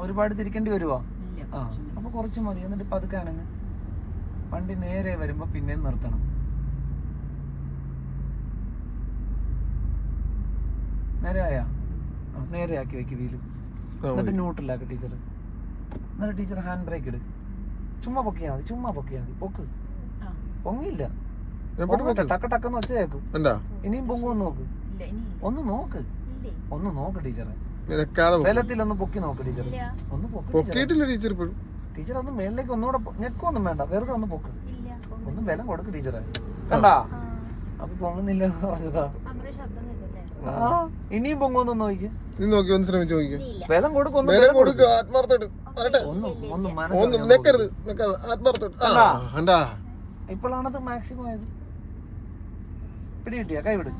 ഒരുപാട് തിരിക്കേണ്ടി വരുവാ. അപ്പൊ കുറച്ച് മതി. എന്നിട്ട് പതുക്കെ അനങ്ങ്. വണ്ടി നേരെ വരുമ്പോ പിന്നെയും നിർത്തണം. നേരെയാ? നേരെയാക്കി വെക്ക് വീല്. എന്നിട്ട് ന്യൂട്രലാക്കി ടീച്ചർ. എന്നിട്ട് ടീച്ചർ ഹാൻഡ് ബ്രേക്ക് ഇട്. ചുമ്മാ പൊക്കിയാ മതി. പൊക്ക്. പൊങ്ങിയില്ല. ടക്ക ടക്കെന്ന് വെച്ച കേക്കും. ഇനിയും പൊങ്ങുമെന്ന് നോക്ക്. ഒന്ന് നോക്ക് ടീച്ചറെ. വെള്ളത്തിലൊന്ന് പൊക്കി നോക്ക് ടീച്ചർ. ഒന്ന് പൊക്കിയിട്ടില്ല ടീച്ചർ. ടീച്ചർ ഒന്ന് മേളിലേക്ക് ഒന്നുകൂടെ ഞെക്കൊന്നും വേണ്ട, വെറുതെ ഒന്ന് പൊക്ക്. ഒന്ന് ബലം കൊടുക്ക് ടീച്ചറെ. കണ്ടാ അപ്പൊ പൊങ്ങുന്നില്ല പറഞ്ഞതാ. ഇനിയും പൊങ്ങുന്നു നോക്കി. നീ നോക്കി ഒന്ന് ശ്രമിച്ചു നോക്കി. ബലം കൊടുക്കും. ബലം കൊടുക്ക, ആത്മാർത്ഥമായിട്ട്. ഒന്ന് നെക്കരുത്, ആത്മാർത്ഥമായിട്ട്. ഇപ്പോഴാണത് മാക്സിമം ആയത്. പിടി കിട്ടിയാ കൈ വിട്.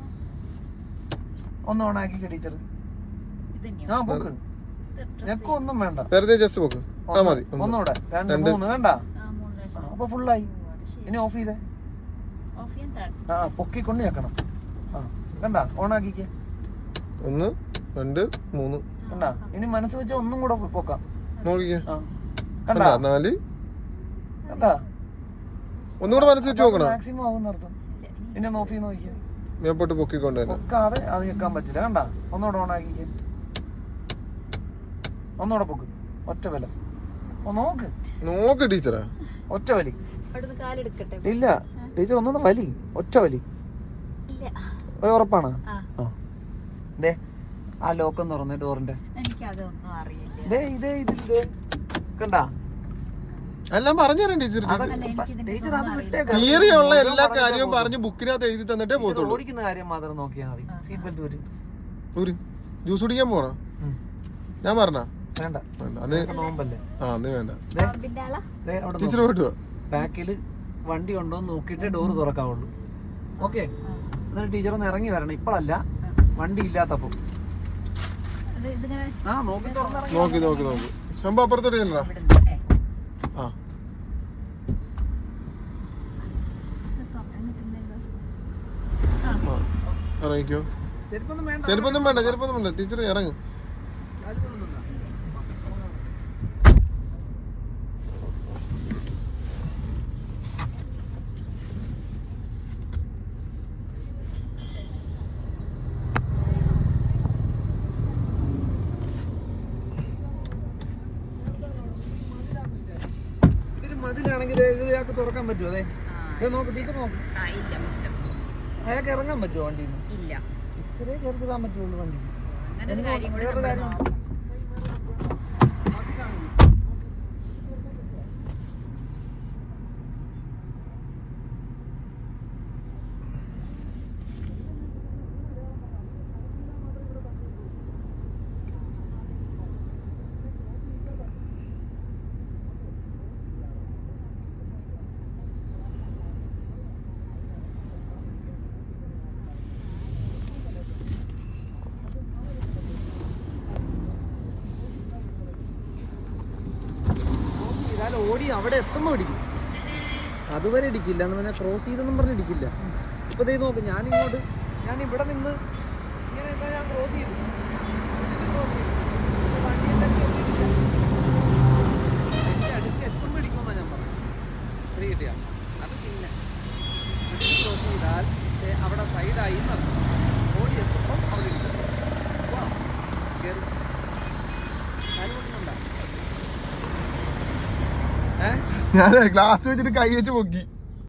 ഒന്ന് ഓണാക്കി ടീച്ചർ. ആ പൊക്ക്. ഞെക്കും ഒന്നും വേണ്ട. വെറുതെ ജസ്റ്റ് പോക്ക്. ആ മതി. ഒന്നുകൂടെ 2 3 വേണ്ട. അപ്പൊ ഫുള്ളായി. ഇനി ഓഫ് ചെയ്തേ. ആ പൊക്കിക്കൊണ്ട് ഞെക്കണം. ആ കണ്ടാ ഓണാക്കിക്കേ. 1 2 3. കണ്ടാ ഇനി മനസ്സ് വെച്ച ഒന്നും കൂടെ പൊക്കാം. നോക്കിക്കേ. കണ്ടാ 4. കണ്ടാ ഒന്നുകൂടെ മനസ്സ് വെച്ച് നോക്കണം. മാക്സിമം ആകുന്ന അർത്ഥം. ഇനി ഒന്ന് ഓഫ് ചെയ്ത് നോക്കിയാ. ഞാൻ പോട്ട് പൊക്കിക്കൊണ്ട് തന്നെ. പൊക്കാതെ അത് ഞെക്കാൻ പറ്റില്ല. കണ്ടാ ഒന്നുകൂടെ ഓണാക്കിക്കേ. ഒന്നുകൂടെ പൊക്ക്. ഒറ്റ വില നോക്ക്. നോക്ക് ടീച്ചറാ. ഒറ്റ വലി. ഇല്ല ടീച്ചർ ഒന്നുകൂടെ വലി. ഒറ്റ വലി. ഉറപ്പാണ്. ദേ ആ ലോക്ക് ഒന്ന് തുറന്നേ ഡോറിന്റെ. കണ്ടാ എല്ലാം പറഞ്ഞുതരാം ടീച്ചർ. ടീച്ചർ അത് വിട്ടേക്കാം. തിയറിയുള്ള എല്ലാ കാര്യവും പറഞ്ഞ് ബുക്കിനകത്ത് എഴുതി തന്നിട്ടേ പോകത്തുള്ളൂ. ഓടിക്കുന്ന കാര്യം മാത്രം നോക്കിയാൽ മതി. സീറ്റ് ബെൽറ്റ് ഒരു ജ്യൂസ് കുടിക്കാൻ പോണോ? ഞാൻ പറഞ്ഞ വേണ്ട. നോമ്പല്ലേ. ആ അന്ന് വേണ്ട. അവിടെ ടീച്ചർ പോയിട്ട് വാ. ബാക്കില് വണ്ടി ഉണ്ടോ എന്ന് നോക്കിയിട്ട് ഡോറ് തുറക്കാവുള്ളൂ. ഓക്കെ എന്നിട്ട് ടീച്ചർ ഒന്ന് ഇറങ്ങി വരണം. ഇപ്പോഴല്ല, വണ്ടി ഇല്ലാത്തപ്പോ. ആ നോക്കി നോക്കി നോക്കി നോക്കി. ശമ്പ അപ്പുറത്തോട്ട് ചെല്ലടാ. ആ ഇറങ്ങിക്കോ. ചെരുപ്പൊന്നും വേണ്ട. ചെരുപ്പൊന്നും വേണ്ട ടീച്ചർ ഇറങ്ങും. മതിലാണെങ്കിൽ ഇയാൾക്ക് തുറക്കാൻ പറ്റുമോ? അതെ നോക്ക് ടീച്ചർ നോക്ക്. അയാൾക്ക് ഇറങ്ങാൻ പറ്റുമോ വണ്ടിയിൽ നിന്ന്? ഇല്ല. ഇത്രേ ചെറുതാൻ പറ്റുള്ളൂ വണ്ടി. വേറൊരു കാര്യം ഓടി അവിടെ എത്തുമ്പോൾ ഇടിക്കും. അതുവരെ ഇടിക്കില്ല എന്ന് പറഞ്ഞാൽ ക്രോസ് ചെയ്തെന്നും പറഞ്ഞ് ഇടിക്കില്ല. ഇപ്പൊ ദേ നോക്ക്, ഞാൻ ഇവിടെ നിന്ന് ഇങ്ങനെ ഞാൻ ക്രോസ് ചെയ്തു. എന്റെ അടുത്ത് എത്തുമ്പോൾ ഇടിക്കുമെന്നാണ് ഞാൻ പറഞ്ഞത്. ഫ്രീ കിട്ടിയ അത് പിന്നെ ക്രോസ് ചെയ്താൽ അവിടെ സൈഡായി നടക്കും. ഓടി എത്തുമ്പോൾ അവിടെ ഇടിക്കും. കയറി ഞാൻ ഗ്ലാസ് വെച്ചിട്ട് കൈ വെച്ച് പൊക്കി.